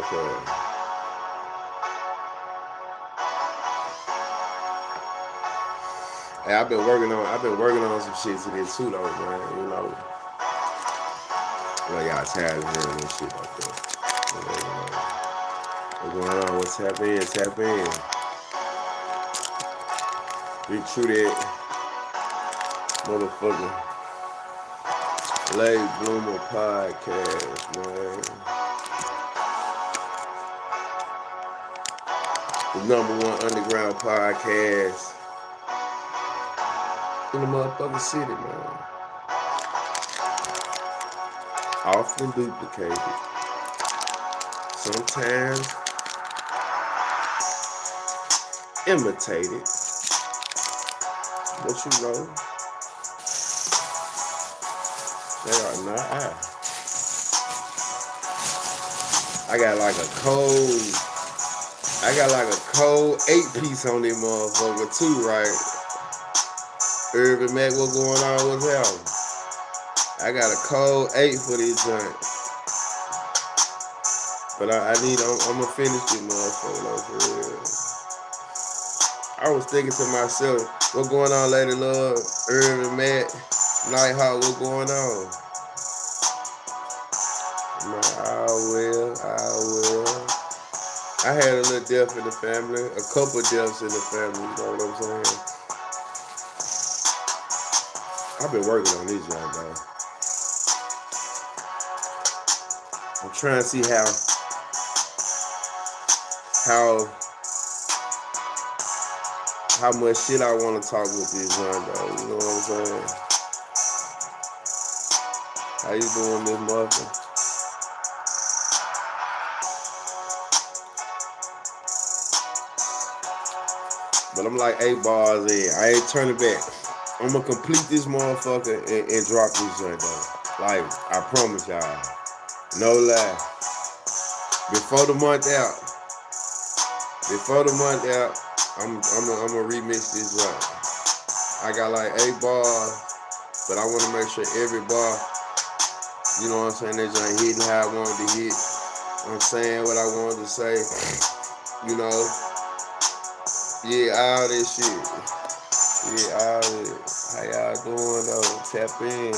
podcast. Hey, I've been working on some shit today too, though, man. You know, like y'all tired of hearing this shit like that. What's going on? What's happening? Tap in. BigTruDat, motherfucker. Late Bloomer podcast, man. The #1 underground podcast in the motherfucking city, man. Often duplicated. Sometimes imitated. But you know, they are not I. I got like a cold 8-piece on this motherfucker too, right? Urban Mac, what going on? What's happening? I got a cold 8 for this joint. But I'm gonna finish this motherfucker though, for real. I was thinking to myself, what going on, Lady Love, Urban Mac, Nighthawk, what going on? Man, I will. I had a little death in the family, a couple deaths in the family, you know what I'm saying? I've been working on this job, though. I'm trying to see how much shit I want to talk with this job, though, you know what I'm saying? How you doing, this motherfucker? But I'm like 8 bars in. I ain't turning back. I'm gonna complete this motherfucker and drop this joint though. Like, I promise y'all. No lie. Before the month out, I'm gonna remix this joint. I got like 8 bars, but I wanna make sure every bar, you know what I'm saying, that joint hitting how I wanted to hit. I'm saying what I wanted to say. You know. Yeah, all this shit. Yeah, all this. How y'all doing though? Tap in.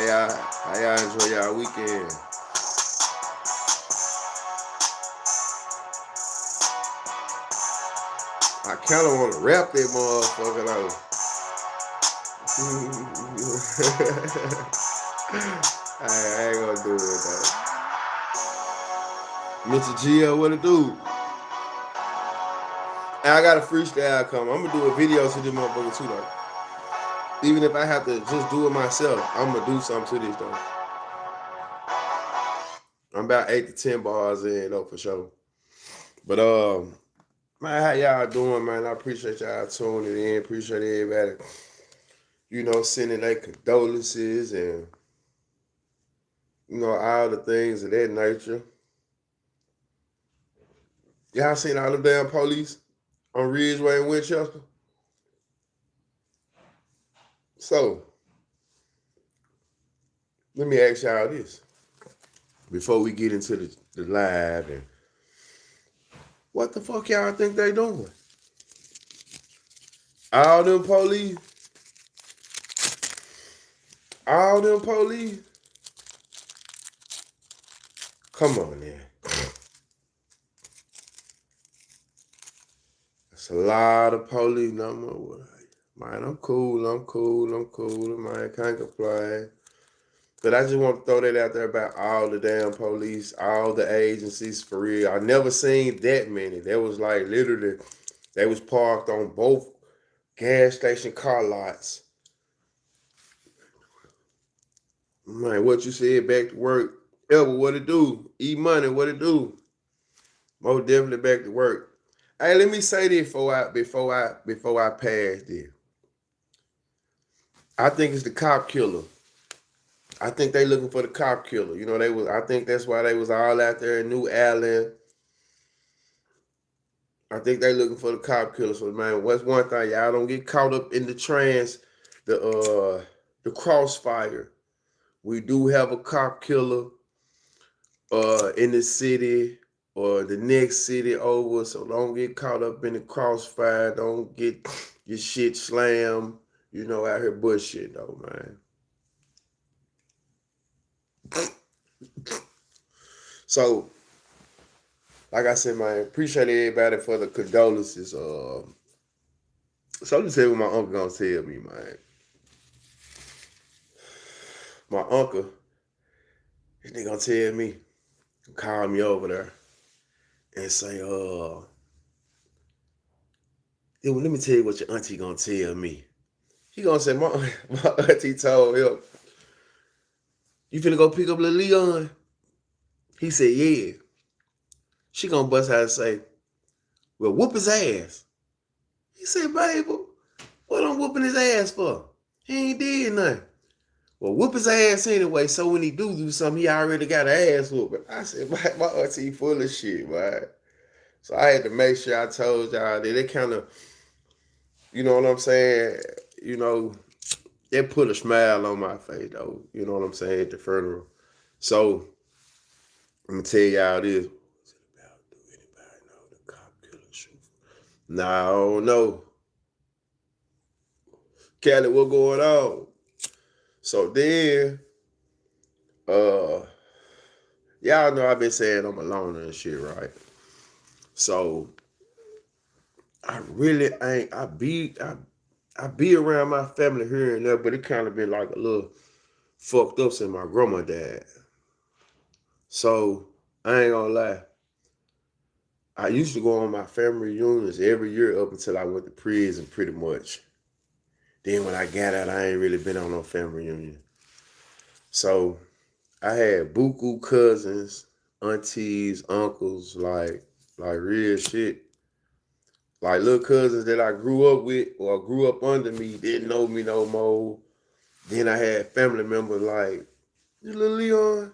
Yeah. How y'all enjoy y'all weekend? I kinda wanna rap that motherfucker though. I ain't gonna do it though. Mr. Gio, what it do? And I got a freestyle coming. I'm gonna do a video to this motherfucker too though. Even if I have to just do it myself, I'm gonna do something to this though. I'm about 8 to 10 bars in though for sure. But man, how y'all doing, man? I appreciate y'all tuning in. Appreciate everybody, you know, sending their condolences and, you know, all the things of that nature. Y'all seen all the damn police on Ridgeway and Winchester? So, let me ask y'all this before we get into the live. And what the fuck y'all think they doing? All them police? Come on, man. That's a lot of police number. Man, I'm cool. Man, can't complain. But I just want to throw that out there about all the damn police, all the agencies for real. I never seen that many. There was like literally, they was parked on both gas station car lots. Man, what you said, back to work. Elba, what it do? E-Money, what it do? Most definitely back to work. Hey, let me say this before I pass this. I think it's the cop killer. I think they looking for the cop killer. You know, I think that's why they was all out there in New Allen. I think they looking for the cop killer. So man, what's one thing? Y'all don't get caught up in the crossfire. We do have a cop killer in the city or the next city over. So don't get caught up in the crossfire. Don't get your shit slammed. You know, out here bullshit though, man. So, like I said, man, appreciate everybody for the condolences. So let me tell you what my uncle gonna tell me, man. My uncle, he gonna tell me, call me over there and say, let me tell you what your auntie gonna tell me. He gonna say, my auntie told him, you finna go pick up little Leon? He said, yeah. She gonna bust out and say, well, whoop his ass. He said, babe, what I'm whooping his ass for? He ain't did nothing. Well, whoop his ass anyway, so when he do something, he already got an ass whooping. I said, my auntie full of shit, man. So I had to make sure I told y'all that it kind of, you know what I'm saying? You know, it put a smile on my face, though. You know what I'm saying? At the funeral. So, I'm going to tell y'all this. What's it about? Do anybody know the cop killer shooter? Nah, I don't know. Kelly, what going on? So then, y'all know I've been saying I'm a loner and shit, right? So, I really ain't, I be around my family here and there, but it kind of been like a little fucked up since my grandma died. So, I ain't gonna lie. I used to go on my family reunions every year up until I went to prison pretty much. Then when I got out, I ain't really been on no family reunion. So, I had buku cousins, aunties, uncles, like real shit. Like little cousins that I grew up with or grew up under me didn't know me no more. Then I had family members like, you little Leon.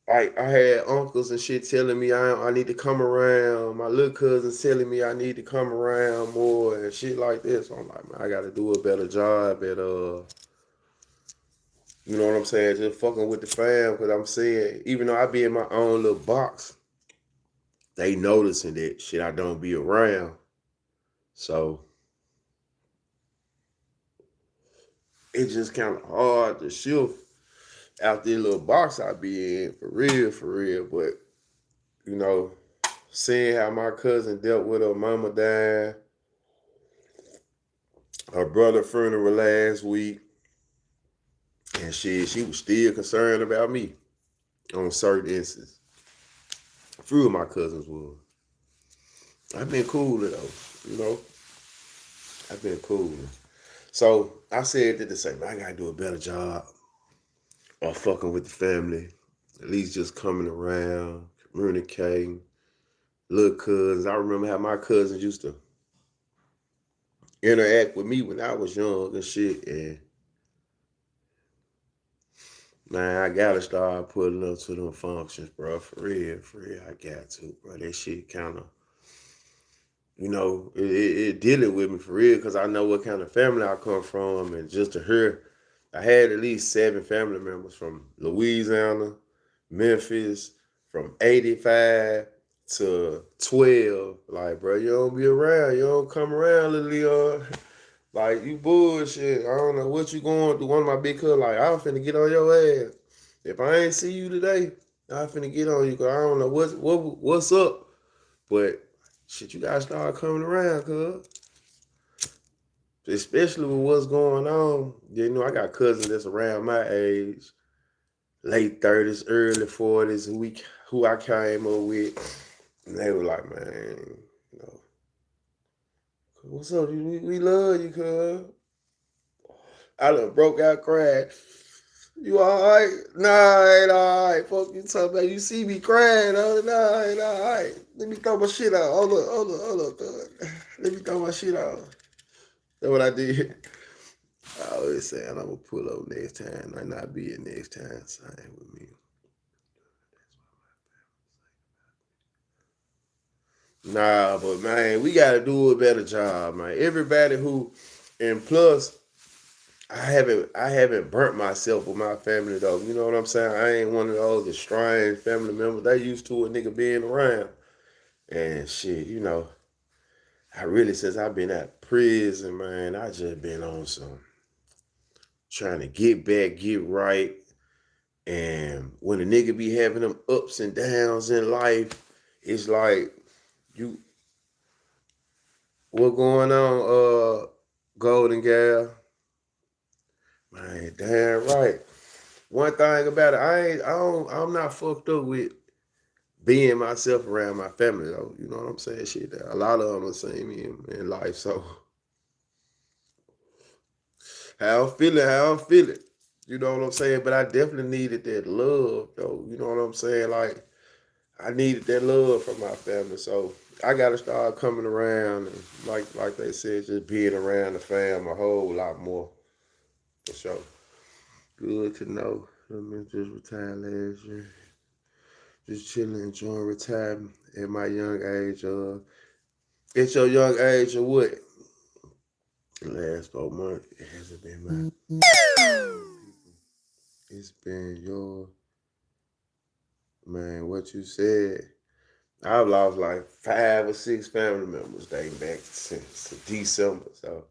Like I had uncles and shit telling me I need to come around. My little cousins telling me I need to come around more and shit like this. So I'm like, man, I gotta do a better job at you know what I'm saying, just fucking with the fam. Cause I'm saying, even though I be in my own little box, they noticing that shit I don't be around. So it's just kind of hard to shift out this little box I be in, for real. But, you know, seeing how my cousin dealt with her mama dying, her brother funeral last week, and she was still concerned about me on certain instances. A few of my cousins were. I've been cool though, you know. I've been cool. So I said that to say, man, I gotta do a better job of fucking with the family. At least just coming around, communicating. Little cousins. I remember how my cousins used to interact with me when I was young and shit. And man, I gotta start putting up to them functions, bro. For real, I got to, bro. That shit kind of, you know, it dealing with me for real because I know what kind of family I come from. And just to hear, I had at least 7 family members from Louisiana, Memphis, from 85 to 12. Like, bro, you don't be around. You don't come around, little Leon. Like, you bullshit. I don't know what you going through. One of my big cousins, like, I'm finna get on your ass. If I ain't see you today, I'm finna get on you because I don't know what's up. But, shit, you gotta start coming around, cuz. Especially with what's going on. You know, I got cousins that's around my age, late 30s, early 40s, who I came up with. And they were like, man, you know, what's up? We love you, cuz. I done broke out crying. You alright? Nah, I ain't alright. Fuck you talking about. You see me crying, huh? Nah, I ain't alright. Let me throw my shit out. Hold up, cuz. Let me throw my shit out. That's what I did. I always say I'm gonna pull up next time. Might not be it next time. Same with me. Nah, but man, we gotta do a better job, man. Everybody who, and plus, I haven't burnt myself with my family though. You know what I'm saying? I ain't one of those estranged family members. They used to a nigga being around. And shit, I really since I've been at prison, man, I just been on some trying to get back, get right. And when a nigga be having them ups and downs in life, it's like you what going on, Golden Gal? Man, damn right. One thing about it, I'm not fucked up with being myself around my family though. You know what I'm saying? Shit, a lot of them have seen me in life. So how I'm feeling. You know what I'm saying? But I definitely needed that love though. You know what I'm saying? Like I needed that love from my family. So I gotta start coming around and like they said, just being around the fam a whole lot more. For sure. Good to know. Let me just retire last year. Just chilling, enjoying retirement at my young age. At your young age or what? The last 4 months, it hasn't been my. It's been your man. What you said. I've lost like 5 or 6 family members dating back since December. So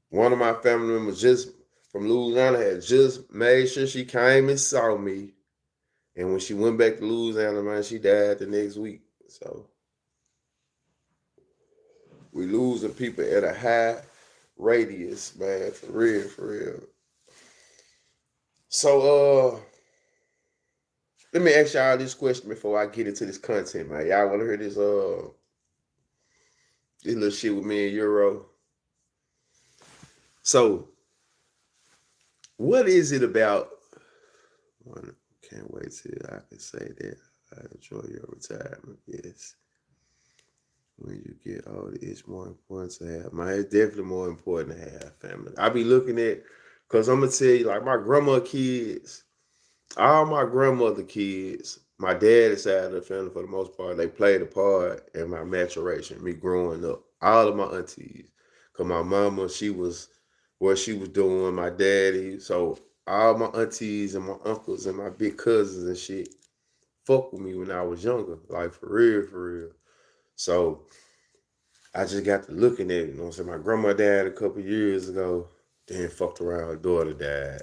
one of my family members just from Louisiana had just made sure she came and saw me. And when she went back to Louisiana, man, she died the next week. So we losing people at a high radius, man, for real, for real. So let me ask y'all this question before I get into this content, man. Y'all wanna hear this little shit with me and Euro? So what is it about one can't wait till I can say that I enjoy your retirement, yes. When you get older, it's more important to have. Man, it's definitely more important to have family. I be looking at, cause I'm gonna tell you, like my grandma kids, all my grandmother kids, my dad's side of the family for the most part, they played a part in my maturation, me growing up. All of my aunties, cause my mama, she was what she was doing, my daddy. So all my aunties and my uncles and my big cousins and shit fuck with me when I was younger, like for real, for real. So I just got to looking at it. You know what I'm saying? My grandma died a couple years ago. Then fucked around, her daughter died.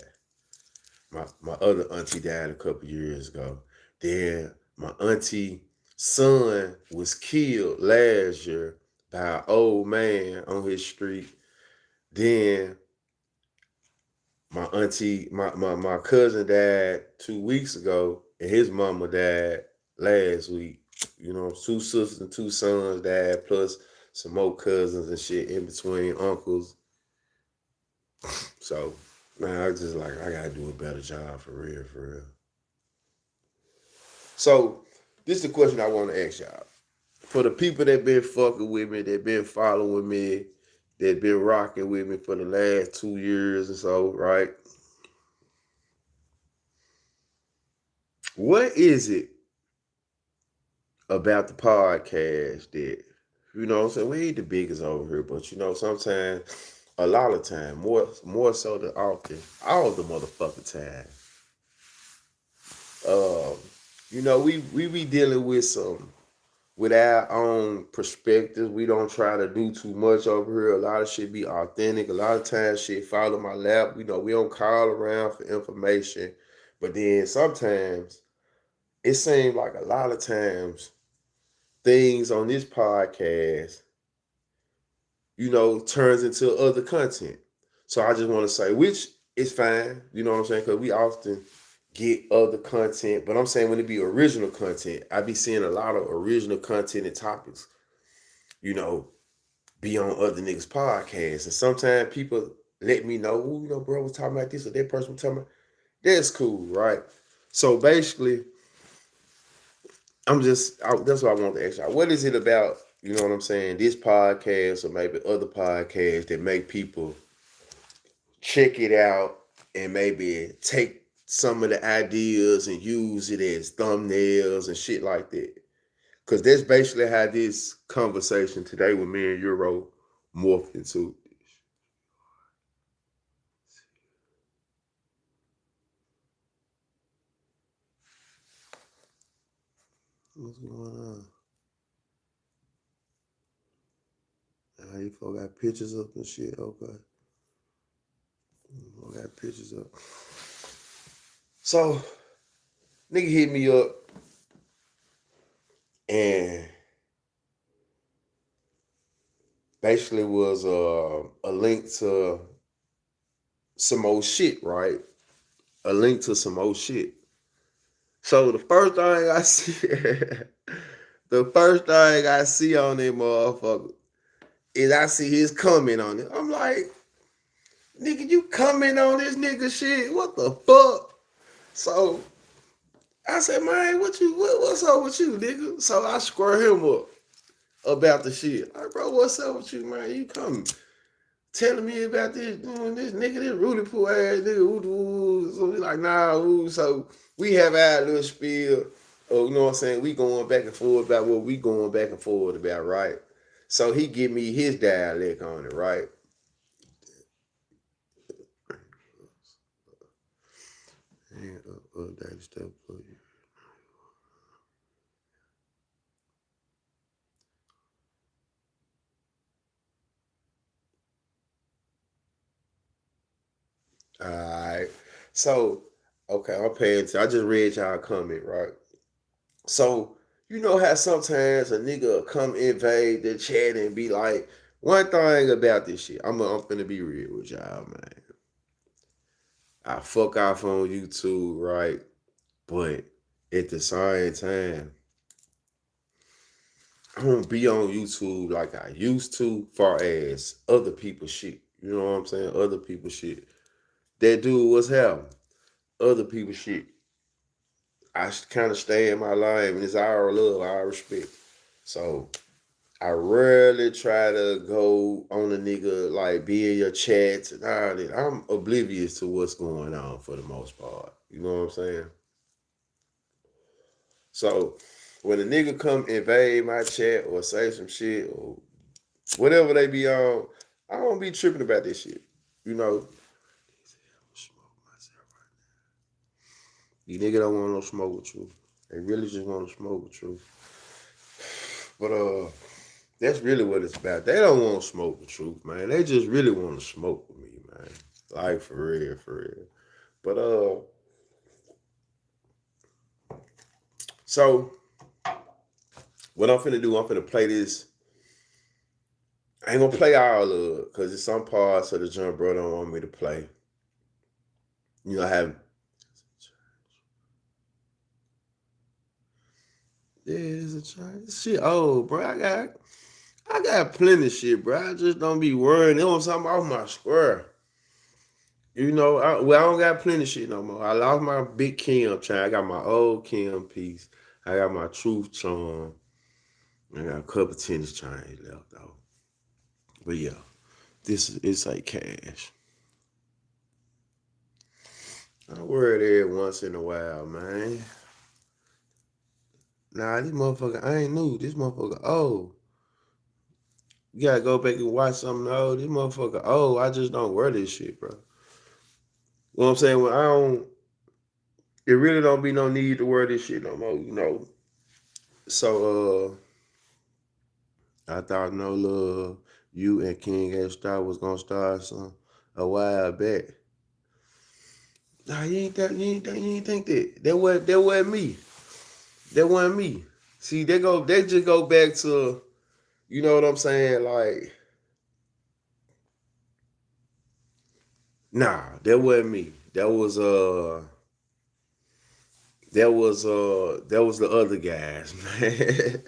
My other auntie died a couple years ago. Then my auntie son was killed last year by an old man on his street. Then my cousin died 2 weeks ago, and his mama died last week. You know, 2 sisters and 2 sons died, plus some more cousins and shit in between uncles. So, man, I just like I gotta do a better job for real, for real. So, this is the question I want to ask y'all. For the people that been fucking with me, that been following me, that been rocking with me for the last 2 years or so, right? What is it about the podcast that, you know what I'm saying? We ain't the biggest over here, but sometimes, a lot of time, more so than often, all the motherfucking time. Um, we be dealing with our own perspectives. We don't try to do too much over here. A lot of shit be authentic. A lot of times shit follow my lap. We don't call around for information. But then sometimes it seems like a lot of times things on this podcast, turns into other content. So I just want to say, which is fine, you know what I'm saying? Because we often get other content, but I'm saying when it be original content, I be seeing a lot of original content and topics, you know, be on other niggas' podcasts. And sometimes people let me know, bro was talking about this or that person was talking about. That's cool, right? So basically, that's what I want to ask y'all. What is it about, you know what I'm saying, this podcast or maybe other podcasts that make people check it out and maybe take some of the ideas and use it as thumbnails and shit like that? Because that's basically how this conversation today with me and Euro morphed into. What's going on? You folks got pictures up and shit. Okay. I got pictures up. So, nigga hit me up and basically was a link to some old shit, right? A link to some old shit. So the first thing I see, the first thing I see on that motherfucker is I see his comment on it. I'm like, nigga, you comment on this nigga shit? What the fuck? So I said, man, what's up with you, nigga? So I square him up about the shit. Like, bro, what's up with you, man? You come telling me about this nigga, this Rudy Poo ass nigga. Ooh. So we like, nah, ooh. So we have our little spiel. Oh, you know what I'm saying? We going back and forth about what we going back and forth about, right? So he give me his dialect on it, right? And update stuff for you. All right. So, okay, I'm paying attention. I just read y'all comment, right? So, you know how sometimes a nigga come invade the chat and be like, one thing about this shit, I'm finna be real with y'all, man. I fuck off on YouTube, right? But at the same time, I don't be on YouTube like I used to, far as other people's shit. You know what I'm saying? Other people's shit. That dude was hell. Other people's shit. I kind of stay in my life, and it's our love, our respect. So I rarely try to go on a nigga, like be in your chats and all that. I'm oblivious to what's going on for the most part. You know what I'm saying? So when a nigga come invade my chat or say some shit or whatever they be on, I don't be tripping about this shit. You know, these niggas don't want no smoke with you. They really just want to smoke with you. But that's really what it's about. They don't want to smoke with truth, man. They just really want to smoke with me, man. Like for real, for real. But so what I'm finna do, I'm finna play this. I ain't gonna play all of it, because it's some parts of the jump bro don't want me to play. You know, I have it's a change. Shit, oh, bro, I got plenty of shit, bro. I just don't be worrying. You know what I'm talking about? My square. You know, I don't got plenty of shit no more. I lost my big Kim chain. I got my old Kim piece. I got my truth charm. I got a couple tennis chains left though. But yeah, it's like cash. I wear it every once in a while, man. Nah, this motherfucker, I ain't new. This motherfucker old. You gotta go back and watch something old. This motherfucker old. I just don't wear this shit, bro. You know what I'm saying? Well, I don't. It really don't be no need to wear this shit no more, you know. So I thought no love, you and King X Star was gonna start some a while back. Nah, you ain't think that. That wasn't me. That wasn't me. See, they just go back to, you know what I'm saying? Like, nah, that wasn't me. That was the other guys, man.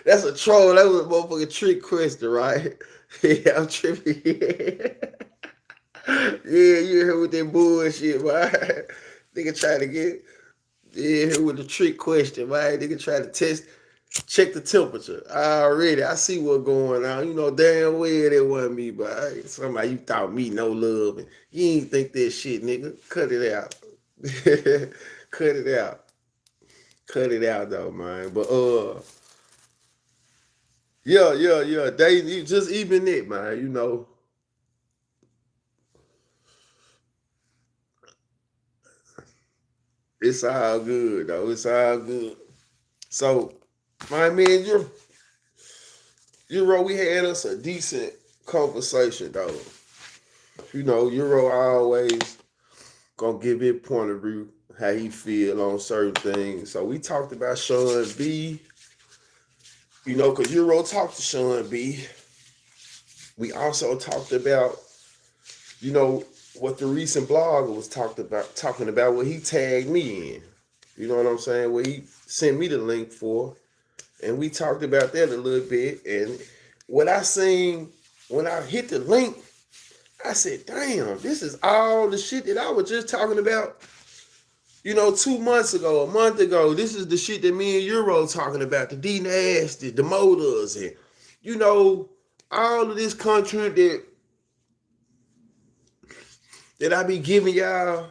that's a troll. That was a motherfucking trick question, right? Yeah, I'm tripping. Yeah, you here with that bullshit, man. Nigga trying to get here with the trick question, man. Nigga trying to check the temperature. I see what's going on. You know damn well that wasn't me, but somebody you thought me no love, and you ain't think that shit, nigga. Cut it out. Cut it out. Cut it out though, man. But yeah. They just even it, man. You know, it's all good though. It's all good. So, my man, Euro, we had us a decent conversation though. You know, Euro always gonna give it point of view how he feel on certain things. So we talked about Sean B. You know, cause Euro talked to Sean B. We also talked about, you know, what the recent blogger was talking about what he tagged me in. You know what I'm saying? What he sent me the link for. And we talked about that a little bit. And what I seen when I hit the link, I said, damn, this is all the shit that I was just talking about, you know, 2 months ago, a month ago. This is the shit that me and Euro talking about, the D Nasty, the motors, and, you know, all of this content that I be giving y'all.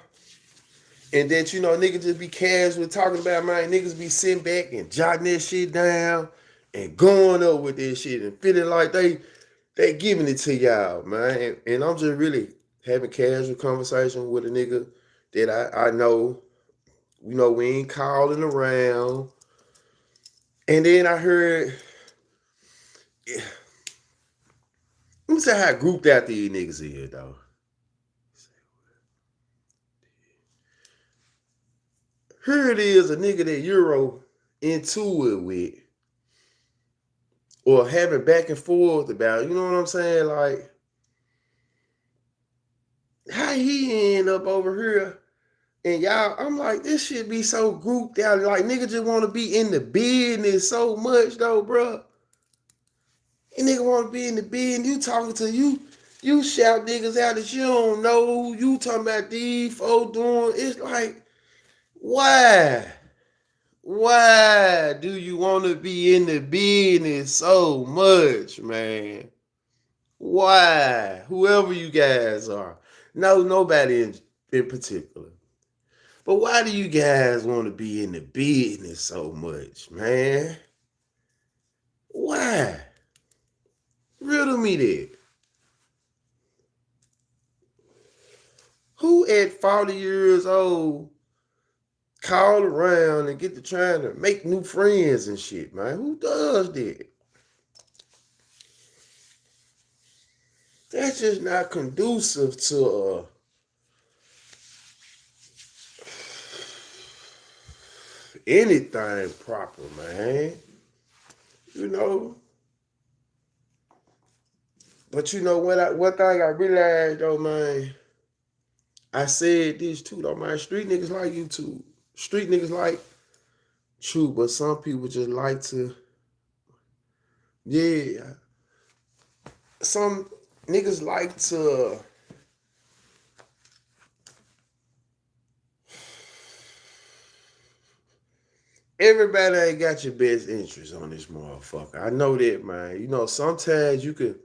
And that, you know, niggas just be casual talking about, man. Niggas be sitting back and jotting that shit down and going up with this shit and feeling like they giving it to y'all, man. And I'm just really having casual conversation with a nigga that I know, you know, we ain't calling around. And then I heard, let me say how grouped out these niggas is, though. Here it is, a nigga that Euro into it with, or having back and forth about, you know what I'm saying? Like, how he end up over here? And y'all, I'm like, this shit be so grouped out. Like, nigga just want to be in the business so much, though, bro. You nigga want to be in the business. You talking to you shout niggas out that you don't know. You talking about these folks doing. It's like, why? Why do you want to be in the business so much, man? Why? Whoever you guys are. No, nobody in particular. But why do you guys want to be in the business so much, man? Why? Riddle me that. Who at 40 years old call around and get to trying to make new friends and shit, man? Who does that? That's just not conducive to anything proper, man. You know. But you know what? One thing I realized though, man. I said this too though, man. Street niggas like YouTube. Street niggas like true, but some people just like to, yeah. Some niggas like to everybody ain't got your best interest on this motherfucker. I know that, man. You know, sometimes you could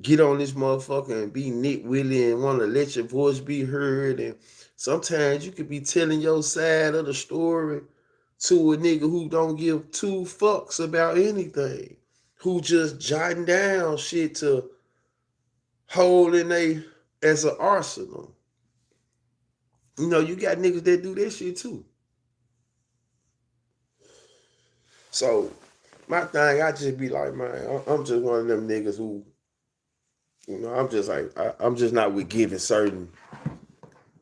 get on this motherfucker and be nitwitty and want to let your voice be heard. And sometimes you could be telling your side of the story to a nigga who don't give two fucks about anything, who just jotting down shit to hold in they as an arsenal. You know, you got niggas that do that shit too. So my thing, I just be like, man, I'm just one of them niggas who, you know, I'm just like, I'm just not with giving certain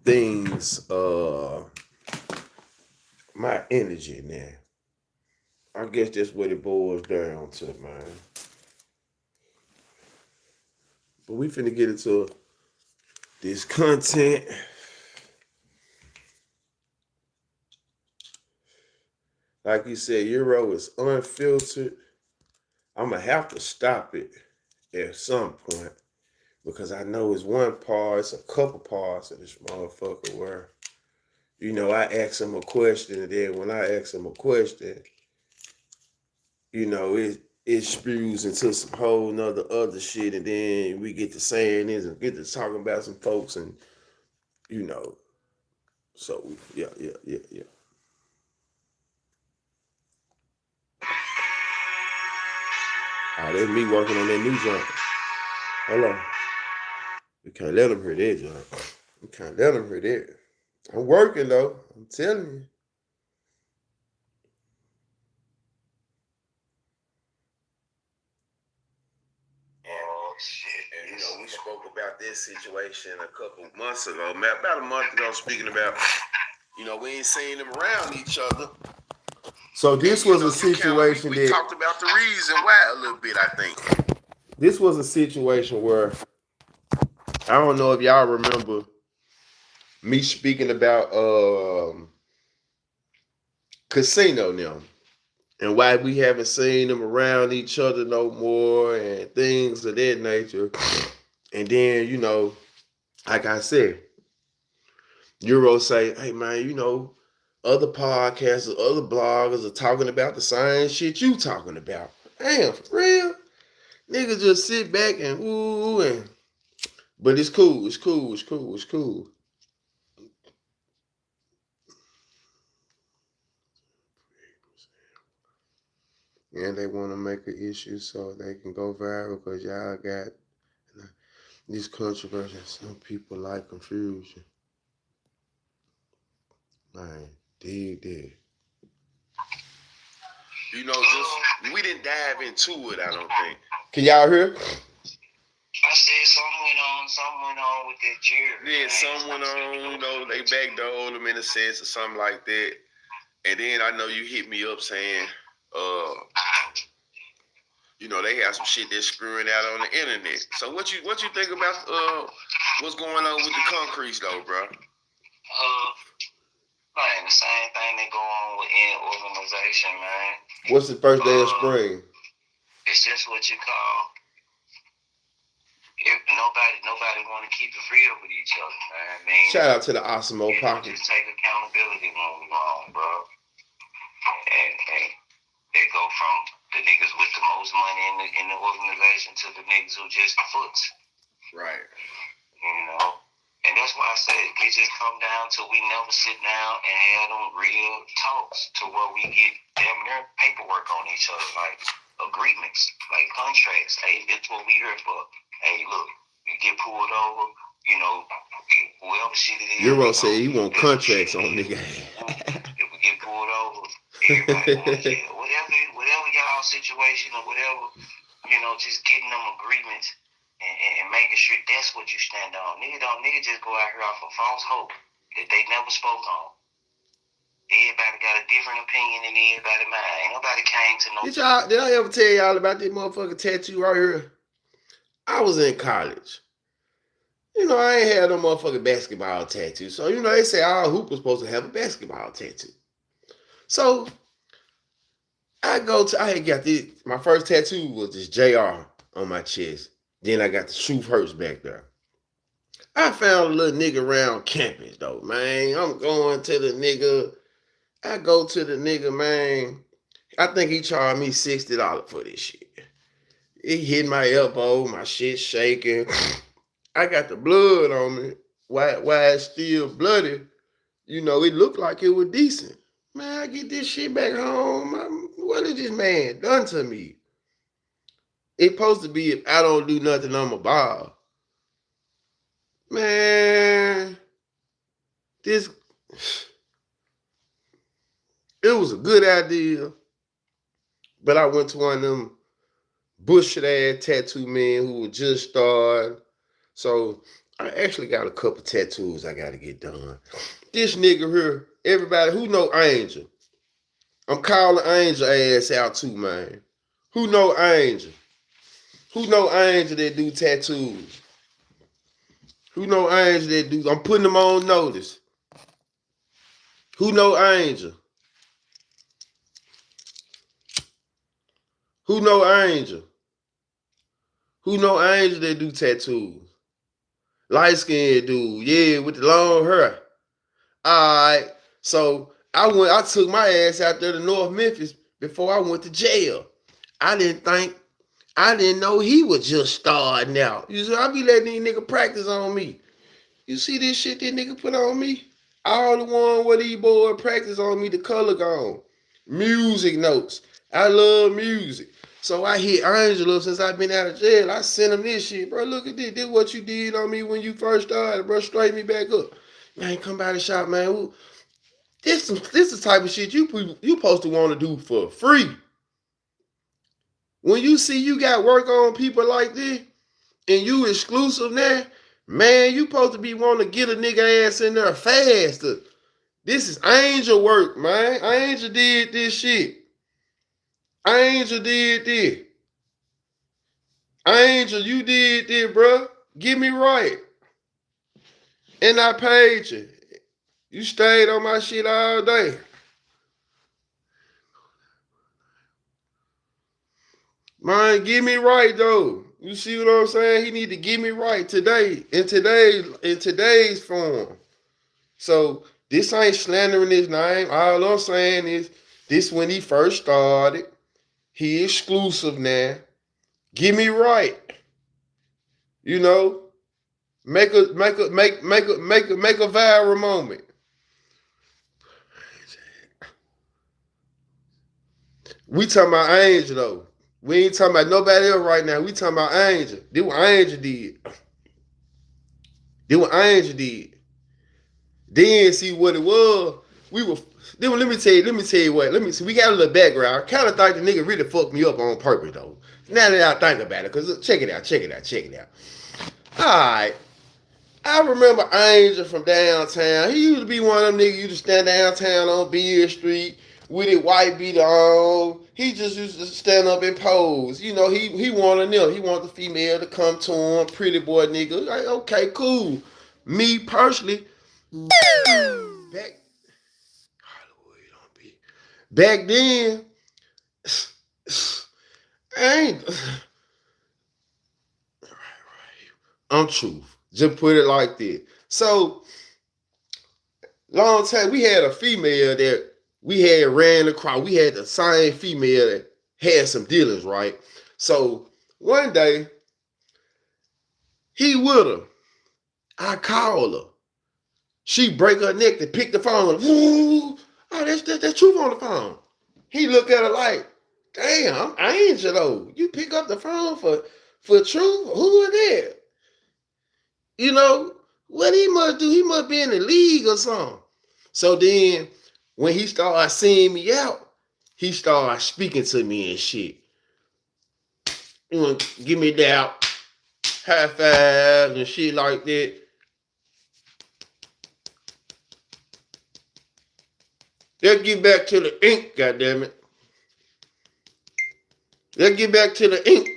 things my energy now. I guess that's what it boils down to, man. But we finna get into this content. Like you said, Euro is unfiltered. I'm gonna have to stop it at some point because I know it's one part, it's a couple parts of this motherfucker where, you know, I ask him a question, and then when I ask him a question, you know, it spews into some whole nother other shit, and then we get to saying this and get to talking about some folks, and you know, so yeah. Oh, that's me working on that new joint. Hold on. We can't let them hear that joint. We can't let them hear that. I'm working though. I'm telling you. Oh shit! And we spoke about this situation a couple months ago, man. About a month ago, speaking about, we ain't seen them around each other. So this was a situation we talked about the reason why a little bit. I think this was a situation where I don't know if y'all remember me speaking about Casino now and why we haven't seen them around each other no more and things of that nature. And then, like I said, Euro say, hey man, other podcasters, other bloggers are talking about the same shit you talking about. Damn, for real? Niggas just sit back and ooh and but it's cool, it's cool, it's cool, it's cool. And they want to make an issue so they can go viral because y'all got these controversies. Some people like confusion. Man, dig that. Just we didn't dive into it, I don't think. Can y'all hear? I said something went on with that Jerry. Yeah, something went on, they backdoored him in a sense or something like that. And then I know you hit me up saying, they have some shit that's screwing out on the internet. So what you think about what's going on with the concrete though, bro? Man, the same thing that go on with any organization, man. What's the first day of spring? It's just what you call. If nobody want to keep it real with each other, man. I mean, shout out to the Izms Occasion. Just take accountability when we wrong, bro. And they go from the niggas with the most money in the organization to the niggas who just the foots. Right. And that's why I said it just come down to we never sit down and have them real talks to where we get damn near paperwork on each other, like agreements, like contracts. Hey, this what we here for. Hey, look, you get pulled over, whoever shit it is. Euro said he want contracts on nigga. If we get pulled over, everybody want to jail. Whatever y'all situation or whatever, just getting them agreements and making sure that's what you stand on. Nigga just go out here off of false hope that they never spoke on. Everybody got a different opinion than everybody mind. Ain't nobody came to no. Did I ever tell y'all about this motherfucking tattoo right here? I was in college. I ain't had no motherfucking basketball tattoo. So, they say all hoop was supposed to have a basketball tattoo. So, I had got this. My first tattoo was this JR on my chest. Then I got the Truth Hurts back there. I found a little nigga around campus, though, man. I'm going to the nigga. I go to the nigga, man. I think he charged me $60 for this shit. It hit my elbow, my shit shaking. I got the blood on me. Why it's still bloody? It looked like it was decent. Man, I get this shit back home. What has this man done to me? It's supposed to be if I don't do nothing, I'm a ball. Man, it was a good idea. But I went to one of them bullshit ass tattoo men who was just starting. So I actually got a couple tattoos I got to get done. This nigga here, everybody who know Angel. I'm calling Angel ass out too, man. Who know Angel? Who know Angel that do tattoos? Who know Angel that do? I'm putting them on notice. Who know Angel? Who know Angel? Who know Angel that do tattoos? Light skinned dude, yeah, with the long hair. Alright, so I took my ass out there to North Memphis before I went to jail. I didn't know he was just starting out. I be letting these niggas practice on me. You see this shit this nigga put on me? All the one where these boys practice on me, the color gone. Music notes. I love music. So I hit Angelo since I've been out of jail. I sent him this shit, bro. Look at this. This what you did on me when you first started, bro. Straighten me back up. Man, come by the shop, man. This the type of shit you supposed to want to do for free. When you see you got work on people like this and you exclusive now, man, you supposed to be wanting to get a nigga ass in there faster. This is Angel work, man. Angel did this shit. Angel did this. Angel, you did this, bro. Get me right. And I paid you. You stayed on my shit all day. Man, get me right though. You see what I'm saying? He need to get me right today, in today's form. So this ain't slandering his name. All I'm saying is this when he first started. He exclusive now. Get me right. You know, make a viral moment. We talking about Angel though. We ain't talking about nobody else right now. We talking about Angel. This what Angel did. This what Angel did. Then see what it was. We were. Then let me tell you what. Let me see. We got a little background. I kind of thought the nigga really fucked me up on purpose though. Now that I think about it, cause check it out. All right. I remember Angel from downtown. He used to be one of them niggas used to stand downtown on Beard Street with his white beater on. He just used to stand up and pose. You know, he wanted them. He wanted the female to come to him, pretty boy nigga. Like, okay, cool. Me personally, back then, I ain't. I'm truth. Just put it like that. So, long time, we had a female that we had ran across. We had the same female that had some dealings, right? So, one day, he with her. I call her. She break her neck to pick the phone. Woo! Oh, that's truth on the phone. He look at her like, damn, I'm Angel though. You pick up the phone for truth? Who is that? You know, what he must do, he must be in the league or something. So then, when he started seeing me out, he started speaking to me and shit. You want to give me that high five and shit like that. Let's get back to the ink, goddammit. Let's get back to the ink.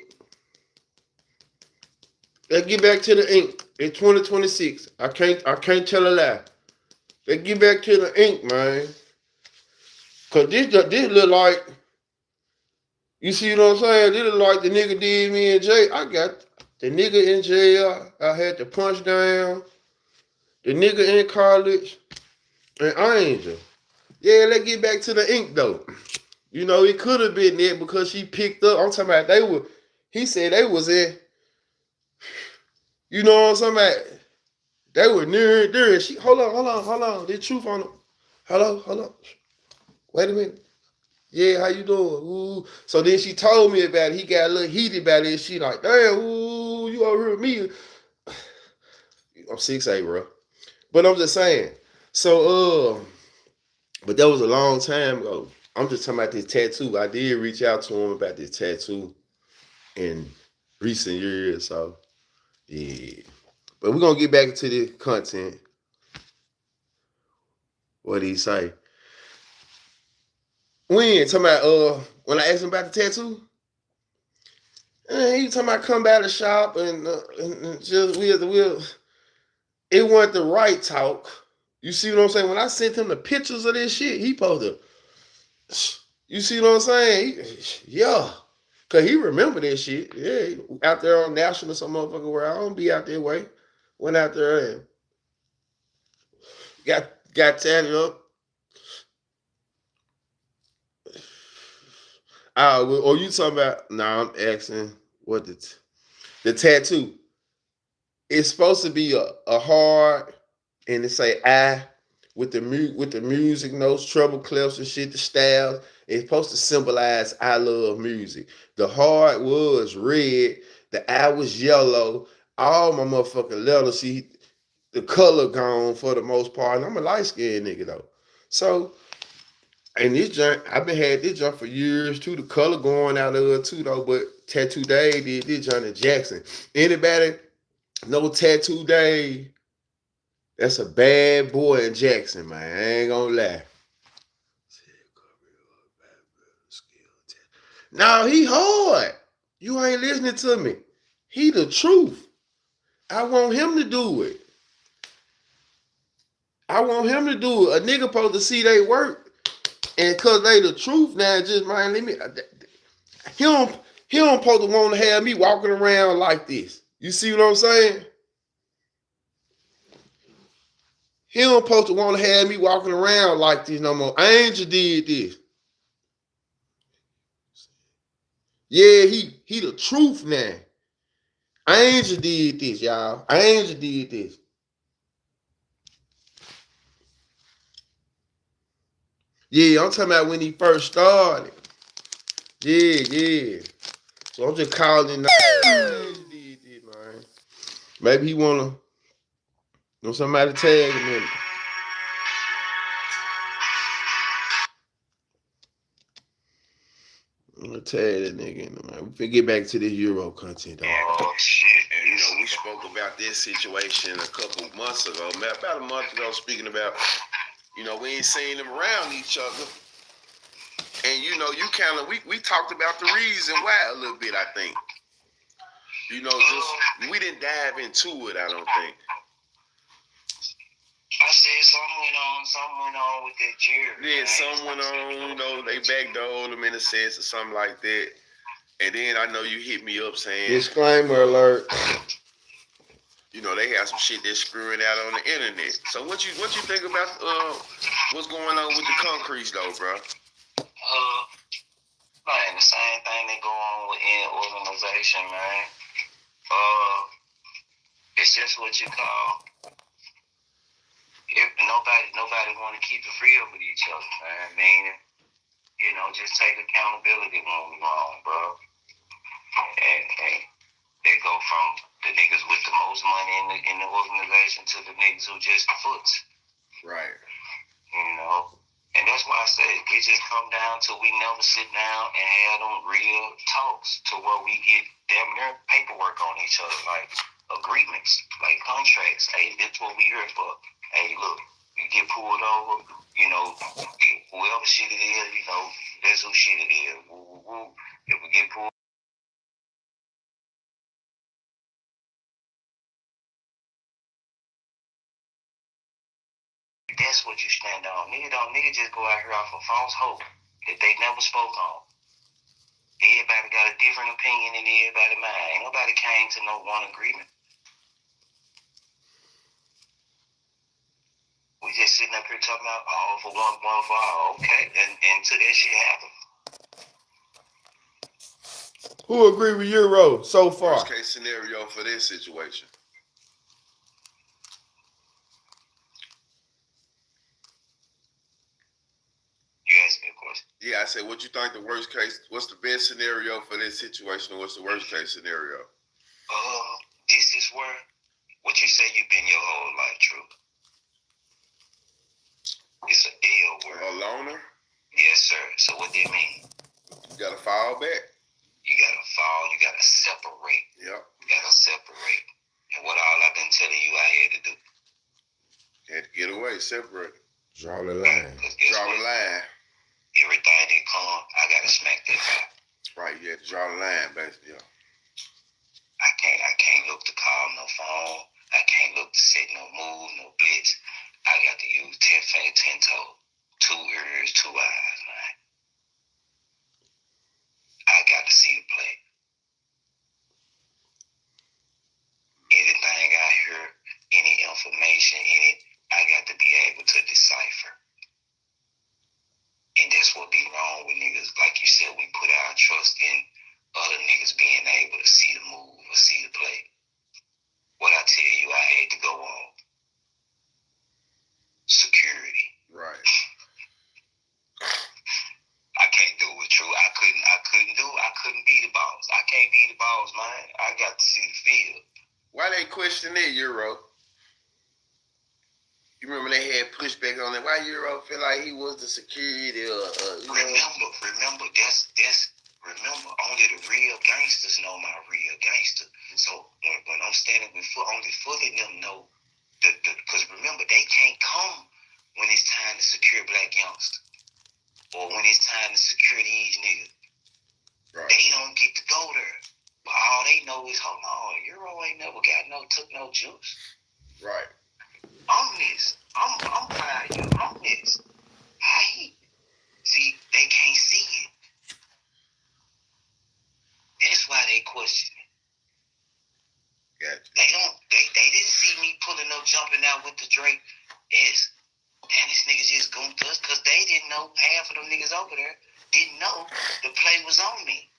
Let's get back to the ink. It's 2026. I can't tell a lie. Let's get back to the ink, man. Cause this look like, you see what I'm saying? This look like the nigga did me in jail. I got the nigga in jail. I had to punch down. The nigga in college. And Angel. Yeah, let's get back to the ink though. You know, it could have been there because she picked up. I'm talking about he said they was in. You know what I'm talking about? They were near there. She hold on. There's truth on them. Hold on. Wait a minute. Yeah, how you doing? Ooh. So then she told me about it. He got a little heated about it. She like, damn, ooh, you over here with me. I'm 6'8", bro. But I'm just saying. So, but that was a long time ago. I'm just talking about this tattoo. I did reach out to him about this tattoo in recent years. So, yeah. But we're going to get back into the content. What did he say? When? Talking about, when I asked him about the tattoo? He was talking about come by the shop and just, it wasn't the right talk. You see what I'm saying? When I sent him the pictures of this shit, he posted. You see what I'm saying? Yeah. Because he remember that shit. Yeah. Out there on National or some motherfucker where I don't be out there way. Went out there and got tatted up. Or you talking about, I'm asking what the tattoo. It's supposed to be a heart and it say I with the music notes, treble clefs and shit, the styles. It's supposed to symbolize I love music. The heart was red, the eye was yellow. All my motherfucking letters, see, the color gone for the most part. And I'm a light skinned nigga though. So, and this joint, I've been had this joint for years too. The color going out of it too though. But Tattoo Day did this joint in Jackson. Anybody know Tattoo Day? That's a bad boy in Jackson, man. I ain't gonna lie. No, he hard. You ain't listening to me. He the truth. I want him to do it. I want him to do it. A nigga supposed to see they work. And cause they the truth now, just man, let me he don't supposed to want to have me walking around like this. You see what I'm saying? He don't supposed to want to have me walking around like this no more. Angel did this. Yeah, he the truth now. Angel did this, y'all. Angel did this. Yeah, I'm talking about when he first started. Yeah. So I'm just calling now. Angel did this, man. Maybe he wanna somebody tag him in it. I'm gonna tag that nigga in it, man. We get back to this Euro content, though. Oh shit! And we spoke about this situation a couple months ago, man. About a month ago, speaking about, we ain't seen them around each other. And you kind of we talked about the reason why a little bit, I think. Just we didn't dive into it, I don't think. I said something went on with that Jerry. Yeah, something went on, they backdoored him in a sense or something like that. And then I know you hit me up saying disclaimer alert. They have some shit that's screwing out on the internet. So what you think about what's going on with the concrete though, bro? Man, the same thing that go on with any organization, man. It's just what you call. If nobody want to keep it real with each other, man. I mean, just take accountability when we wrong, bro. And they go from the niggas with the most money in the organization to the niggas who just the foots. Right. And that's why I say it just come down to we never sit down and have them real talks to where we get damn near paperwork on each other, like agreements, like contracts. Hey, this what we here for. Hey, look, you get pulled over, whoever shit it is, that's who shit it is. Woo, woo, woo. If we get pulled, that's what you stand on. Nigga just go out here off of false hope that they never spoke on. Everybody got a different opinion in everybody's mind. Ain't nobody came to no one agreement. We just sitting up here talking about all for one for all. Okay, and until that shit happen. Who agree with Euro so far? Worst case scenario for this situation. You asked me a question. Yeah, I said, what you think what's the best scenario for this situation, or what's the worst case scenario? This is where, what you say you've been your whole life, true. It's an L word. A loner? Yes, sir. So what that mean? You gotta fall back. You gotta fall, you gotta separate. Yep. You gotta separate. And what all I've been telling you I had to do. You had to get away, separate. Draw the line. Draw the line. Everything that come, I gotta smack that guy. Right, you had to draw the line, basically. I can't look to call no phone. I can't look to set no move, no blitz. I got to use 10 fingers, 10 toes, 2 ears, 2 eyes, man. I got to see the play. Anything I hear, any information in it, I got to be able to decipher. And that's what be wrong with niggas. Like you said, we put our trust in other niggas being able to see the move or see the play. What I tell you, I had to go on. Security. couldn't do. I couldn't be the boss. I can't be the boss, man. I got to see the field. Why they question it, Euro? You remember they had pushback on it. Why Euro feel like he was the security Remember, remember, only the real gangsters know my real gangster. So when I'm standing with only Fully them know because remember, they can't come when it's time to secure black youngsters or when it's time to secure these niggas. Right. They don't get to go there. But all they know is, hold on, Euro ain't never took no juice. Right. I'm this. I'm fire. I'm this. Hey, see, they can't see it. That's why they question it. Gotcha. They didn't see me pulling up, jumping out with the Drake. Damn, this nigga just goofed us because they didn't know. Half of them niggas over there didn't know the play was on me.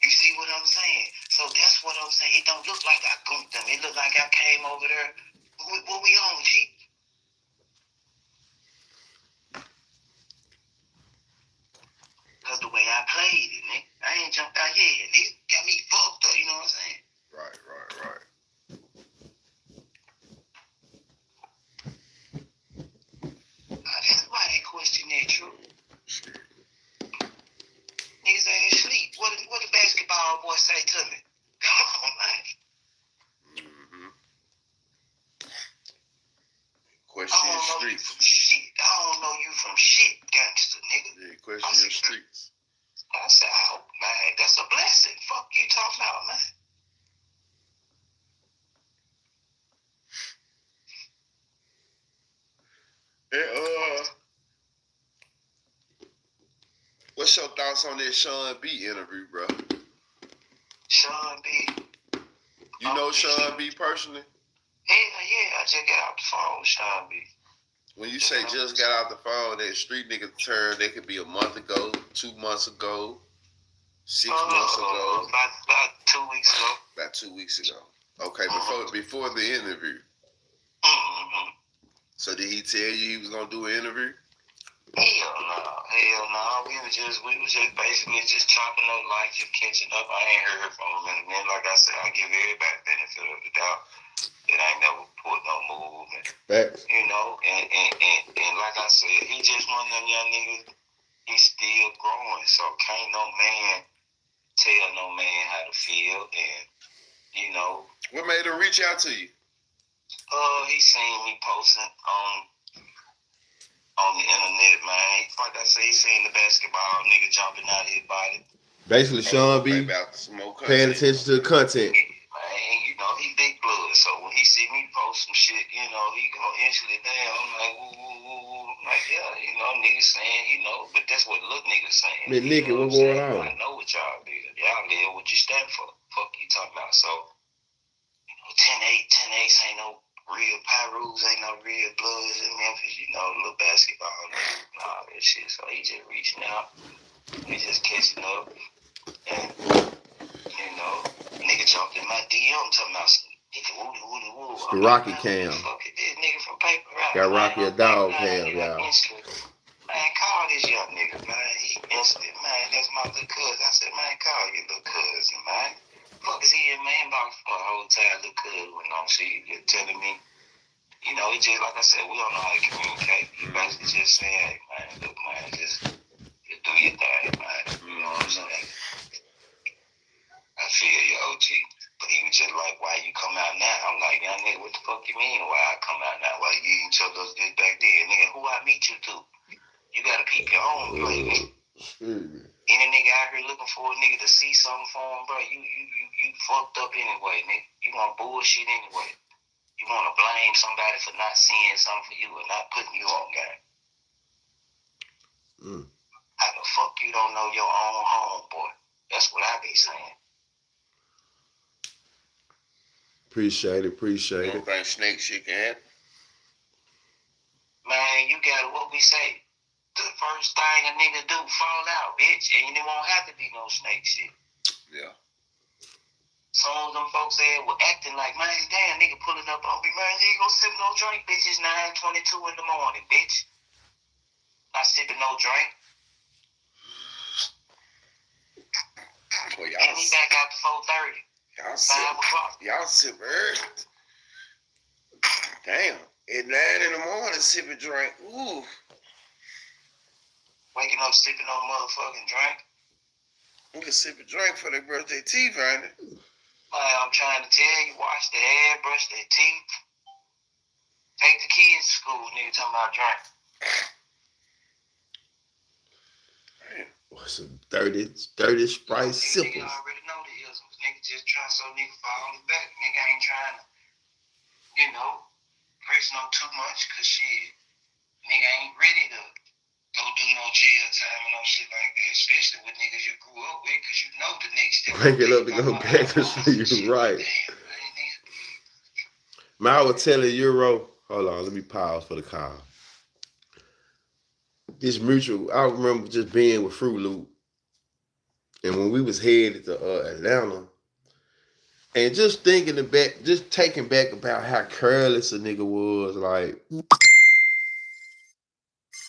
You see what I'm saying? So that's what I'm saying. It don't look like I goofed them. It look like I came over there. What we on, G? Because the way I played it, nigga. I ain't jumped out yet. Nigga got me fucked up. You know what I'm saying? Right. That's why they question that truth. Niggas ain't asleep. What the basketball boy say to me? Come on, man. Question your streets. I don't know you from shit, gangster, nigga. Yeah, question your streets. I said, oh, man, that's a blessing. Fuck you talking about, man. Hey, what's your thoughts on that Sean B interview, bro? Sean B. You know Sean B personally? Hell yeah, I just got off the phone with Sean B. When you say just got out the phone, that street nigga turn, that could be a month ago, 2 months ago, 6 months ago. About 2 weeks ago. About 2 weeks ago. Okay, before the interview. Mm-hmm. So did he tell you he was gonna do an interview? Hell no. We was just basically just chopping up life, just catching up. I ain't heard from him in a minute. Like I said, I give everybody the benefit of the doubt. That I ain't never put no movement. Facts. You know, and like I said, he just one of them young niggas. He's still growing, so can't no man tell no man how to feel. And you know, what made him reach out to you? He seen me posting on the internet, man. Like I said, he seen the basketball nigga jumping out of his body. Basically, Sean B. paying attention to the content. Man, you know, he big blood, so when he see me post some shit, you know, he gonna instantly down. I'm like, woo. I'm like, yeah, you know, niggas saying, you know, but that's what little niggas saying. Man, nigga, what's going on? I know what y'all did. Y'all live what you stand for. Fuck you talking about. So, you know, 10-8 ain't no real Pyrus, ain't no real Bloods in Memphis, you know, little basketball and all that shit. So he just reaching out. We just catching up. And, you know, nigga jumped in my DM talking about nigga woo. The Rocky cam. Fuck it, this nigga from Paper Route. Got Rocky a dog cam, y'all. Man, call this young nigga, man. He instantly, man, that's my little cousin. I said, man, call your little cousin, man. Fuck is he in my inbox for a whole time? Little cousin went on. She just telling me, you know, he just, like I said, we don't know how to communicate. He basically just saying, hey, man, look, man, just do your thing, man. You know what I'm saying? I feel you, OG. But he was just like, why you come out now? I'm like, young nigga, what the fuck you mean why I come out now? Why you didn't tell us this back then? Nigga, who I meet you to? You gotta peep your own play, man. Any nigga out here looking for a nigga to see something for him, bro, you fucked up anyway, nigga. You want bullshit anyway. You want to blame somebody for not seeing something for you or not putting you on game. How the fuck you don't know your own homeboy? That's what I be saying. Appreciate it. You don't think snake shit can happen? Man, you got what we say. The first thing a nigga do, fall out, bitch, and it won't have to be no snake shit. Yeah. Some of them folks there were acting like, man, damn, nigga pulling up on me, man, you ain't gonna sip no drink, bitch. It's 9:22 in the morning, bitch. Not sipping no drink. Boy, And he back out to 4:30. Y'all 5 o'clock. Y'all sip early. Damn. At 9 in the morning, sipping drink. Ooh. Waking up, sipping on motherfucking drink. You can sip a drink for their birthday teeth, ain't it? I'm trying to tell you, wash their hair, brush their teeth. Take the kids to school, nigga talking about drink. What's some dirty Sprite sipples? Nigga already know the Izms. Nigga just try so nigga fall it back. Nigga ain't trying to, press no too much, cause shit, nigga ain't ready to go do no jail time and no shit like that, especially with niggas you grew up with, cause you know the next step. Break it up to go back to sleep, right? Man, I was telling Euro, hold on, let me pause for the call. This mutual, I remember just being with Fruit Loop, and when we was headed to Atlanta, and just thinking back, just taking back about how careless a nigga was, like,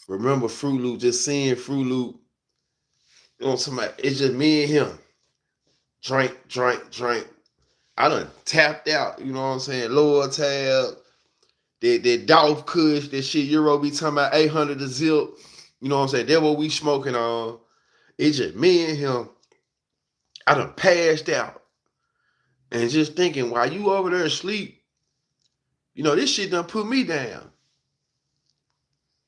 remember Fruit Loop, just seeing Fruit Loop, somebody, it's just me and him. Drink. I done tapped out, you know what I'm saying? Lower tab, that Dolph Kush, that shit Euro be talking about 800 a zip. You know what I'm saying? That's what we smoking on. It's just me and him. I done passed out. And just thinking, while you over there asleep, this shit done put me down.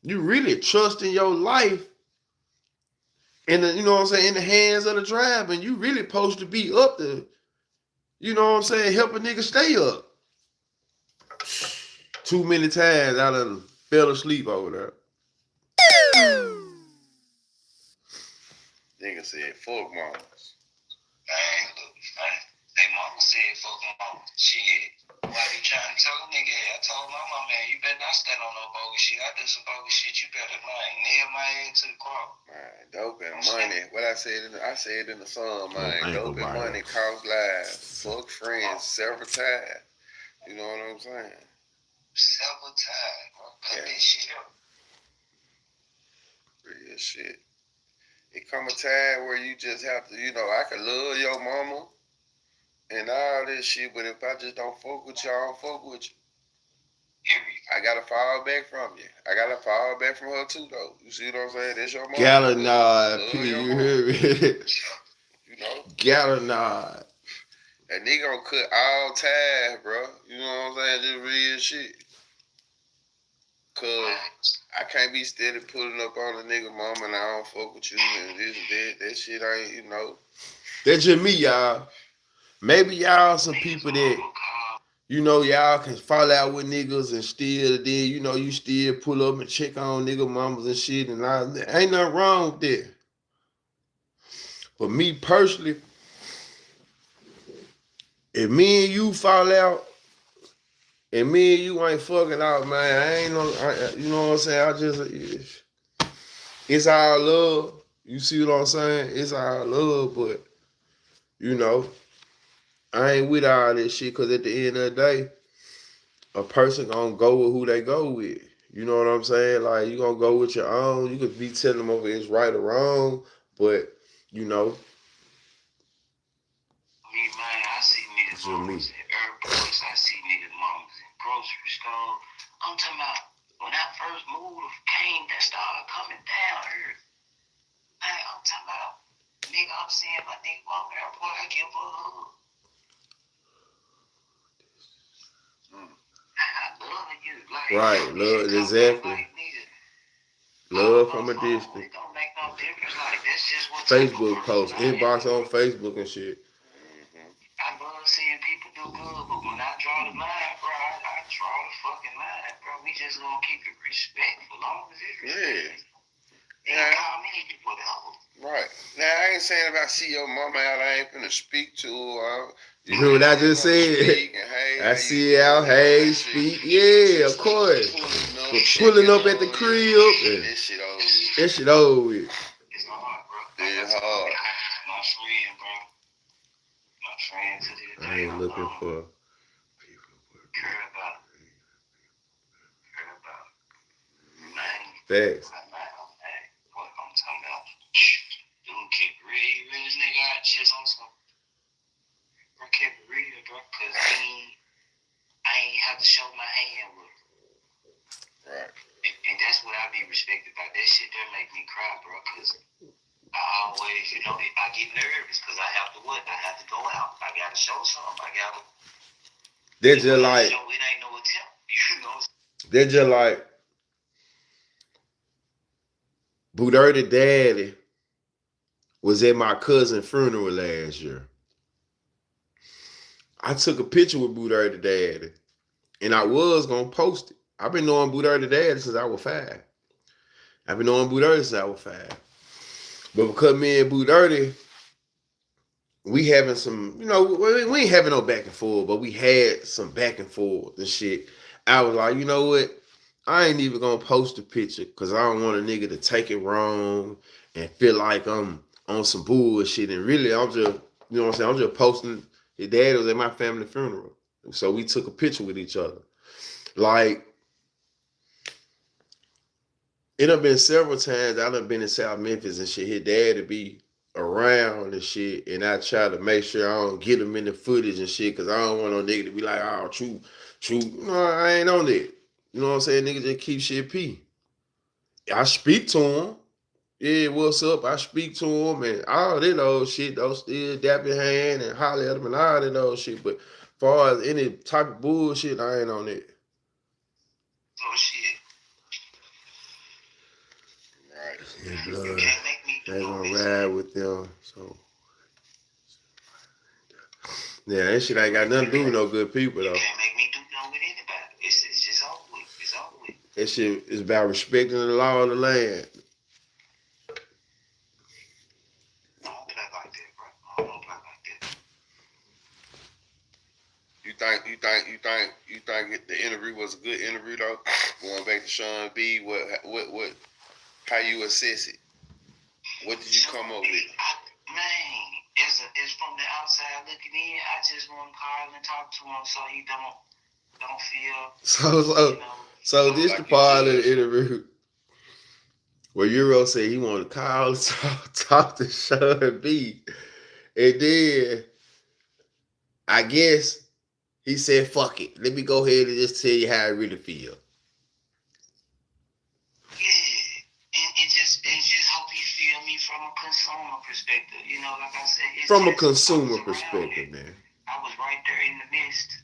You really trusting your life in the, in the hands of the tribe, and you really supposed to be up to, help a nigga stay up. Too many times I done fell asleep over there. Nigga said, fuck mamas. Man, look, they mama said fuck mama. Shit. Why you trying to tell a nigga? I told my mama, man, you better not stand on no bogus shit. I do some bogus shit, you better nail my head to the cross. Man, dope and money. What I said in the song, man. Dope and money cost lives. Fuck friends several times. You know what I'm saying? Several times. Cut this shit up. Real shit. It come a time where you just have to, I can love your mama and all this shit, but if I just don't fuck with you, I don't fuck with you. I gotta fall back from you. I gotta fall back from her too, though. You see what I'm saying? That's your mama. Galanod, P, you hear me? Galanod. That nigga gonna cut all ties, bro. You know what I'm saying? Just real shit. Cause I can't be steady pulling up on a nigga mama and I don't fuck with you and this and that. That shit ain't, That's just me, y'all. Maybe y'all some people that, y'all can fall out with niggas and still, then, you still pull up and check on nigga mamas and shit, and ain't nothing wrong with that. But me personally, if me and you fall out, and me and you ain't fucking out, man, you know what I'm saying? It's our love. You see what I'm saying? It's our love, but, I ain't with all this shit, because at the end of the day, a person gonna go with who they go with. You know what I'm saying? Like, you gonna go with your own. You could be telling them if it's right or wrong, but, Me, man, I see niggas mamas at airports. I see niggas mamas in grocery store. I'm talking about when that first move came that started coming down here. Man, I'm talking about nigga, I'm seeing my nigga mama at airport. I give her a hug. I love you. Like, right, love, exactly. Like, nigga, love from a distance. It don't make no difference. Like, that's just what Facebook post, inbox on Facebook and shit. I love seeing people do good, but when I draw the line, bro, I draw the fucking line, bro. We just gonna keep it respectful, long as it's respectful. Yeah. Call me whatever. Right. Now, I ain't saying if I see your mama out, I ain't finna speak to her. You hear what I just said? I see y'all, hey, speak. Yeah, of course. Pulling up at the crib. That shit over with. That shit over with. It's hard, bro. It's hard. My friend, bro. My friend to the day. I ain't looking for people who care about. Man. Facts. Dude kept real this nigga out just on some. Bro kept it real, bro, cause I ain't have to show my hand with him. Right. And that's what I be respected by. That shit there make me cry, bro, cause I always, you know, I get nervous because I have to what? I have to go out. I gotta show something. I gotta. They're just like. Show it ain't no attempt. You know. They're just like. BigTruDat daddy was at my cousin's funeral last year. I took a picture with BigTruDat daddy, and I was gonna post it. I've been knowing BigTruDat daddy since I was 5. I've been knowing BigTruDat since I was 5. But because me and BigTruDat, we having some, you know, we ain't having no back and forth, but we had some back and forth and shit. I was like, you know what? I ain't even gonna post the picture because I don't want a nigga to take it wrong and feel like I'm on some bullshit. And really, I'm just, you know what I'm saying? I'm just posting. His dad was at my family funeral. So we took a picture with each other. Like, it done been several times I done been in South Memphis and shit. His dad to be around and shit, and I try to make sure I don't get him in the footage and shit because I don't want no nigga to be like, oh, true. No, I ain't on that. You know what I'm saying? Nigga just keep shit P. I speak to him. Yeah, what's up? I speak to him and all that old shit, though, still dap your hand and holler at him and all that old shit. But as far as any type of bullshit, I ain't on it. Oh, shit. Right. Yeah, blood. You can't make me do They no gonna this. ride with them, so. Yeah, that shit ain't got nothing to do with no good people, You though. can't make me do no with anybody. It's just over with. It's over with. That shit is about respecting the law of the land. I don't play like that, bro. I don't play like that. You think the interview was a good interview though? Going back to Sean B, what how you assess it? What did you come up with? Man, as from the outside looking in, I just want to call and talk to him so he don't feel. So this Like the part of you the interview where Euro said he wanted to call and talk to Sean B. And then I guess he said, fuck it. Let me go ahead and just tell you how I really feel. Yeah, and just hope he feel me from a consumer perspective. You know, like I said, it's From a just, consumer perspective, man. I was right there in the midst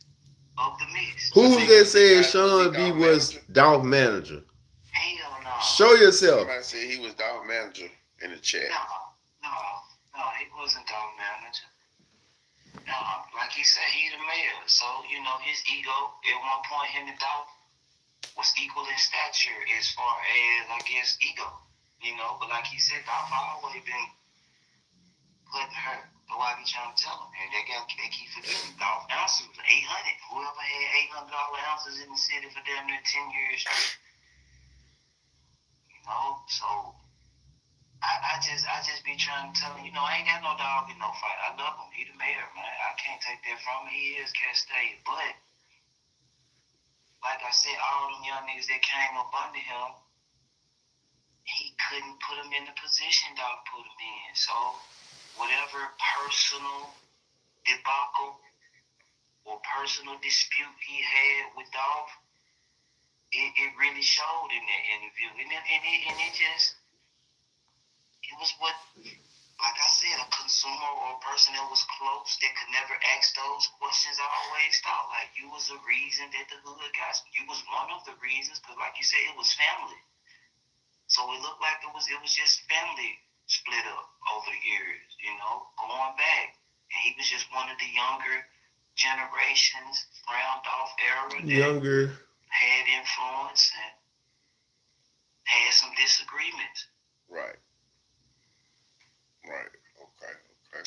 of the mist. Who's that said Sean B was Dolph manager? Hell no. Show yourself. Somebody said he was Dolph manager in the chat. No, he wasn't dog manager. No, like he said, he the mayor. So, you know, his ego, at one point, him and Dolph was equal in stature as far as, I guess, ego. You know, but like he said, Dolph always been putting her. But why be trying to tell him? And they keep forgetting Dolph ounces, 800. Whoever had $800 ounces in the city for damn near 10 years straight. You know, so I just be trying to tell him, you know, I ain't got no dog in no fight. I love him. He the mayor, man. I can't take that from him. He is Castade. But, like I said, all them young niggas that came up under him, he couldn't put him in the position Dog put him in. So, whatever personal debacle or personal dispute he had with Dolph, it really showed in that interview. And it just... It was what, like I said, a consumer or a person that was close that could never ask those questions. I always thought, like, you was the reason that the hood got, you was one of the reasons, because like you said, it was family. So it looked like it was just family split up over the years, you know, going back. And he was just one of the younger generations, round off era that had influence and had some disagreements. Right. Okay.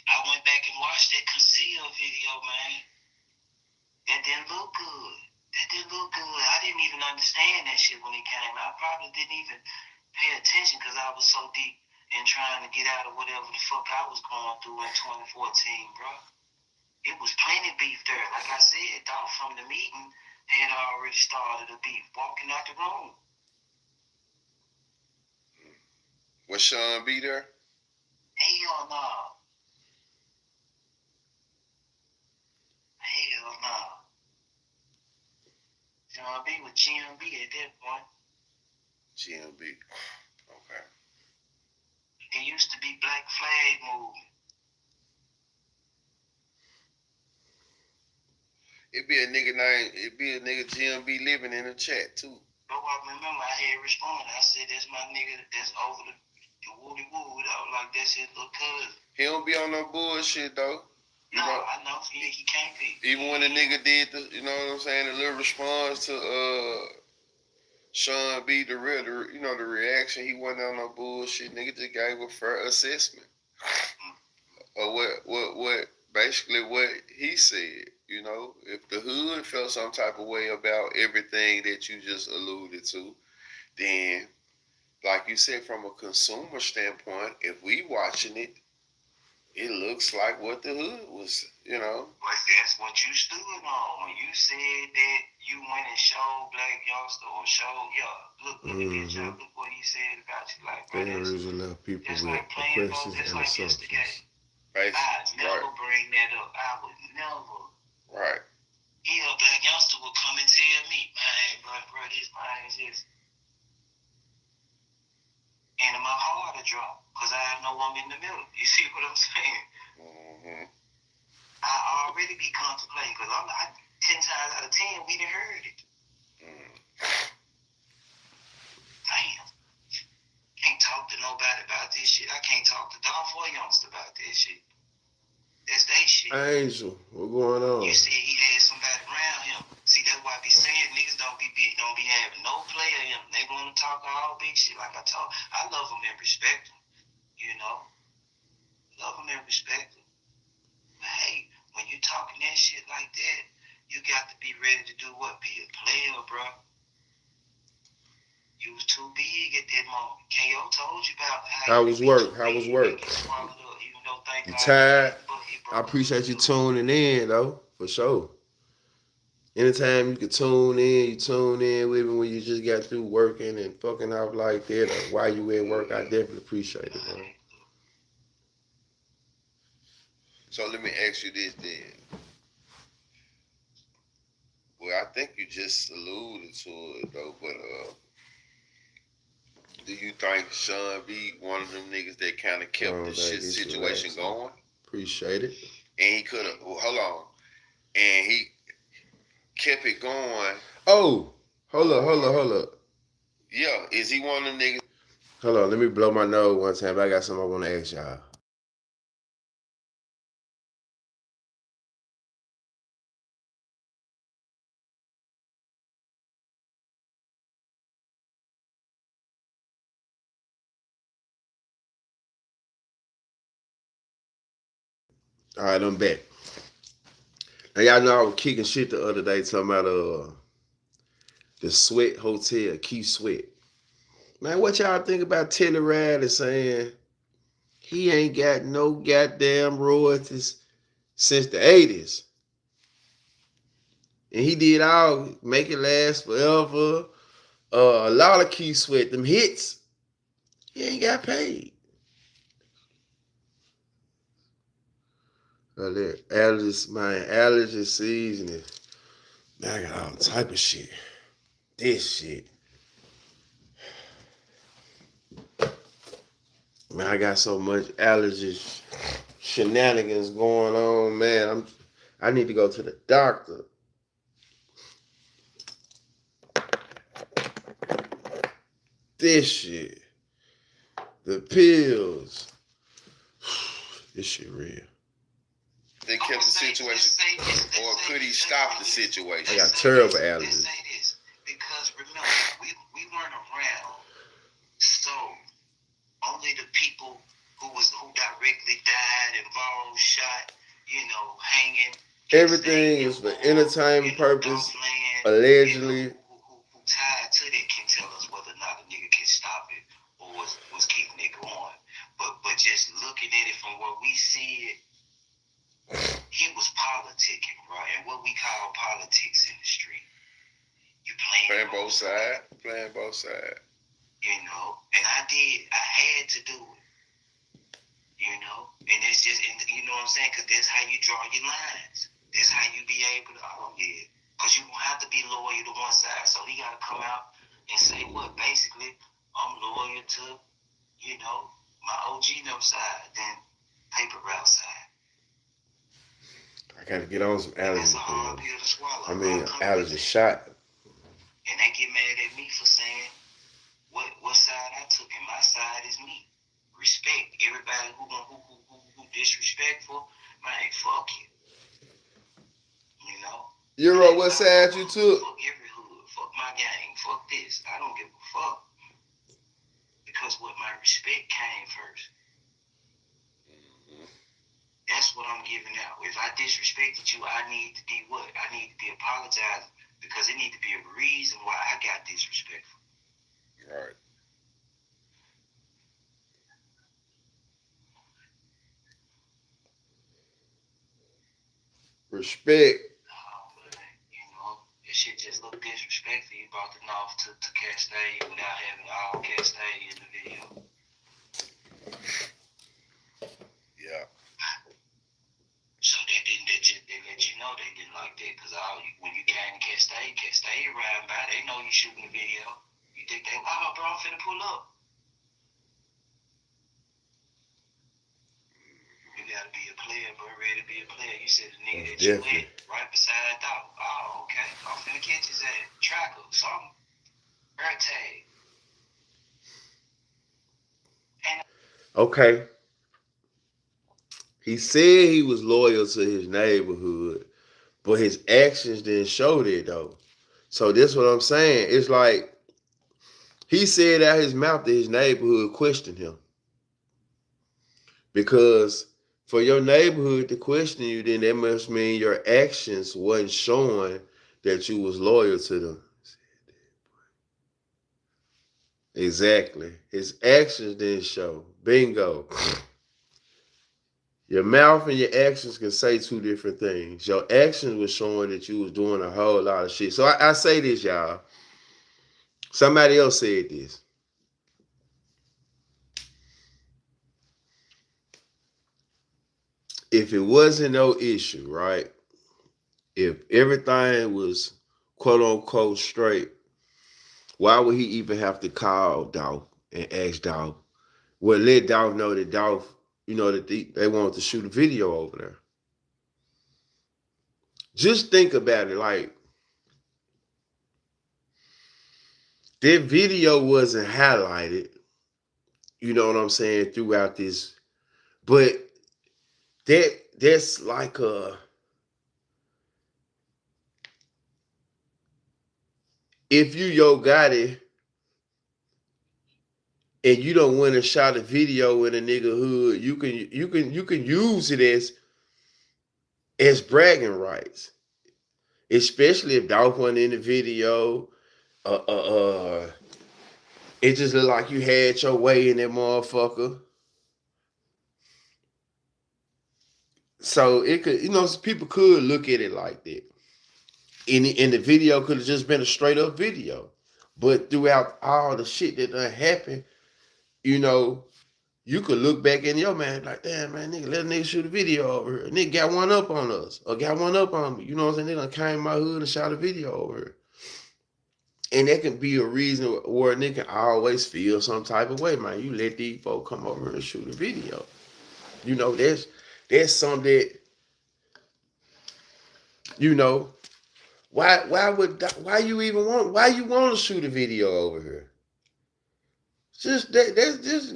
I went back and watched that Conceal video, man. That didn't look good. I didn't even understand that shit when it came out. I probably didn't even pay attention because I was so deep in trying to get out of whatever the fuck I was going through in 2014, bro. It was plenty beef there. Like I said, Dolph from the meeting had already started a beef, walking out the room. Sean B there? Hell no. Hell no. Sean B was GMB at that point. GMB. Okay. It used to be Black Flag Movement. It be a nigga GMB living in the chat too. But I remember I had responded. I said, that's my nigga that's over the woody woo. Like, that's his little cousin. He don't be on no bullshit though. No, I know. He can't be. Even when the nigga did the, you know what I'm saying, the little response to Sean B, the reaction, he wasn't on no bullshit. Nigga just gave a fair assessment of what basically what he said. You know, if the hood felt some type of way about everything that you just alluded to, then, like you said, from a consumer standpoint, if we watching it, it looks like what the hood was, you know. But that's what you stood on. When you said that you went and showed Black Youngster or showed, look at this, look what he said about you. Like, bro, There is enough people that's with like playing both, oppressions that's and like assumptions. yesterday. Right. I'd never bring that up. I would never. Right. Yeah, Black Youngster would come and tell me, man, bro, this mine is this. And my heart would drop because I know I'm in the middle. You see what I'm saying? Mm-hmm. I already be contemplating because I'm 10 times out of 10, we done heard it. Damn. Can't talk to nobody about this shit. I can't talk to Dolph or Youngster about this shit. That's they shit. Angel, what going on? You said he had somebody around him. See, that's why I be saying niggas don't be having no play of him. They want to talk all big shit like I talk. I love them and respect them. You know? Love them and respect them. But hey, when you talking that shit like that, you got to be ready to do what? Be a player, bro. You was too big at that moment. KO told you about How was work? You tired? I appreciate you tuning in, though, for sure. Anytime you can tune in with me when you just got through working and fucking off like that, or while you at work, I definitely appreciate it, bro. So let me ask you this then. Well, I think you just alluded to it though, but do you think Sean B one of them niggas that kind of kept the shit situation going? Appreciate it. And he could have, hold on, and he kept it going. Oh, hold up. Yeah, is he one of them niggas? Hold on, let me blow my nose one time. I got something I want to ask y'all. All right, I'm back. Now y'all know I was kicking shit the other day talking about the Sweat Hotel, Keith Sweat. Man, what y'all think about Teddy Riley saying he ain't got no goddamn royalties since the 80s? And he did all Make It Last Forever, a lot of Keith Sweat, them hits, he ain't got paid. Allergy season. Man, I got all type of shit. This shit. Man, I got so much allergies, shenanigans going on, man. I need to go to the doctor. This shit. The pills. This shit real. They kept the situation, or could he stop the situation? I got terrible allergies. Let's say this, because remember, we weren't around, so only the people who directly died, involved, shot, hanging. Everything is for entertainment purpose, allegedly. Who tied to that can tell us whether or not a nigga can stop it or was keeping it going. But just looking at it from where we see it, he was politicking, bro, and what we call politics in the street. You playing both sides. Playing both sides. you know, and I had to do it, you know, and it's just, and you know what I'm saying, because that's how you draw your lines. That's how you be able to, because you won't have to be loyal to one side. So he got to come out and say, what, basically, I'm loyal to, you know, my OG them side than paper route side. I gotta get on some allergy That's a hard pills. pill to swallow. I mean, allergy shot. And they get mad at me for saying what side I took, and my side is me. Respect everybody who disrespectful, man. Fuck you. You know. Euro, what side you took? Fuck every hood. Fuck my gang. Fuck this. I don't give a fuck. Because what my respect came first. That's what I'm giving out. If I disrespected you, I need to be what? I need to be apologizing because it need to be a reason why I got disrespectful. Right. Respect. You know, this shit just look disrespectful. You brought the knife to Castalia without having all Castalia in the video. Yeah. So they let you know they didn't like that because when you came to Castalia riding by, they know you shooting the video. You think they, oh, bro, I'm finna pull up. You gotta be a player, bro, ready to be a player. You said the nigga that you hit right beside Doc. Oh, okay. I'm finna catch his ass. Tracker, something. Air tag. Okay. He said he was loyal to his neighborhood, but his actions didn't show that though. So this what I'm saying. It's like he said out his mouth that his neighborhood questioned him. Because for your neighborhood to question you, then that must mean your actions wasn't showing that you was loyal to them. Exactly. His actions didn't show. Bingo. Your mouth and your actions can say two different things. Your actions was showing that you was doing a whole lot of shit. So I say this, y'all. Somebody else said this. If it wasn't no issue, right? If everything was quote unquote straight, why would he even have to call Dolph and ask Dolph? Well, let Dolph know that Dolph, you know, that they wanted to shoot a video over there. Just think about it, like that video wasn't highlighted, you know what I'm saying, throughout this, but that's like if you Yo Gotti and you don't want to shot a video in a nigga hood, you can use it as bragging rights. Especially if Dolph wasn't in the video, it just looked like you had your way in that motherfucker. So it could, you know, people could look at it like that. And the video could have just been a straight up video. But throughout all the shit that done happened, you know, you could look back in your man like, damn, man, nigga, let a nigga shoot a video over here. Nigga got one up on us or got one up on me. You know what I'm saying? They done came in my hood and shot a video over here. And that can be a reason where a nigga always feel some type of way, man. You let these folks come over and shoot a video. You know, there's something that, you know, why you want to shoot a video over here? Just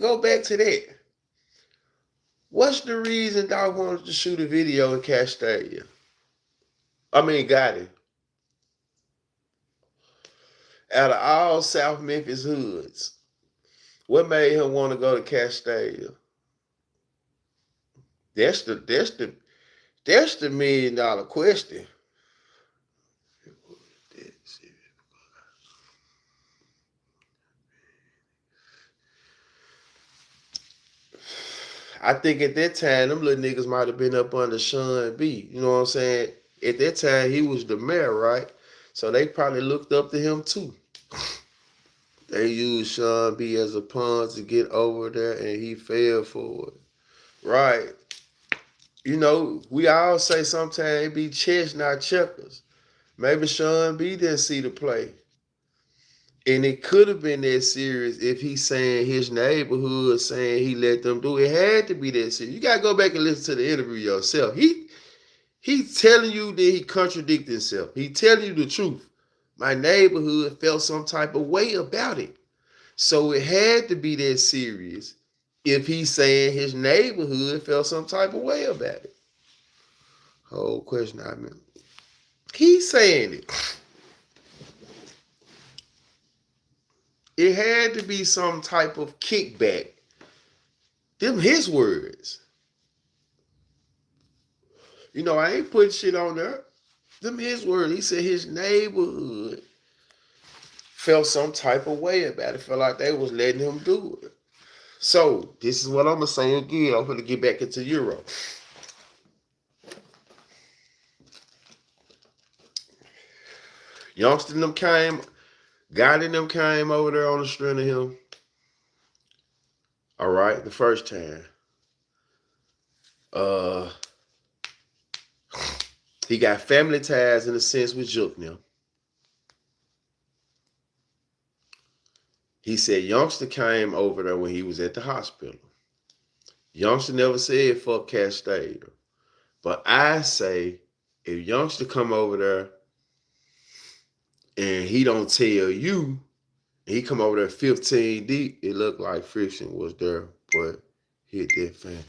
go back to that. What's the reason Dog wanted to shoot a video in Castalia? I mean, got it. Out of all South Memphis hoods, what made him want to go to Castalia? That's the $1 million question. I think at that time, them little niggas might have been up under Sean B. You know what I'm saying? At that time, he was the mayor, right? So they probably looked up to him too. They used Sean B as a pawn to get over there, and he fell for it. Right. You know, we all say sometimes it be chess, not checkers. Maybe Sean B didn't see the play. And it could have been that serious if he's saying his neighborhood, saying he let them do it. It had to be that serious. You gotta go back and listen to the interview yourself. He's telling you that he contradicted himself. He telling you the truth. My neighborhood felt some type of way about it. So it had to be that serious if he's saying his neighborhood felt some type of way about it. Whole question I mean. He's saying it. It had to be some type of kickback. Them his words. You know, I ain't putting shit on there. Them his words. He said his neighborhood felt some type of way about it. Felt like they was letting him do it. So, this is what I'm going to say again. I'm going to get back into Euro. Youngster and them came, God and them came over there on the strength of him. All right, the first time. He got family ties in a sense with Jook now. He said Youngster came over there when he was at the hospital. Youngster never said fuck Castader. But I say if Youngster come over there and he don't tell you, and he come over there 15 deep, it looked like friction was there, but hit that fan.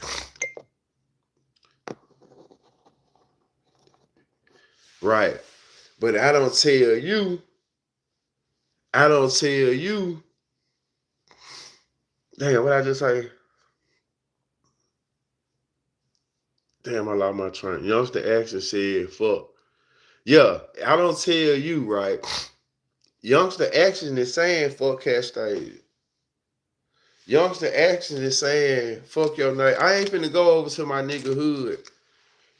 Right. But I don't tell you. Damn, what I just say? Damn, I lost my train. Youngster actually said, fuck. Yeah, I don't tell you, right? Youngster action is saying fuck Castadia. Youngster action is saying fuck your name. I ain't finna go over to my nigga hood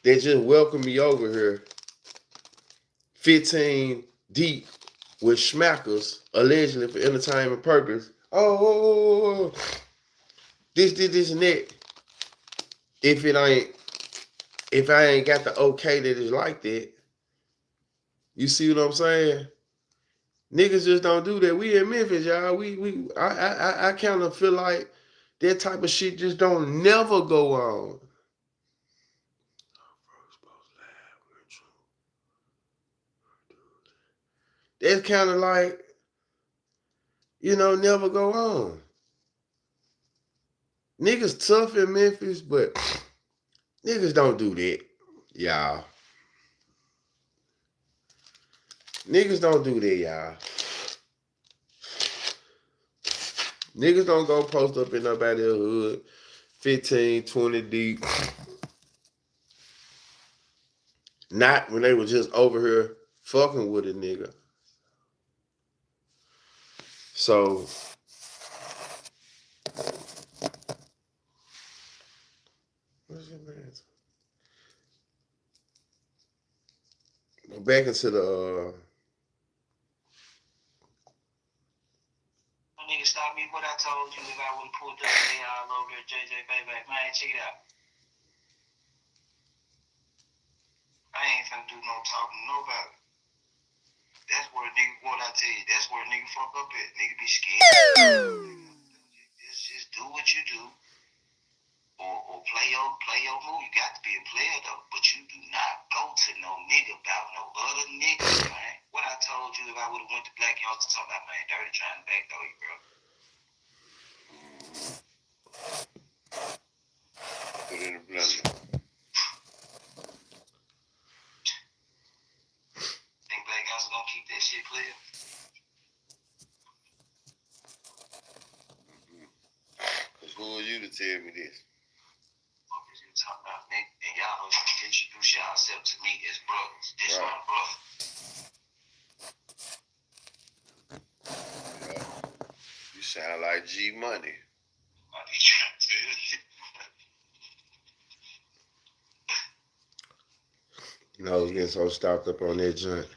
that just welcomed me over here 15 deep with schmackers, allegedly for entertainment purpose. Oh, this and that. If I ain't got the okay that it's like that, you see what I'm saying? Niggas just don't do that. We in Memphis, y'all. I kind of feel like that type of shit just don't never go on. That's kind of like, never go on. Niggas tough in Memphis, but niggas don't do that, y'all. Niggas don't do that, y'all. Niggas don't go post up in nobody's hood 15, 20 deep. Not when they was just over here fucking with a nigga. So, what's your man? Back into the Nigga, stop me what I told you if I would have pulled up and all over there, JJ Baby. Man, check it out. I ain't finna do no talking to nobody. That's where a nigga, what I tell you, that's where a nigga fuck up at. Nigga be scared. Just do what you do. Or play your move. You got to be a player though. But you do not go to no nigga about no other niggas, man. What I told you if I would have went to Black Youngster talking about, man, dirty trying to backdoor you, bro. Put it in the blender. Think Black Youngster gonna keep that shit clear? Cause who are you to tell me this? What is you talking about, nigga? And y'all know you introduce yourself to me as brothers. This Right. my brother. Yeah. You sound like G Money. I be trying to tell you. I was getting so stopped up on that joint.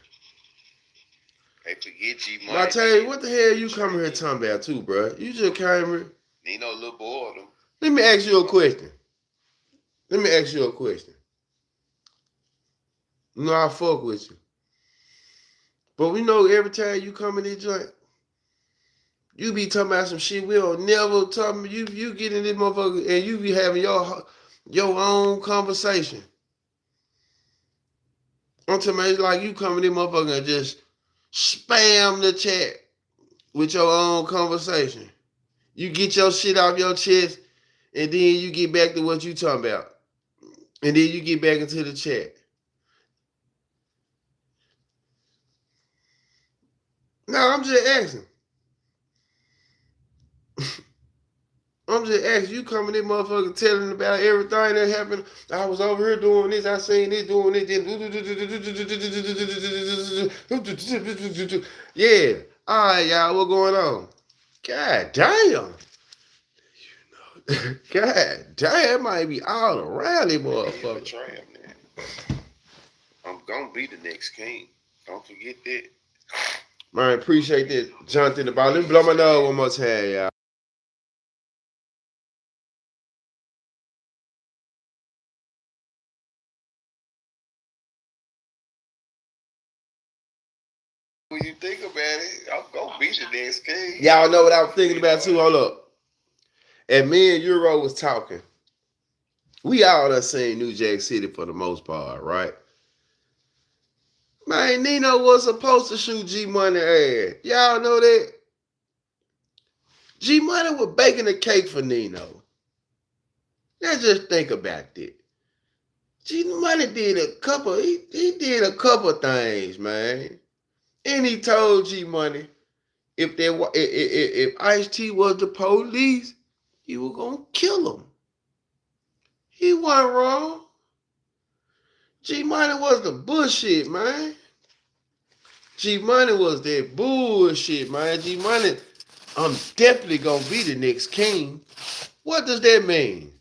Hey, forget G Money. I tell you, what the hell you coming here talking about too, bro? You just came here. Nino, little boy, them. Let me ask you a question. Let me ask you a question. You know I fuck with you. But we know every time you come in this joint, you be talking about some shit we don't never talk about. You get in this motherfucker and you be having your own conversation. I'm talking about it's like you come in this motherfucker and just spam the chat with your own conversation. You get your shit off your chest and then you get back to what you talking about. And then you get back into the chat. No, I'm just asking. I'm just asking. You coming in, motherfucker, telling about everything that happened. I was over here doing this. I seen this, doing this. Yeah. All right, y'all. What going on? God damn. God damn. It might be all around this motherfucker. I'm gonna be the next king. Don't forget that. Man, appreciate that. Jonathan the ball. Let me blow my nose one more time, y'all. When you think about it, I'm gonna be the next king. Y'all know what I was thinking about too. Hold up. And me and Euro was talking. We all done seen New Jack City for the most part, right? Man, Nino was supposed to shoot G Money ass. Y'all know that? G Money was baking a cake for Nino. Now just think about that. G Money did a couple, he did a couple things, man. And he told G Money if Ice-T was the police, he was gonna kill him. He wasn't wrong. G Money was the bullshit, man. G Money was that bullshit, man. G Money, I'm definitely gonna be the next king. What does that mean?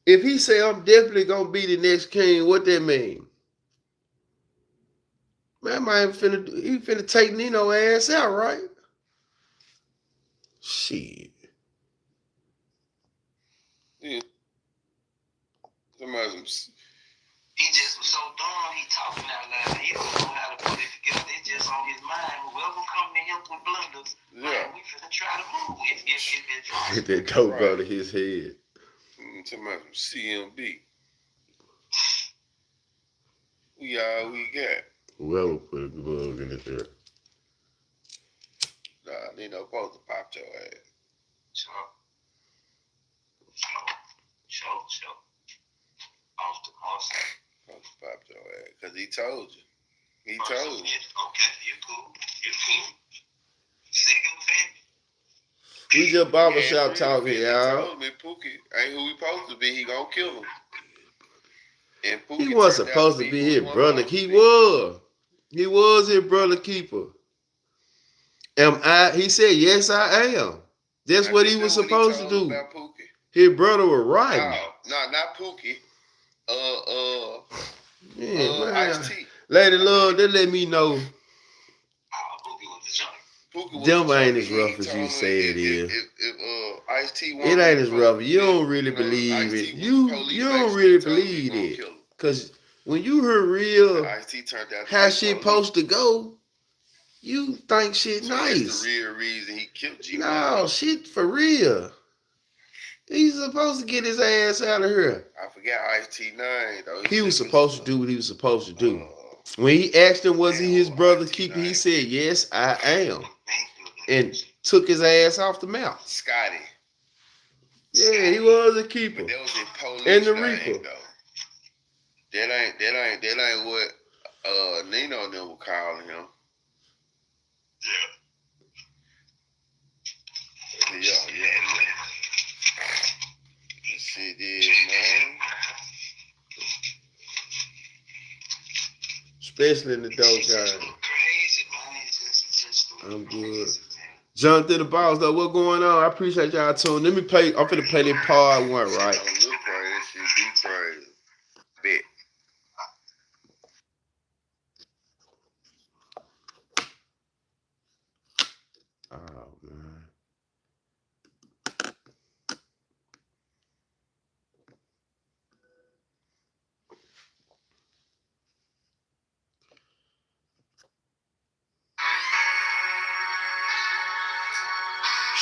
If he say I'm definitely gonna be the next king, what that mean? Man, he finna take Nino ass out, right? Shit. Yeah. He just was so dumb, he talking out loud. He don't know how to put it together. It's just on his mind. Whoever coming to him with blunders, man, we finna try to move. If it's right. That dope go to his head. Talking about some CMB. We all we got. Whoever put a glove in his ear. Nah, they no supposed to pop your ass. Sure. Off the most. Supposed to pop your ass. Because he told you. He told you. Okay, you cool. Second family. We just barbershop talking, y'all. He told me Pookie ain't who he supposed to be. He gonna kill him. And Pookie He wasn't supposed to be his brother. He was his brother keeper. He said, yes, I am. That's what he was supposed to do. His brother was right. No, not Pookie. Ice-T. Lady Love, they let me know. Them ain't as rough as you say it is. If Ice-T it ain't as rough. You don't really believe it. You don't really believe it. Because when you hear real how shit supposed to go, you think shit nice. That's the real reason he killed G. No, shit for real. He's supposed to get his ass out of here. I forgot Ice-T name though. He was supposed to do what he was supposed to do. When he asked him, was he his brother keeper, he said, yes, I am. And took his ass off the mouth. Scotty. Yeah, he was a keeper. But that was his police and the thing, Reaper. Though. That ain't what Nino and them were calling him. Yeah. This shit is, man. Especially in the dope game. I'm good. Jonathan the Boss, though, what going on? I appreciate y'all tuning. Let me play. I'm finna play this part one, right? Don't look crazy. That shit be crazy. Bet.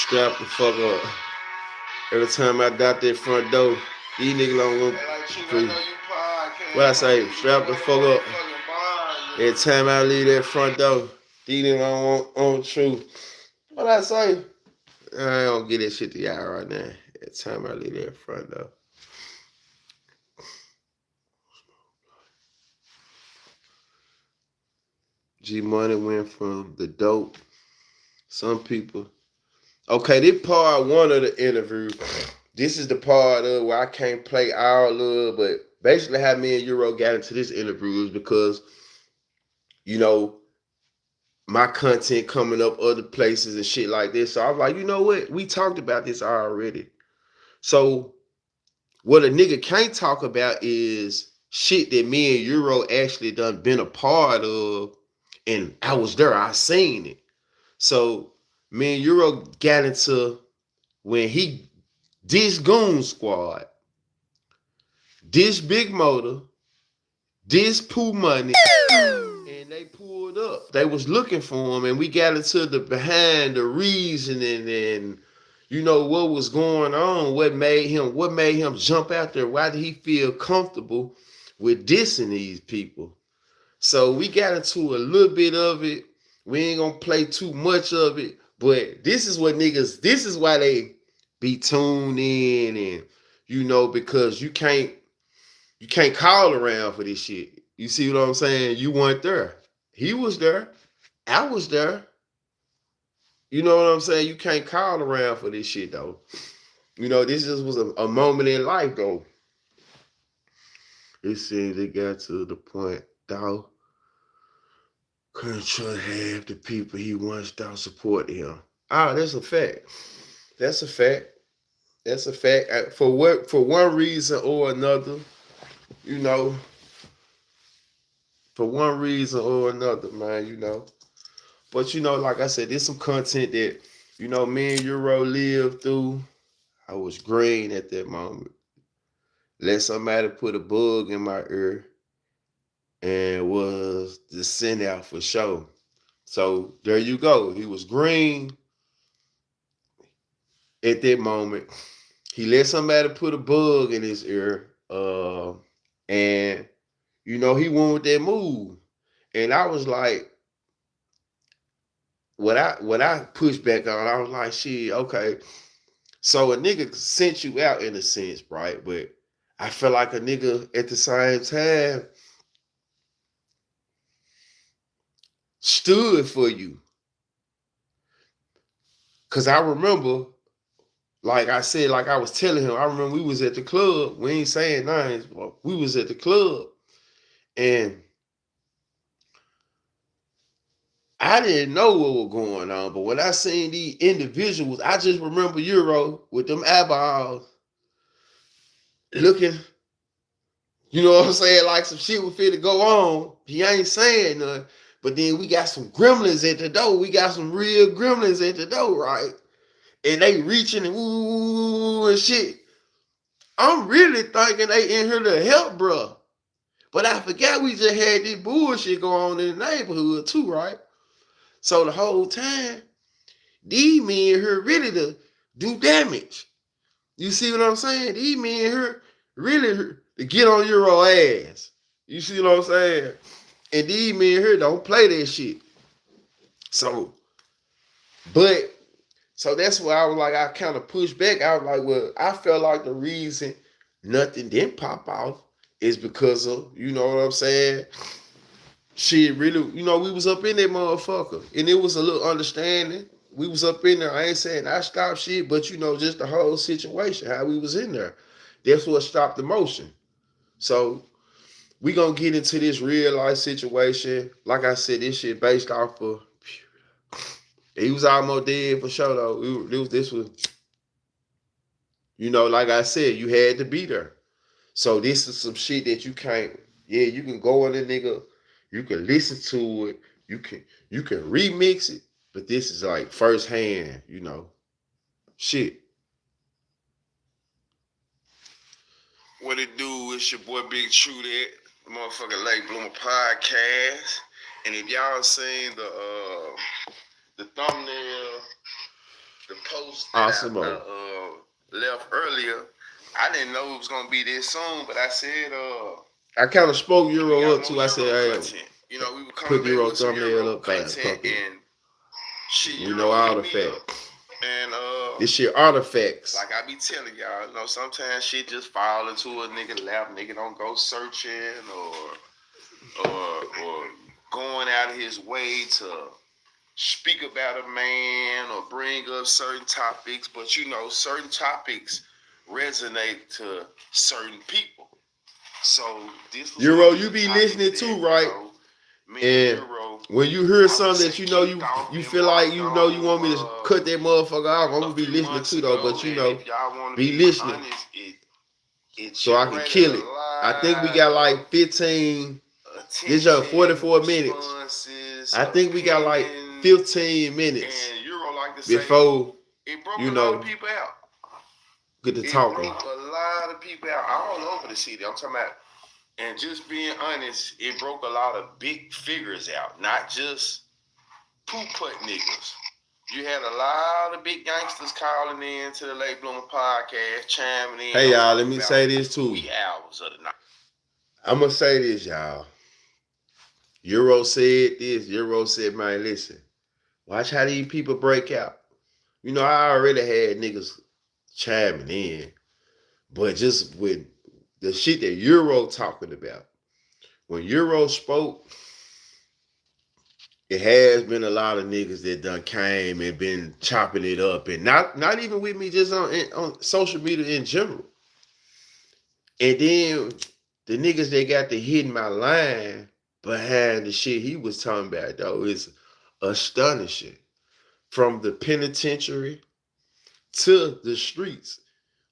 Strap the fuck up. Every time I dot that front door, these niggas don't want free. What I say? Strap the fuck up. Every time I leave that front door, these niggas don't want on truth. What I say? I don't get that shit to y'all right now. Every time I leave that front door. G Money went from the dope. Some people. Okay, this part one of the interview. This is the part of where I can't play all of, but basically how me and Euro got into this interview is because, you know, my content coming up other places and shit like this. So I was like, you know what? We talked about this already. So what a nigga can't talk about is shit that me and Euro actually done been a part of, and I was there. I seen it. So me and Euro got into when he this Goon Squad, this Big Motor, this Pooh Money, and they pulled up. They was looking for him, and we got into the behind the reasoning and you know what was going on, what made him jump out there, why did he feel comfortable with dissing these people. So we got into a little bit of it. We ain't gonna play too much of it, but this is what niggas, this is why they be tuned in, and you know, because you can't call around for this shit. You see what I'm saying? You weren't there. He was there. I was there. You know what I'm saying? You can't call around for this shit though. You know, this just was a moment in life though. It seems it got to the point, dog. Couldn't trust half the people he once thought supported him. Ah, that's a fact. That's a fact. That's a fact. For one reason or another, you know, for one reason or another, man, you know. But you know, like I said, there's some content that, you know, me and Euro lived through. I was green at that moment. Let somebody put a bug in my ear and was the send out for show. So there you go. He was green at that moment. He let somebody put a bug in his ear, and you know he went with that move. And I was like, what I pushed back on, I was like, shit, okay. So a nigga sent you out in a sense, right? But I felt like a nigga at the same time stood for you. Cause I remember, like I said, like I was telling him, I remember we was at the club. We ain't saying names, but we was at the club. And I didn't know what was going on. But when I seen these individuals, I just remember Euro with them eyeballs looking, you know what I'm saying, like some shit was fit to go on. He ain't saying nothing. But then we got some gremlins at the door. We got some real gremlins at the door, right? And they reaching and ooh and shit. I'm really thinking they in here to help, bro. But I forgot we just had this bullshit going on in the neighborhood too, right? So the whole time, these men here really to do damage. You see what I'm saying? These men here really to get on your ass. You see what I'm saying? And these men here don't play that shit. So that's why I was like, I kind of pushed back. I was like, well, I felt like the reason nothing didn't pop off is because of, you know what I'm saying? Shit, really, you know, we was up in that motherfucker. And it was a little understanding. We was up in there. I ain't saying I stopped shit, but you know, just the whole situation, how we was in there. That's what stopped the motion. So we gonna get into this real life situation. Like I said, this shit based off of, he was almost dead for sure though. This was, you know, like I said, you had to be there. So this is some shit that you can't, yeah, you can go on the nigga, you can listen to it, you can remix it, but this is like firsthand, you know, shit. What it do? It's your boy BigTruDat, motherfucking Late Bloomer podcast. And if y'all seen the thumbnail the post that Awesome. I left earlier. I didn't know it was gonna be this soon, but I said I kind of spoke we Euro got up too. more I Euro said, content. You know, we were put coming the back Euro with some thumbnail Euro up, fast, content pump it. and shit. You Euro know, hit me artifacts. up. And This shit artifacts. like I be telling y'all, you know, sometimes shit just fall into a nigga lap. Nigga don't go searching or going out of his way to speak about a man or bring up certain topics, but you know, certain topics resonate to certain people. So this was Euro, one of you the be topics listening that, too, you right? know, me And Euro, when you hear I would something say that you know kicked off you and feel like walked you know you want me to on, cut that motherfucker off, I'm a gonna be few listening months too though. ago, But you and know, if y'all want to be be listening honest, it so I can generated kill a it. lot I think we got like 15. This is 44 minutes. responses, I think we got like opinions, 15 minutes and Euro like to say before it broke you a lot know of people out. get to It talking. broke a lot of people out all over the city. I'm talking about, and just being honest, it broke a lot of big figures out, not just poop putt niggas. You had a lot of big gangsters calling in to the Late Bloomer podcast, chiming in. Hey y'all, let me say this too. Wee hours of the night. I'm gonna say this, y'all. Euro said this. Euro said, man, listen, watch how these people break out. You know, I already had niggas chiming in, but just with the shit that Euro talking about. When Euro spoke, it has been a lot of niggas that done came and been chopping it up, and not even with me, just on social media in general. And then the niggas that got to hit my line behind the shit he was talking about, though, is astonishing. From the penitentiary to the streets.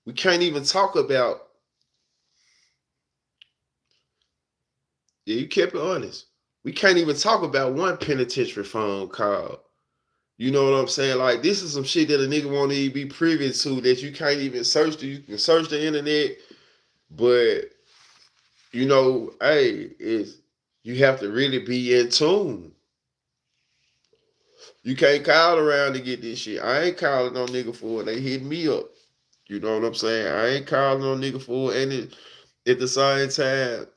We can't even talk about, yeah, you kept it honest. We can't even talk about one penitentiary phone call. You know what I'm saying? Like, this is some shit that a nigga won't even be privy to that you can't even search. You can search the internet, but you know, hey, you have to really be in tune. You can't call around to get this shit. I ain't calling no nigga for it. They hit me up. You know what I'm saying? I ain't calling no nigga for it. And at the same time,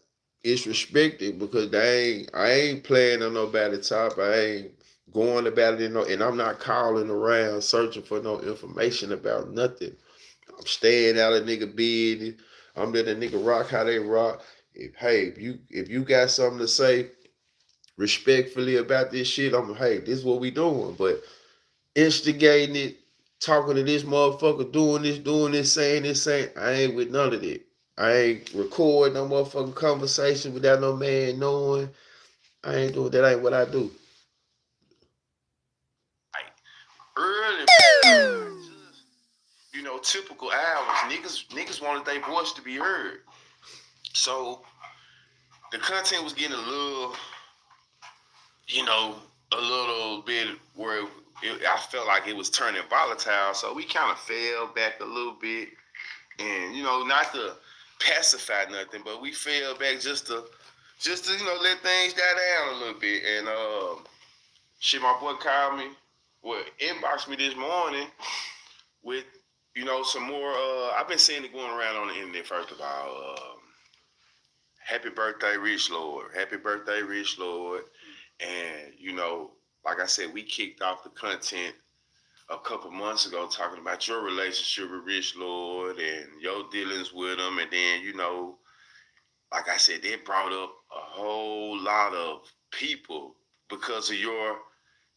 it's respected because I ain't playing on nobody's top. I ain't going about it and I'm not calling around searching for no information about nothing. I'm staying out of nigga business. I'm letting a nigga rock how they rock. If you got something to say respectfully about this shit, this is what we doing. But instigating it, talking to this motherfucker, doing this, saying this, I ain't with none of that. I ain't recording no motherfucking conversation without no man knowing. I ain't doing that. Ain't what I do. Early, you know, typical hours. Niggas wanted their voice to be heard. So the content was getting a little, you know, a little bit where I felt like it was turning volatile. So we kind of fell back a little bit, and you know, not to pacify nothing, but we fell back just to you know let things die down a little bit. And shit, my boy called me, inboxed me this morning with, you know, some more. I've been seeing it going around on the internet. First of all, happy birthday, Rich Lord. Happy birthday, Rich Lord. And you know, like I said, we kicked off the content a couple months ago talking about your relationship with Rich Lord and your dealings with him, and then you know, like I said, they brought up a whole lot of people because of your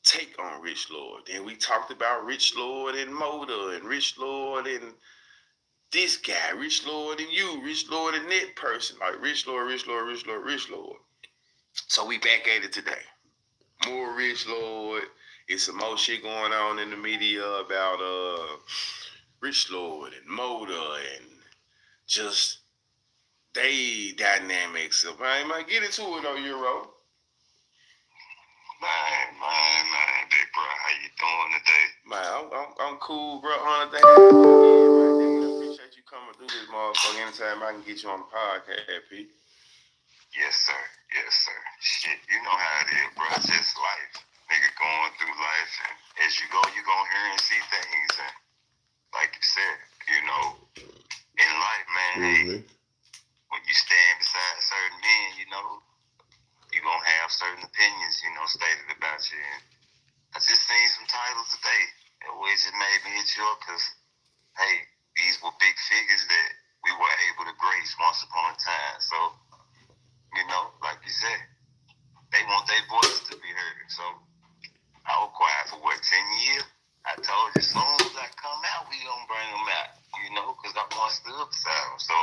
take on Rich Lord. Then we talked about Rich Lord and Motor and Rich Lord and this guy, Rich Lord and you, Rich Lord and that person, like Rich Lord, Rich Lord, Rich Lord, Rich Lord. So we back at it today. More Rich Lord. It's some more shit going on in the media about Rich Lord and Motor and just they dynamics. So I might get into it on Euro. Man, big bro, how you doing today? Man, I'm cool, bro. Thank you again, man. Appreciate you coming through this motherfucker. Anytime I can get you on the podcast, Pete. Yes, sir. Yes, sir. Shit, you know how it is, bro. It's just life. nigga going through life, and as you go, you gonna hear and see things. And like you said, you know, in life, man, hey, when you stand beside certain men, you know, you gonna have certain opinions, you know, stated about you. And I just seen some titles today. It always just made me hit you up because, hey, these were big figures that we were able to grace once upon a time. So, you know, like you said, they want their voices to be heard. So I was quiet for 10 years? I told you, as soon as I come out, we gonna bring them out, you know, because I want to stood beside them. So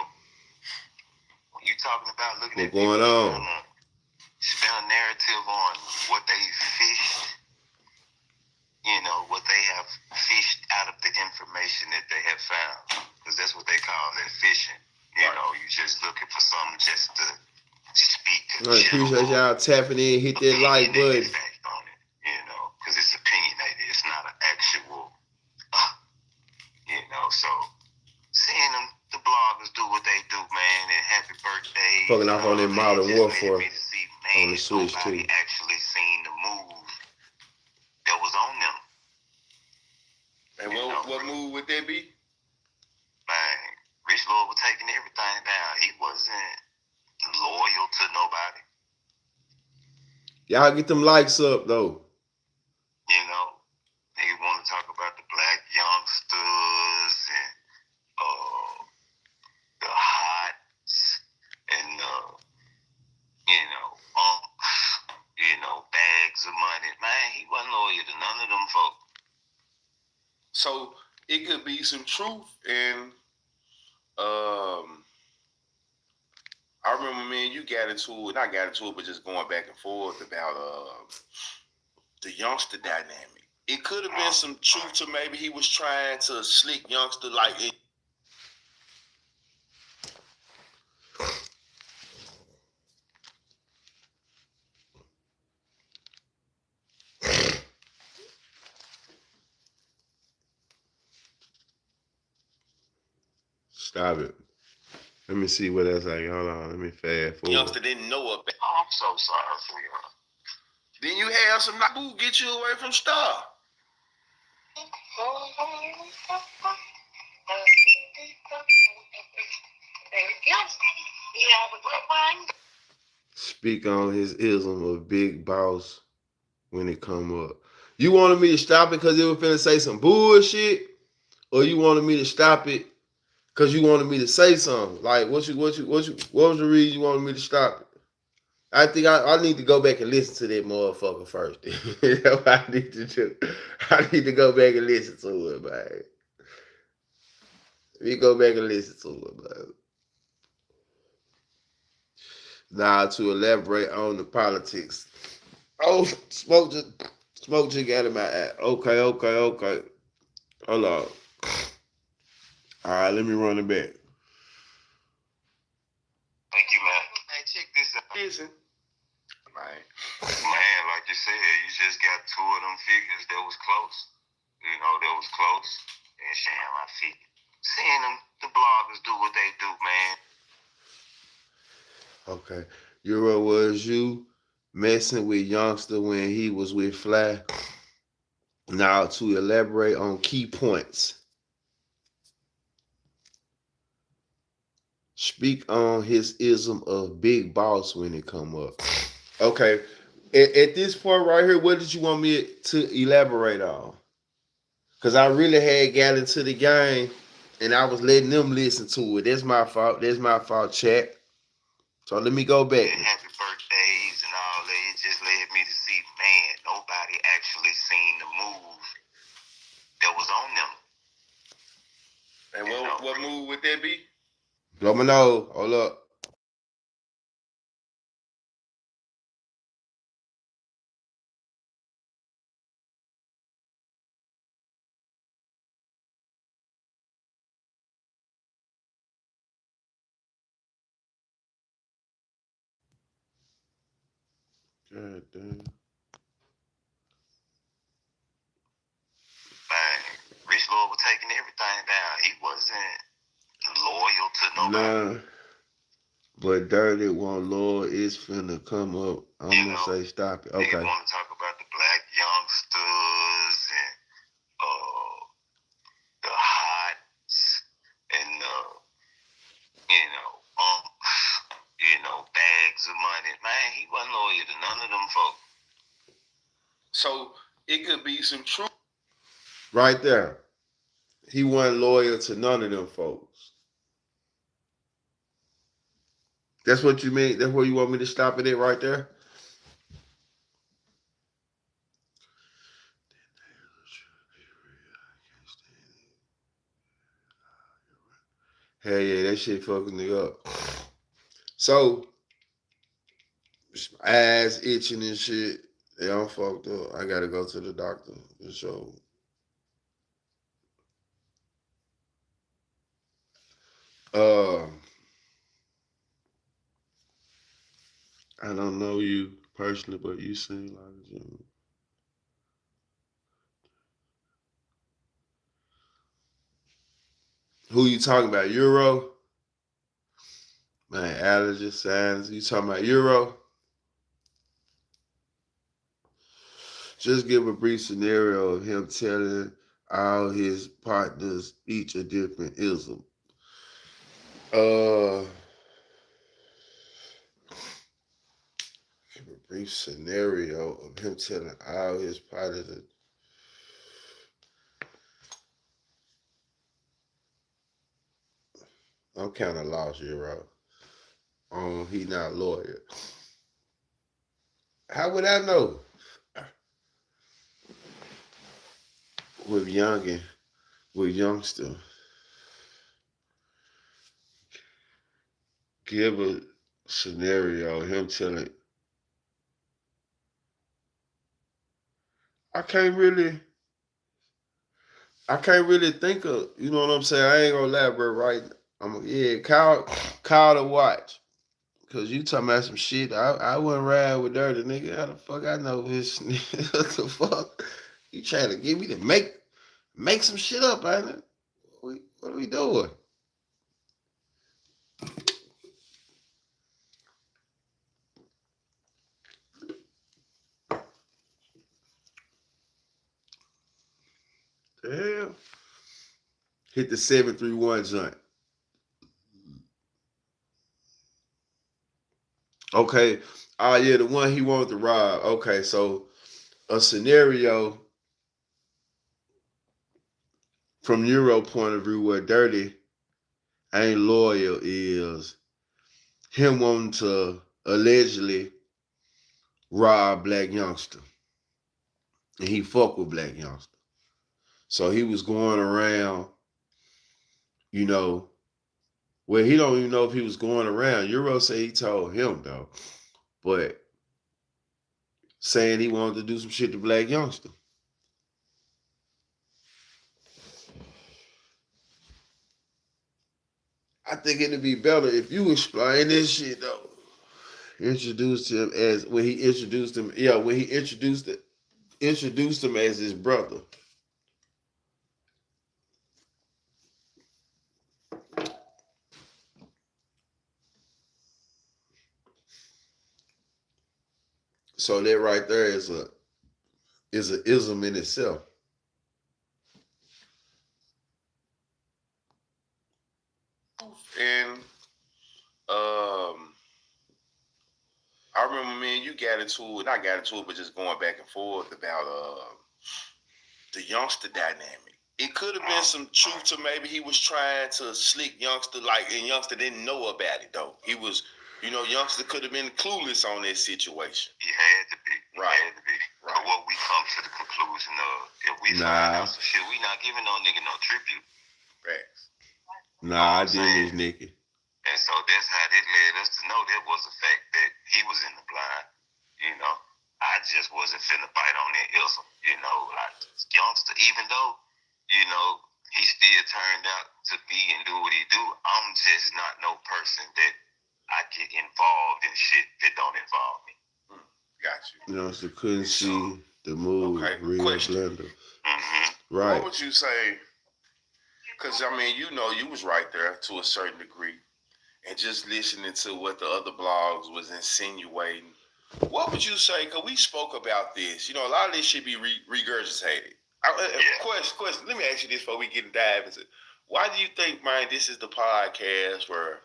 when you talking about looking at what's going on? Spin a narrative on what they fished, you know, what they have fished out of the information that they have found, because that's what they call it, fishing. You know, you just looking for something just to speak to. I appreciate y'all tapping in, hit that like button. You know, because it's opinionated. It's not an actual, you know, so seeing them, the bloggers do what they do, man, and happy birthday. Fucking off on that Modern Warfare on the Switch, nobody too. actually seen the move that was on them. And what move would that be? Man, Rich Lord was taking everything down. He wasn't loyal to nobody. Y'all get them likes up, though. You know, they want to talk about the black youngsters and the hots and you know, bags of money. Man, he wasn't loyal to none of them folks. So it could be some truth in I remember me and you not got into it, but just going back and forth about the youngster dynamic. It could have been some truth to maybe he was trying to slick youngster like it. Stop it. Let me see what else I got. Hold on. Let me fast forward. Youngster didn't know about. Oh, I'm so sorry for you. Then you have some boo get you away from Star. Speak on his ism of big boss when it come up. You wanted me to stop it because it was finna say some bullshit, or you wanted me to stop it because you wanted me to say something? Like what was the reason you wanted me to stop it? I think I need to go back and listen to that motherfucker first. That's what I need to do. I need to go back and listen to it, man. Let me go back and listen to it, man. Now to elaborate on the politics. Oh, smoke just got in my eye. Okay. Hold on. All right, let me run it back. Thank you, man. Hey, check this out. Listen. Man, like you said, you just got two of them figures that was close. You know, that was close. And sharing my feet. Seeing them, the bloggers do what they do, man. Okay. Euro, was you messing with youngster when he was with Fly? Now to elaborate on key points. Speak on his ism of big boss when it come up. Okay. At this point right here, what did you want me to elaborate on? Because I really had got into the game and I was letting them listen to it. That's my fault. Chat. So let me go back. And happy birthdays and all that. It just led me to see, man, nobody actually seen the move that was on them. And what move would that be? Blow my nose. Hold up. God damn. Man, Rich Lord was taking everything down. He wasn't loyal to nobody. Nah. But Dirty One Lord is finna come up. I'm gonna say stop it. Okay. They want to talk about the black young So it could be some truth. Right there. He wasn't loyal to none of them folks. That's what you mean? That's where you want me to stop it at right there? Hell yeah, that shit fucking me up. So, ass itching and shit. Yeah, I'm fucked up. I gotta go to the doctor. So, I don't know you personally, but you seem like a gentleman. Who you talking about? Euro? Man, allergy signs. You talking about Euro? Just give a brief scenario of him telling all his partners each a different ism. Give a brief scenario of him telling all his partners. I'm kind of lost, Euro. He not loyal. How would I know? With youngster, give a scenario. Him telling, I can't really, I can't really think of. You know what I'm saying? I ain't gonna elaborate right. Call to watch. Cause you talking about some shit. I wouldn't ride with dirty nigga. How the fuck I know his? What the fuck? You trying to get me to make some shit up, ain't it? What are we doing? Damn. Hit the 731 joint. Okay. Yeah, the one he wanted to rob. Okay, so a scenario from Euro point of view where dirty ain't loyal is him wanting to allegedly rob black youngster. And he fuck with black youngster. So he was going around, you know, well, he don't even know if he was going around. Euro say he told him though. But saying he wanted to do some shit to black youngster. I think it'd be better if you explain this shit though. Introduced him as when he introduced him. Yeah, when he introduced him as his brother. So that right there is a ism in itself. And I remember me and you got into it, not got into it, but just going back and forth about the youngster dynamic. It could have been some truth to maybe he was trying to slick youngster, like, and youngster didn't know about it though. He was, youngster could have been clueless on that situation. He had to be. Right. He had to be. Right. But what we come to the conclusion of, if we find out some shit, we not giving no nigga no tribute. Facts. Nah, I did, Nikki. And so that's how that led us to know that was the fact that he was in the blind. I just wasn't finna bite on that ism. Like youngster, even though, he still turned out to be and do what he do, I'm just not no person that I get involved in shit that don't involve me. Got you. So couldn't see the move. Okay. Real blender. Mm-hmm. Right. What would you say? Because, you was right there to a certain degree. And just listening to what the other blogs was insinuating, what would you say? Because we spoke about this. A lot of this should be regurgitated. Question. Let me ask you this before we get in dive into it. Why do you think, man, this is the podcast where,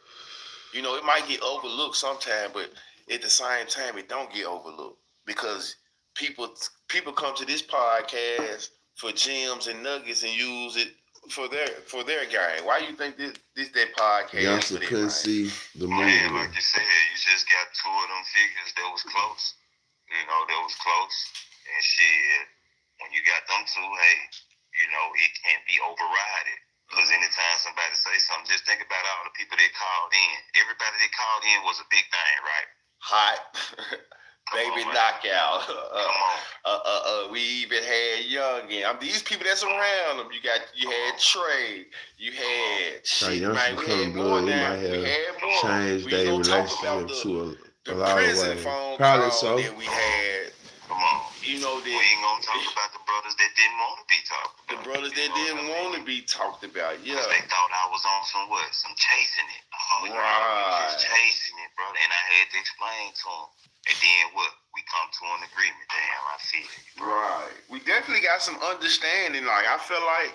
it might get overlooked sometime, but at the same time, it don't get overlooked? Because people come to this podcast for gems and nuggets and use it for their game. Why you think this that podcast? Youngster couldn't see the movie. Man, like you said, you just got two of them figures that was close. You know, that was close. And shit, when you got them two, hey, you know, it can't be overridden. Because anytime somebody say something, just think about all the people that called in. Everybody that called in was a big thing, right? Hot. Baby knockout. Come on. We even had Youngin. These people that's around them. You had Trey. You had shit, man. We had more now. We had more. Changed their relationship to a lot of ways. Phone Probably call so. that we had. Come on. You know that we ain't gonna talk about the brothers that didn't want to be talked about. The brothers that didn't want to be talked about. Yeah. They thought I was on some what? Some chasing it. Oh, right. Just chasing it, bro. And I had to explain to them. And then what? We come to an agreement. Damn, I feel it. Right. We definitely got some understanding. Like, I feel like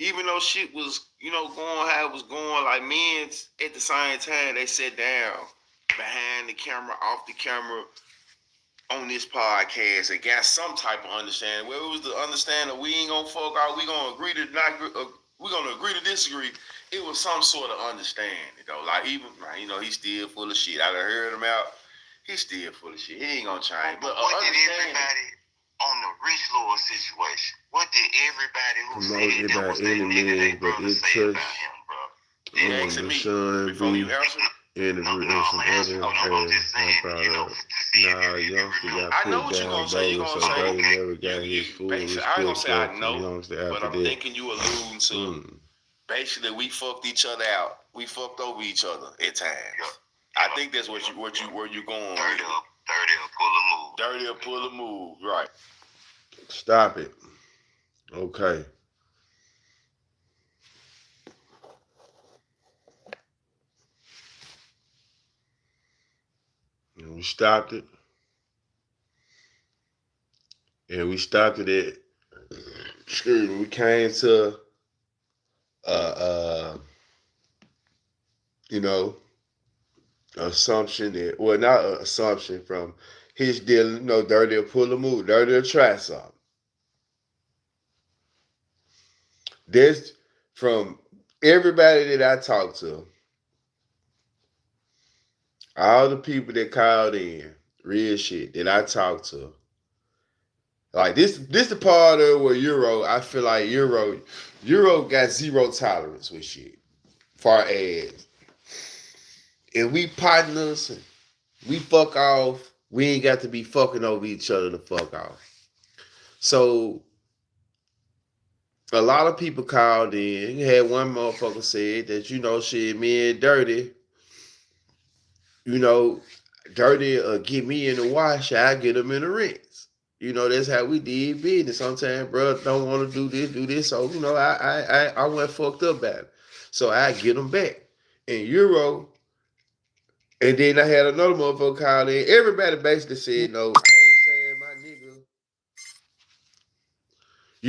even though shit was, going how it was going, like, men at the same time, they sat down behind the camera, off the camera, on this podcast and got some type of understanding. Well, it was the understanding we ain't gonna fuck out, we gonna agree to not, we gonna agree to disagree. It was some sort of understanding, though. Like, even, he's still full of shit. I done heard him out. He's still full of shit. He ain't gonna change. But what did everybody on the Rich Lord situation? What did everybody who said that was their nigga, they brother say about him, bro? They asking me before you answer. And some other youngster got I know put what you're down gonna say. You're bogus, gonna so say, they never got his full respect. I ain't gonna say I know, youngster but I'm after that. thinking you alluding to basically we fucked each other out. We fucked over each other at times. I think that's where you going. Dirty or pull a move. Dirty or pull a move, right? Stop it. Okay. And we stopped it. And we stopped it at, we came to, assumption that, well, not an assumption from his deal, dirty or pull a move, dirty or try something. This, from everybody that I talked to, all the people that called in, real shit that I talked to, like this the part of where I feel like Euro got zero tolerance with shit. Far as, and we partners, and we fuck off, we ain't got to be fucking over each other to fuck off. So, a lot of people called in. You had one motherfucker said that, shit, me and Dirty, Dirty get me in the wash, I get him in the rinse. That's how we did business. Sometimes, bro, don't want to do this. So, I went fucked up about it. So I get him back. And Euro, and then I had another motherfucker call in. Everybody basically said, no, I ain't saying my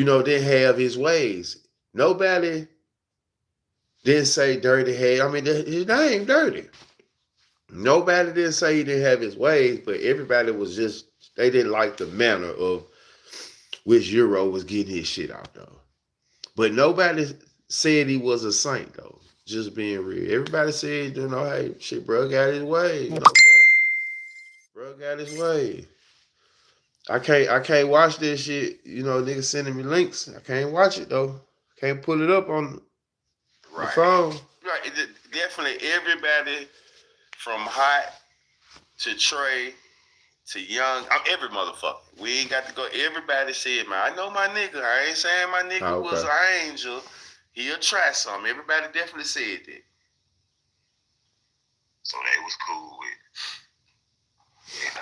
nigga, didn't have his ways. Nobody didn't say Dirty had, his name Dirty. Nobody didn't say he didn't have his ways, but everybody was just, they didn't like the manner of which Euro was getting his shit out, though. But nobody said he was a saint, though. Just being real. Everybody said, hey, shit, bro got his way. Bro got his way. I can't watch this shit. Niggas sending me links. I can't watch it, though. Can't pull it up on the phone. Right. Definitely everybody from Hot to Trey to Young, every motherfucker. We ain't got to go. Everybody said, man, I know my nigga. I ain't saying my nigga was an angel. He'll try something. Everybody definitely said that. So they was cool with.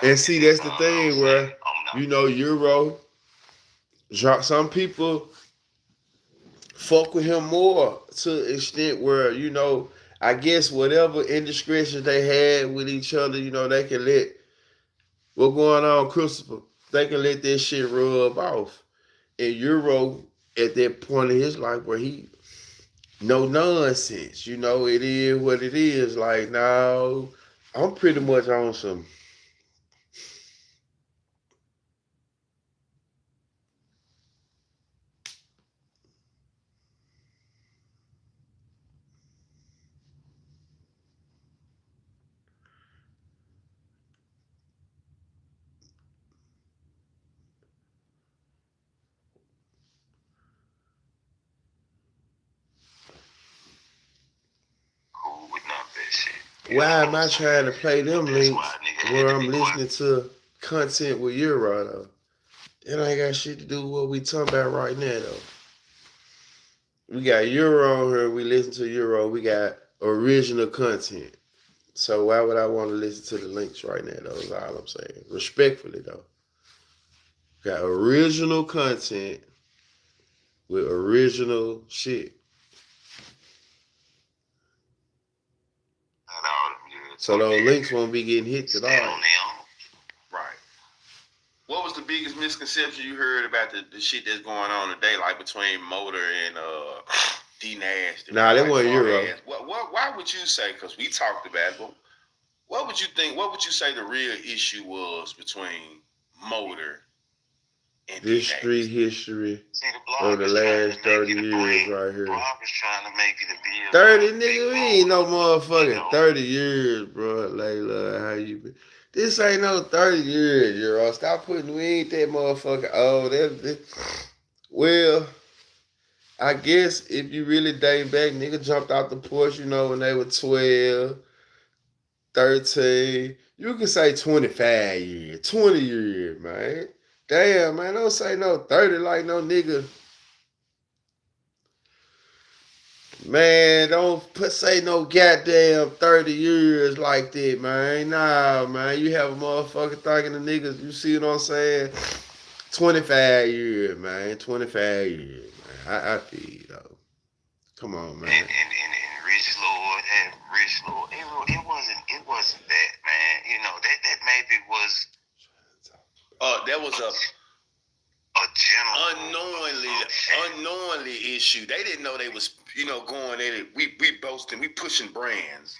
And see, that's the thing where, Euro, some people fuck with him more to the extent where, I guess whatever indiscretions they had with each other, they can let, what's going on, Christopher, they can let that shit rub off. And Euro, at that point in his life where he, no nonsense, it is what it is. Like, now, I'm pretty much on some, why am I trying to play them links where I'm listening to content with Euro though? It ain't got shit to do with what we talking about right now though. We got Euro on here. We listen to Euro. We got original content. So why would I want to listen to the links right now though? Is all I'm saying. Respectfully though. Got original content with original shit. So those links won't be getting hit today. Right. What was the biggest misconception you heard about the shit that's going on today, like between Motor and D Nasty? Nah, that wasn't Euro. Why would you say? Because we talked about it. But what would you think? What would you say the real issue was between Motor and this D-Nasty? street history of the last 30 years right here. Block is trying to make it a bill. 30, nigga, we ain't no motherfucking 30 years, bro. Layla, how you been? This ain't no 30 years, Euro. Stop putting, we ain't that motherfucker old. Well, I guess if you really date back, nigga jumped out the porch, you know, when they were 12, 13. You can say 25 years, 20 years, man. Damn, man, don't say no 30 like no nigga. Man, don't say no goddamn 30 years like that, man. Nah, man, you have a motherfucker thinking the niggas, you see what I'm saying? 25 years, man, 25 years, man. I feel you, though. Come on, man. And Rich Lord and Rich Lord, it wasn't that, man. You know, that maybe was... That was a general unknowingly issue. They didn't know they was, you know, going at it. We boasting, we pushing brands.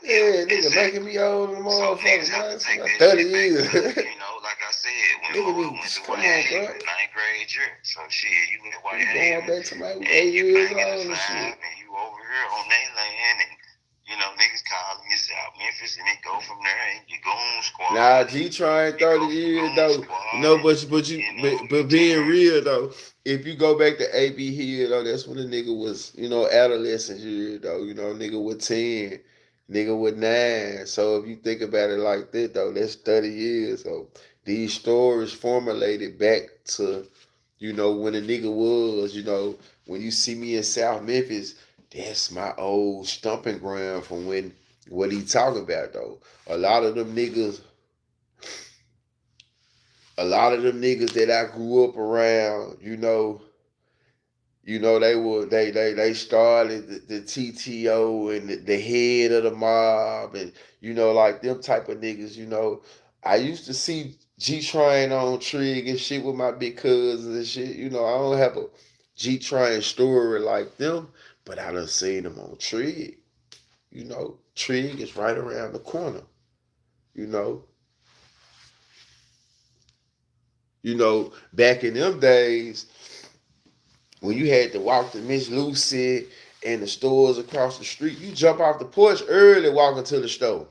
Yeah, nigga making me old in the motherfucker, man. 30 years. You know, like I said, when we went to YA, 9th grade year. So shit, you at YA. Going back to my 8 years old and shit. And you over here on their land, and you know, niggas calling you South Memphis, and it go from there, and you go on squad. Nah, G trying 30 years though. No, but being real though, if you go back to AB Hill though, that's when the nigga was, you know, adolescent year though. You know, nigga with 10, nigga with 9. So if you think about it like that though, that's 30 years. So these stories formulated back to, you know, when a nigga was, you know, when you see me in South Memphis, that's my old stomping ground from when, what he talking about though. A lot of them niggas that I grew up around, you know, they started the TTO and the head of the mob, and you know, like them type of niggas, you know. I used to see G-Train on Trig and shit with my big cousins and shit. You know, I don't have a G-Train story like them, but I done seen them on Trig. You know, Trig is right around the corner. You know. You know, back in them days, when you had to walk to Miss Lucy and the stores across the street, you jump off the porch early walking to the store.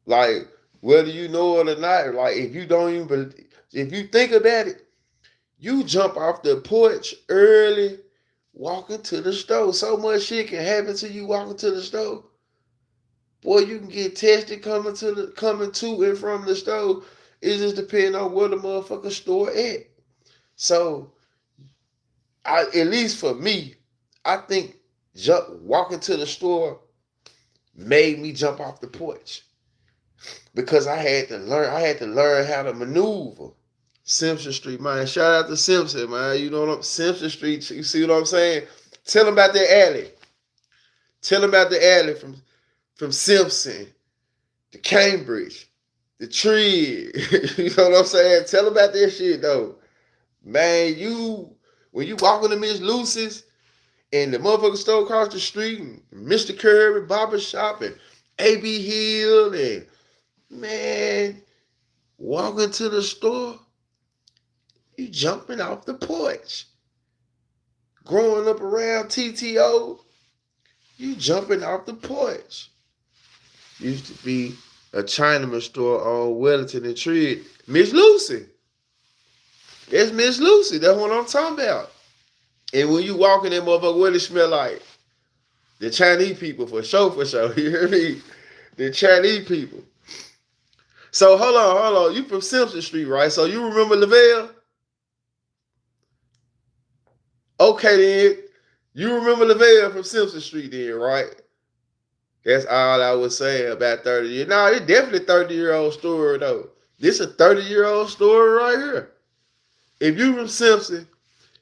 Like, whether you know it or not, like if you don't even believe, if you think about it, you jump off the porch early walking to the store. So much shit can happen to you walking to the store. Boy, you can get tested coming to and from the store. It just depends on where the motherfucking store at. So, at least for me, I think walking to the store made me jump off the porch. Because I had to learn how to maneuver. Simpson Street, man. Shout out to Simpson, man. You know what I'm Simpson Street, you see what I'm saying? Tell them about that alley. Tell them about the alley from Simpson to Cambridge, the tree. You know what I'm saying? Tell them about that shit though. Man, when you walk into Miss Lucy's and the motherfucker store across the street and Mr. Kirby Barber Shop and AB Hill and man, walking to the store, you jumping off the porch. Growing up around TTO, you jumping off the porch. Used to be a Chinaman store on Wellington and Tree. Miss Lucy. That's Miss Lucy. That's what I'm talking about. And when you walk in that motherfucker, what it smell like? The Chinese people for sure, for sure. You hear me? The Chinese people. So hold on. You from Simpson Street, right? So you remember Lavelle? Okay then. You remember Lavelle from Simpson Street then, right? That's all I was saying about 30 years. No, it's definitely a 30-year-old story though. This a 30-year-old story right here. If you from Simpson,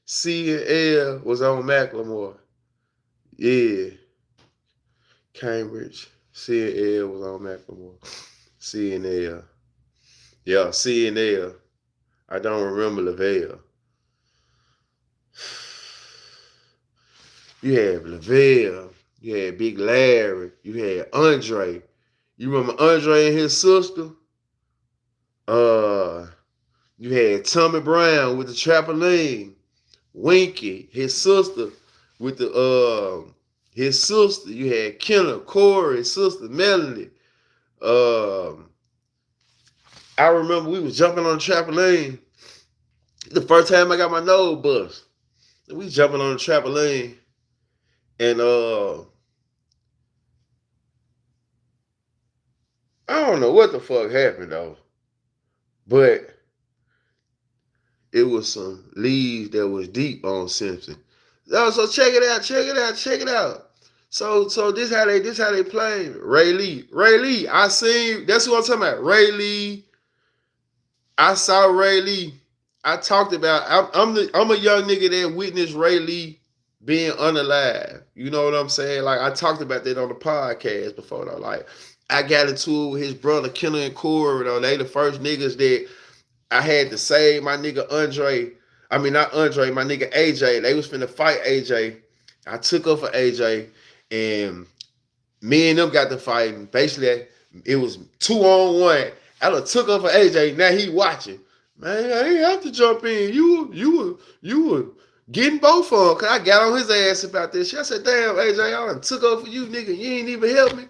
C and L was on Macklemore. Yeah. Cambridge. C and L was on Macklemore. C and L. Yeah, C and L. I don't remember Lavelle. You had Lavelle. You had Big Larry. You had Andre. You remember Andre and his sister? You had Tommy Brown with the trampoline. Winky, his sister with the his sister. You had Kenna, Corey, his sister, Melanie. I remember we was jumping on the trampoline. The first time I got my nose bust. We jumping on the trampoline. And I don't know what the fuck happened though. But it was some leaves that was deep on Simpson. So check it out. So this how they play. Ray Lee. I seen, that's who I'm talking about. Ray Lee. I saw Ray Lee. I talked about, I'm a young nigga that witnessed Ray Lee being unalive. You know what I'm saying? Like I talked about that on the podcast before though. Like I got into it with his brother Kenna and Corey though. They the first niggas that I had to save my nigga Andre. I mean, not Andre, my nigga AJ. They was finna fight AJ. I took up for AJ, and me and them got to fighting. Basically, it was 2-on-1. I took up for AJ. Now he watching. Man, I ain't have to jump in. You were getting both of them. Cause I got on his ass about this shit. I said, damn, AJ, I done took up for you, nigga. You ain't even help me.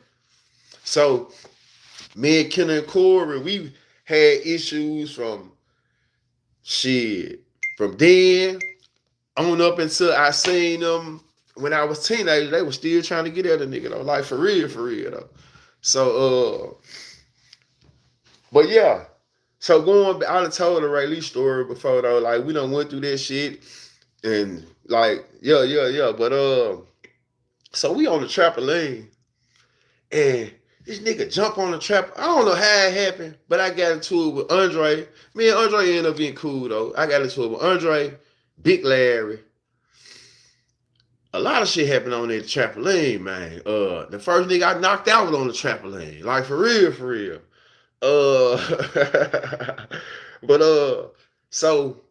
So, me and Kenna and Corey, we had issues from then on up until I seen them when I was teenager. They were still trying to get at a nigga though, like for real though. So but yeah. So going back, I done told the Ray Lee story before though. Like we done went through that shit and like yeah. But so we on the trampoline and this nigga jump on the trap. I don't know how it happened, but I got into it with Andre. Me and Andre ended up being cool though. I got into it with Andre, Big Larry. A lot of shit happened on that trampoline, man. The first nigga I knocked out was on the trampoline. Like for real. But so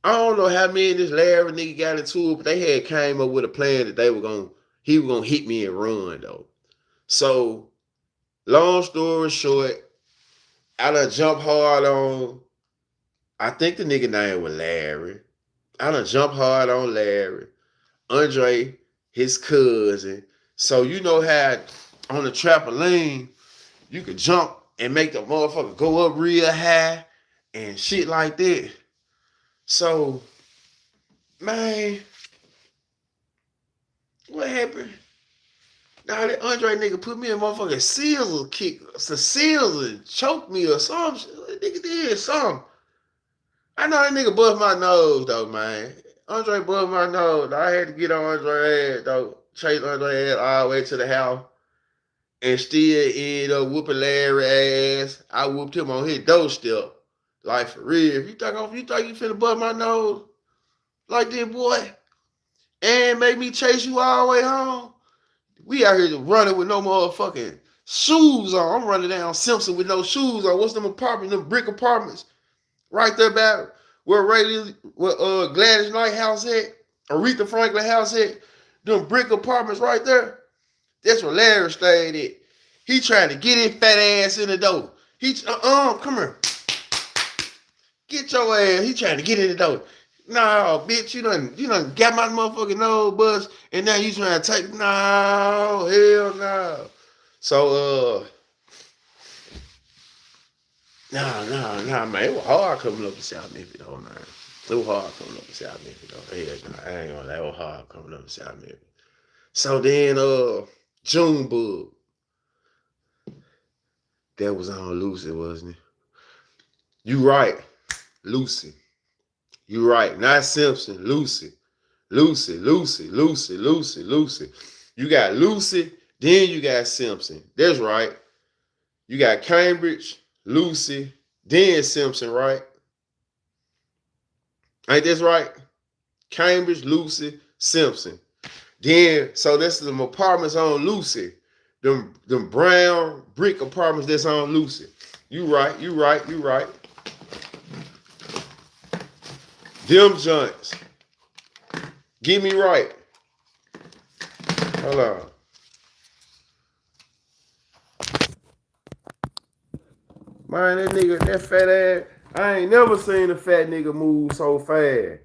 I don't know how me and this Larry nigga got into it, but they had came up with a plan that he was gonna hit me and run though. So, long story short, I done jump hard on, I think the nigga name was Larry. I done jump hard on Larry. Andre, his cousin. So you know how on the trampoline, you could jump and make the motherfucker go up real high and shit like that. So, man, what happened? Now that Andre nigga put me in motherfucking seals kick, some seals and choke me or something. That nigga did something. I know that nigga bust my nose though, man. Andre bust my nose. I had to get on Andre ass though. Chase Andre ass all the way to the house. And still ended up whooping Larry ass. I whooped him on his doorstep. Like for real. If you think you finna bust my nose like this, boy, and make me chase you all the way home. We out here running with no motherfucking shoes on. I'm running down Simpson with no shoes on. What's them apartments, them brick apartments? Right there by where Gladys Knight house at, Aretha Franklin house at, them brick apartments right there. That's where Larry stayed at. He trying to get his fat ass in the door. Come here. Get your ass. He trying to get in the door. No, bitch, you done got my motherfucking nose bust, and now you trying to take, no, hell no. So, nah, man, it was hard coming up to South Memphis, though, man. It was hard coming up to South Memphis, though. Yeah, I ain't gonna lie, it was hard coming up to South Memphis. So then, Junebug, that was on Lucy, wasn't it? You right, Lucy. You right, not Simpson, Lucy. Lucy, Lucy, Lucy, Lucy, Lucy. You got Lucy, then you got Simpson. That's right. You got Cambridge, Lucy, then Simpson, right? Ain't this right? Cambridge, Lucy, Simpson. Then, so this is them apartments on Lucy. Them brown brick apartments that's on Lucy. You right, you right, you right. Them joints. Get me right. Hold on. Man, that nigga, that fat ass, I ain't never seen a fat nigga move so fast.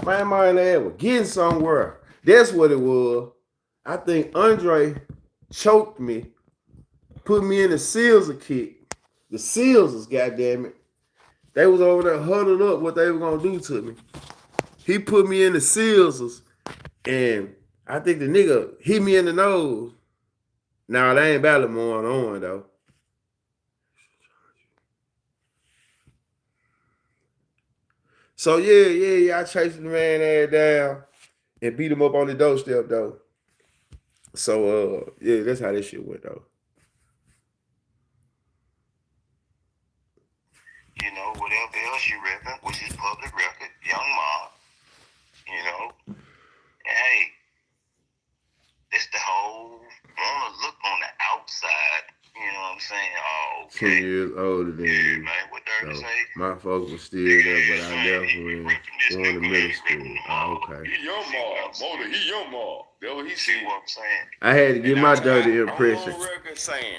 Man, ass was getting somewhere. That's what it was. I think Andre choked me, put me in the Seals kick. The Seals, goddamn it. They was over there huddled up what they were gonna do to me. He put me in the Seals, and I think the nigga hit me in the nose. Now they ain't Baltimore on though. So yeah, I chased the man ass down and beat him up on the doorstep though. So yeah, that's how this shit went though. You know, whatever else you repping, which is public record, Young Mob. You know, and hey, that's the whole wanna look on the outside. You know what I'm saying? Oh, okay. 10 years older than Yeah, me. man, what Dirty So say? my folks was still there, but I never went going to middle school. Oh, okay. He your mom, Motor. He your mom. That's what he See said. what I'm saying? I had to get my dirty impression.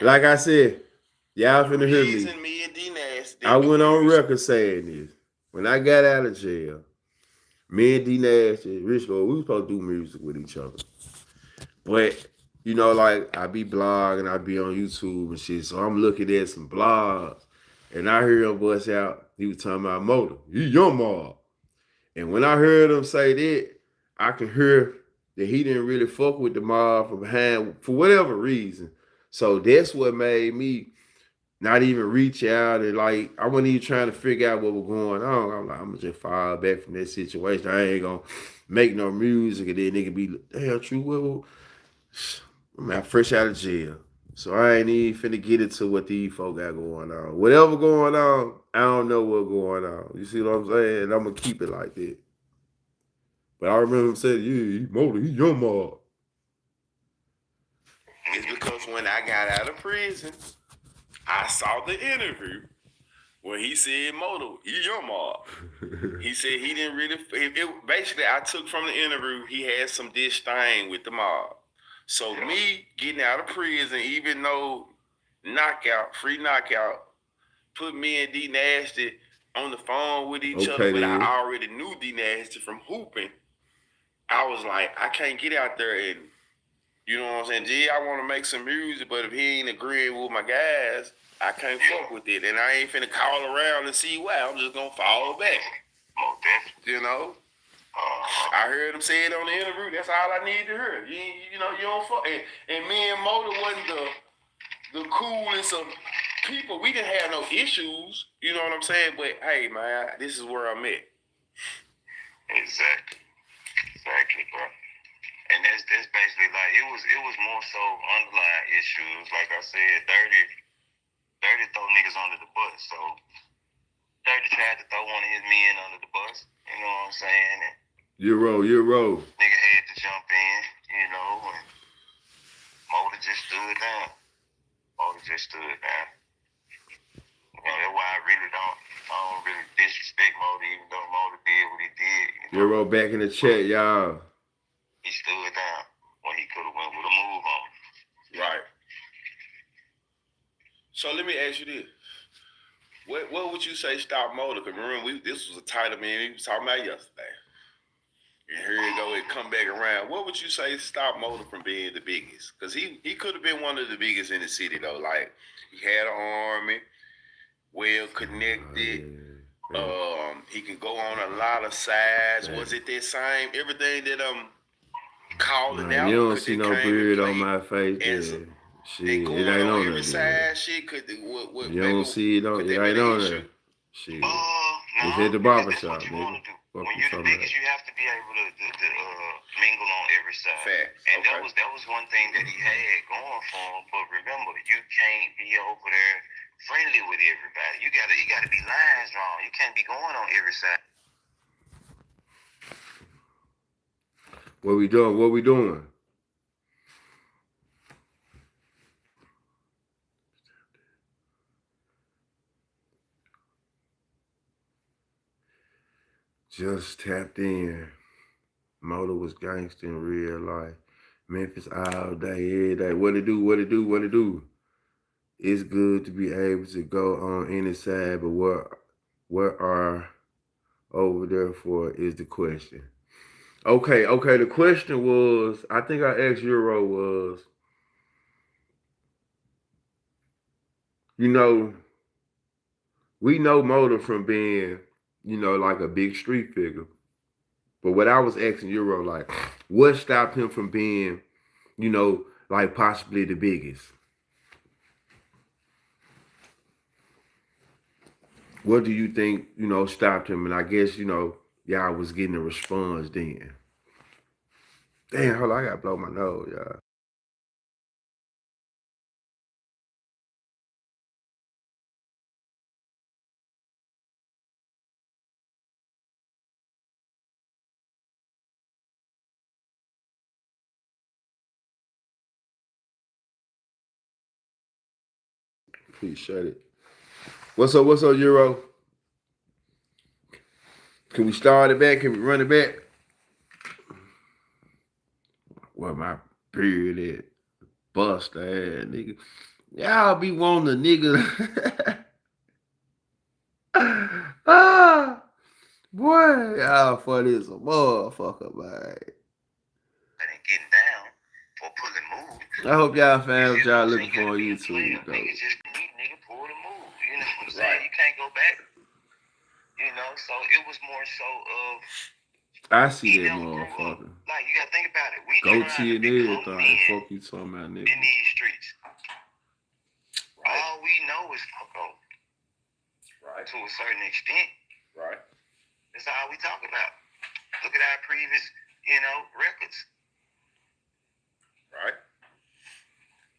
Like I said, y'all finna hear me. Me and D Nasty, I went on record saying this. When I got out of jail, me and D Nasty, Rich Lord, we was supposed to do music with each other. But, you know, like, I be blogging, I be on YouTube and shit, so I'm looking at some blogs, and I hear him bust out, he was talking about Motor. He your mom. And when I heard him say that, I could hear that he didn't really fuck with the mob from behind for whatever reason. So that's what made me not even reach out, and like I wasn't even trying to figure out what was going on. I'm like, I'm gonna just fall back from that situation. I ain't gonna make no music, and then nigga be like, damn, true. Well, I'm fresh out of jail, so I ain't even finna get into what these folk got going on. Whatever going on, I don't know what's going on. You see what I'm saying? And I'm gonna keep it like that. But I remember him saying, yeah, he Motor, he your mom. It's because when I got out of prison, I saw the interview when he said, Motor, he your mom. He said he didn't really, basically I took from the interview, he had some disdain with the mob. So me getting out of prison, even though free knockout, put me and D Nasty on the phone with each other, but then. I already knew D Nasty from hooping. I was like, I can't get out there and, you know what I'm saying? Gee, I want to make some music, but if he ain't agreeing with my guys, I can't fuck with it. And I ain't finna call around and see why. I'm just gonna fall back. You know? I heard him say it on the interview. That's all I need to hear. You know, you don't fuck. And me and Motor wasn't the coolest of people. We didn't have no issues. You know what I'm saying? But hey, man, this is where I'm at. Exactly, bro. And that's basically like it was more so underlying issues. Like I said, Dirty throw niggas under the bus. So Dirty tried to throw one of his men under the bus. You know what I'm saying? And you roll. Nigga had to jump in, you know, and Motor just stood down. You know, that's why I don't really disrespect Motor, even though Motor did what he did. You know? You roll back in the chat, y'all. He stood down when he could have went with a move on. Right. So let me ask you this. What would you say stop Motor? Because remember, this was a title we was talking about yesterday. And here you go, it come back around. What would you say stop Motor from being the biggest? Because he could have been one of the biggest in the city, though. Like, he had an army, well connected. He can go on a lot of sides. Was it that same everything that calling out? You don't Could see they no came beard and on play my face. as Yeah. Shit, and it going ain't on on every there. side? Shit, could what You baby, don't see it on. could It that ain't be the on issue? there. Shit. No, It's at the because barber that's shop, what you nigga. want to do. What When you you're the talking biggest, you have to be able to mingle on every side. Facts. And Okay. that was one thing that he had going for him. But remember, you can't be over there friendly with everybody. You gotta be lines drawn. You can't be going on every side. What we doing? What we doing? Just tapped in. Motor was gangster in real life. Memphis all day, every day. What it do? What it do? What it do? It's good to be able to go on any side, but what are over there for is the question. Okay. The question was, I think I asked Euro was, we know Motor from being, like a big street figure. But what I was asking Euro, like, what stopped him from being, like possibly the biggest? What do you think, stopped him? And I guess, y'all was getting a response then. Damn, hold on, I gotta blow my nose, y'all. Please shut it. What's up, Euro? Can we start it back? Can we run it back? Where my beard at? Bust ass nigga. Y'all be wanting a nigga. Boy, y'all funny as a motherfucker, man. And getting down for pulling moves. I hope y'all fans what y'all looking for on YouTube, though. Nigga just nigga pull the move. You know what I'm saying? You can't go back. So it was more so of I see that motherfucker. Like, you gotta think about it. We Go trying to to your become nigga, men fuck you talking about, nigga. in these streets. Right. All we know is fuck up. Right. To a certain extent. Right. That's all we talk about. Look at our previous, records. Right.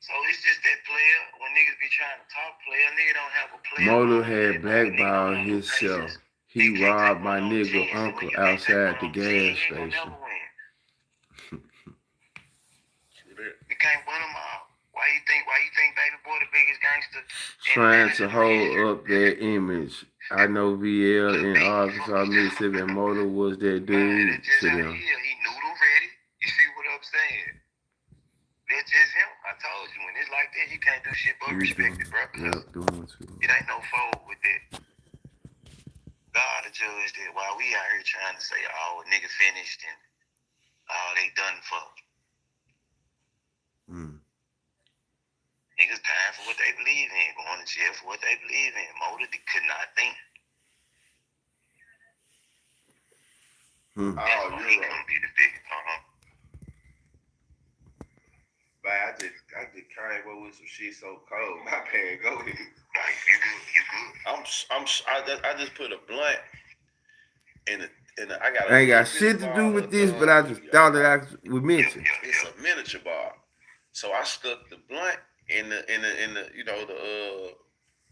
So it's just that player, when niggas be trying to talk player, nigga don't have a player. Motor had blackballed himself. He robbed my nigga uncle outside the gas station. You can't win them all. Why you think Baby Boy the biggest gangster? Trying to hold up that image. I know VL in Arkansas, Mississippi, and Motor was that dude to them. He noodle ready. You see what I'm saying? That's just him. I told you, when it's like that, you can't do shit but respect it, bro. Yep, doing too. It ain't no fold with that. God to judge that while we out here trying to say, oh, a nigga finished and they done for. Niggas dying for what they believe in, going to jail for what they believe in. Motor could not think. That's why he gonna be the biggest. Man, I just came up with some shit so cold. My parent, go ahead. Like, you good. I just put a blunt in the I got. I ain't got shit to do with this, but I just thought that I would mention. It's a miniature bar, so I stuck the blunt in the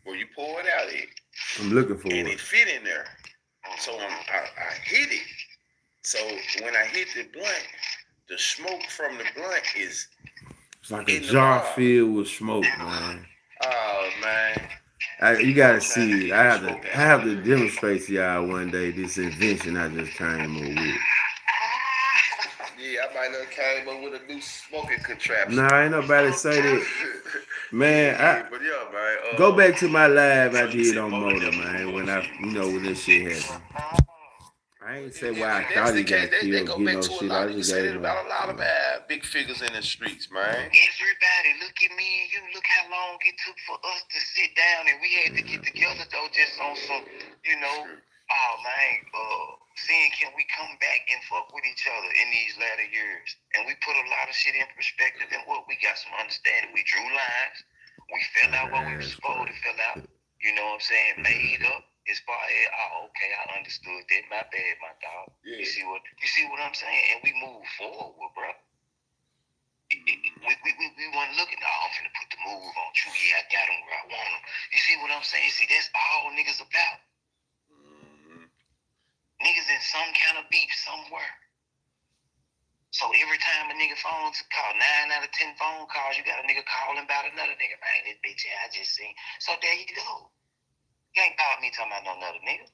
where you pour it out at. I'm looking for and it. It fit in there, so I hit it. So when I hit the blunt, the smoke from the blunt is. It's like a jar filled with smoke, man. Oh man. You gotta see it. I have to demonstrate to y'all one day this invention I just came up with. Yeah, I might have came up with a new smoking contraption. Nah, ain't nobody say that. Man, but yeah, man. Go back to my live I did on Motor, man, when this shit happened. I ain't say why I thought he got killed, shit. I just gave him about a lot of big figures in the streets, man. Everybody, look at me and you. Look how long it took for us to sit down, and we had to get together though, just on some, Oh man, seeing can we come back and fuck with each other in these latter years, and we put a lot of shit in perspective, and what we got some understanding. We drew lines, we fell out what we were supposed to fill out. You know what I'm saying? Made up as far as okay, I understood that. My bad, my dog. Yeah. You see what I'm saying? And we move forward, bro. We weren't looking, I'm finna put the move on you. Yeah, I got him where I want him. You see what I'm saying? See, that's all niggas about. Niggas in some kind of beef somewhere. So every time a nigga phone's call, 9 out of 10 phone calls, you got a nigga calling about another nigga. Man, this bitch I just seen. So there you go. You ain't called me talking about no another nigga.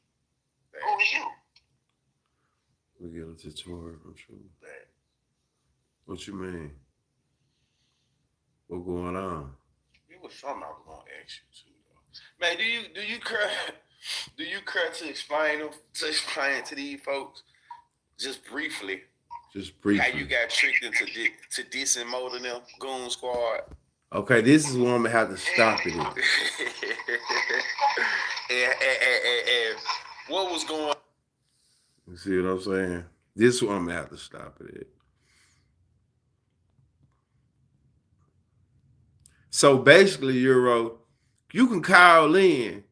Who is you? We get into tour, I'm sure. What you mean? What going on? It was something I was gonna ask you too, though. Man, do you care to explain to these folks just briefly? Just briefly. How you got tricked into dissing more than them Goon Squad? Okay, this is where I'm gonna have to stop it. and what was going on? You see what I'm saying? This is where I'm gonna have to stop it. So basically, Euro, you can call in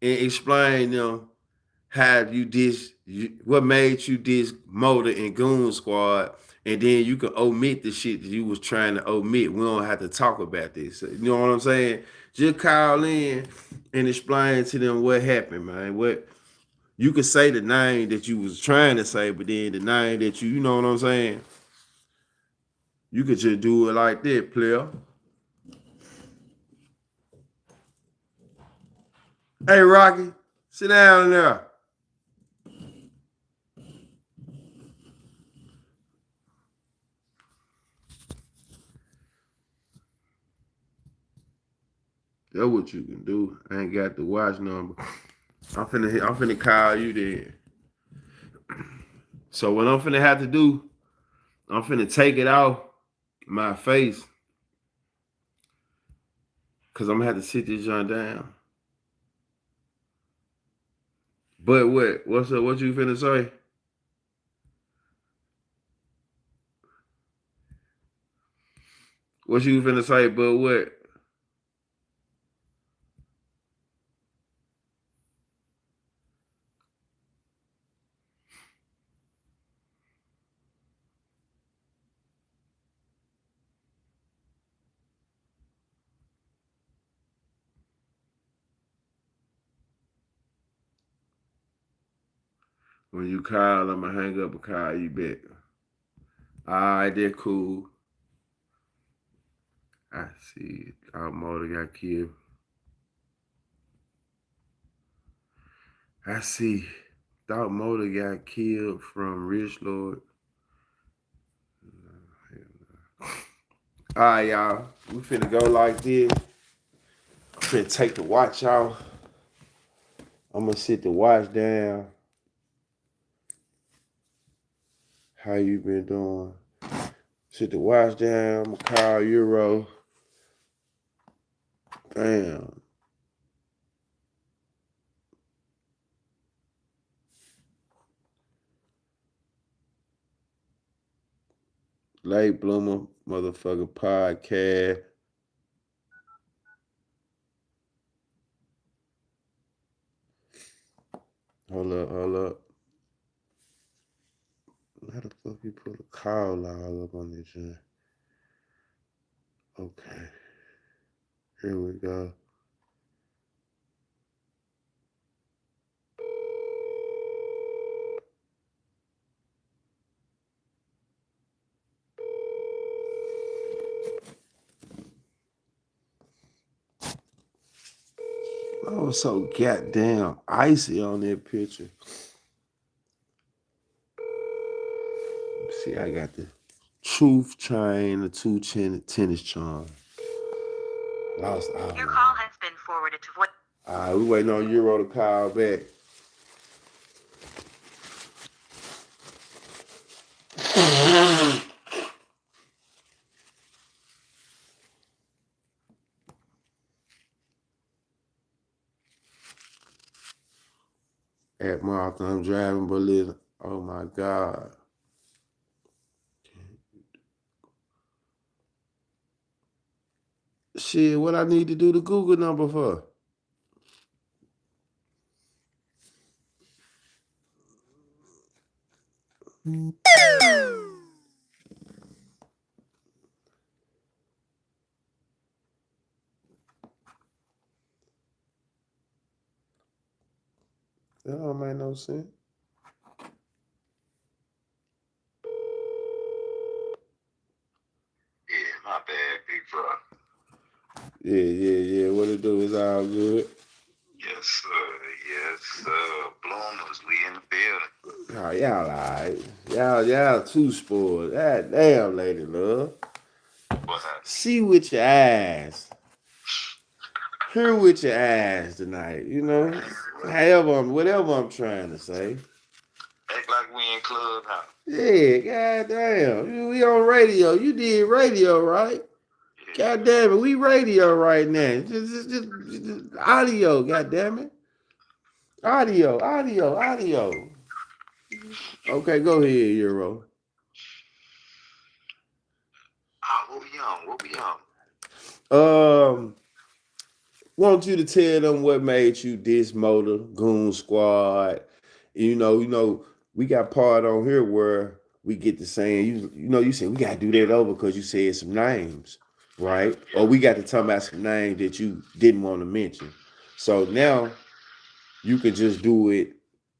and explain them how what made you diss Motor and Goon Squad, and then you can omit the shit that you was trying to omit. We don't have to talk about this. You know what I'm saying? Just call in and explain to them what happened, man. What you could say the name that you was trying to say, but then the name that you know what I'm saying? You could just do it like that, player. Hey, Rocky, sit down there. That's what you can do. I ain't got the watch number. I'm finna call you then. So what I'm finna have to do, I'm finna take it off my face. Cause I'm gonna have to sit this joint down. But what's up? What you finna say? What you finna say, but what? When you call, I'ma hang up and call you back. Alright, that's cool. I see it. Our motor got killed. I see. Thought Motor got killed from Rich Lord. Alright, y'all. We finna go like this. I'm finna take the watch off. I'm gonna sit the watch down. How you been doing? Sit the watch down. I'm gonna call Euro. Damn. Late Bloomer motherfucking podcast. Hold up. How the fuck you put a call all up on this shit? Okay. Here we go. Oh, so goddamn icy on that picture. See, I got the truth chain, the two tennis charm. Lost all. Your call has been forwarded to voice. Alright, we waiting on Euro to call back. At Martha, I'm driving, but listen. Oh my God. Shit, what I need to do the Google number for? That don't make no sense. Yeah, my bad, big bro. Yeah. What it do is all good. Yes, sir. Yes, sir. Bloomers, we in the building. Oh, y'all alright. Y'all too spoiled. God damn, lady love. What happened? See with your eyes. Hear with your eyes tonight. You know, whatever I'm trying to say. Act like we in clubhouse. Yeah, goddamn. We on radio. You did radio, right? Yeah. God damn it, we radio right now. Just audio, god damn it. Audio. Okay, go ahead, Euro. What we on? Want you to tell them what made you this motor, Goon Squad. We got part on here where we get to saying, you said we gotta do that over because you said some names, right? Or we got to talk about some names that you didn't want to mention. So now you can just do it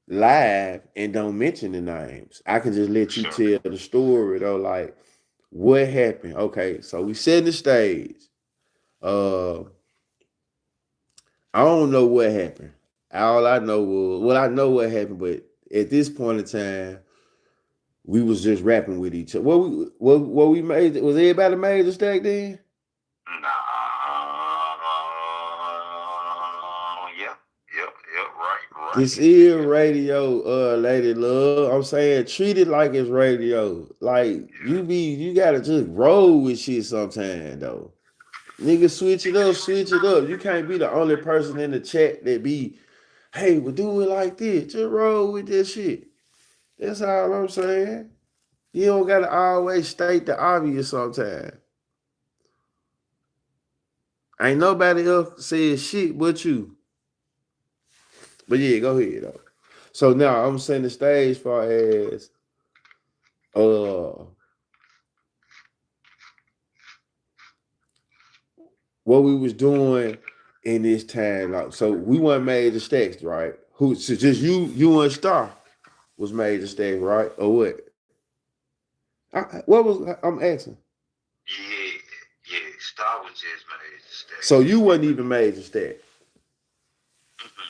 live and don't mention the names. I can just let you tell the story though, like what happened. Okay, so we set the stage. Uh I don't know what happened. All I know was, well, I know what happened, but at this point in time, we was just rapping with each other. What we made, was everybody made the stack then? Nah. Right. This is radio, lady love. I'm saying treat it like it's radio. Like you gotta just roll with shit sometime though. Nigga, switch it up. You can't be the only person in the chat that be, hey, we'll do it like this. Just roll with this shit. That's all I'm saying. You don't gotta always state the obvious sometimes. Ain't nobody else said shit but you. But yeah, go ahead though. So now I'm setting the stage for as uh what we was doing in this time. Like, so we weren't made the stacks, right? So just you and Star was made the stack, right? Or what? What was I'm asking? Yeah. Star was just made to stay. So you wasn't even made the stack.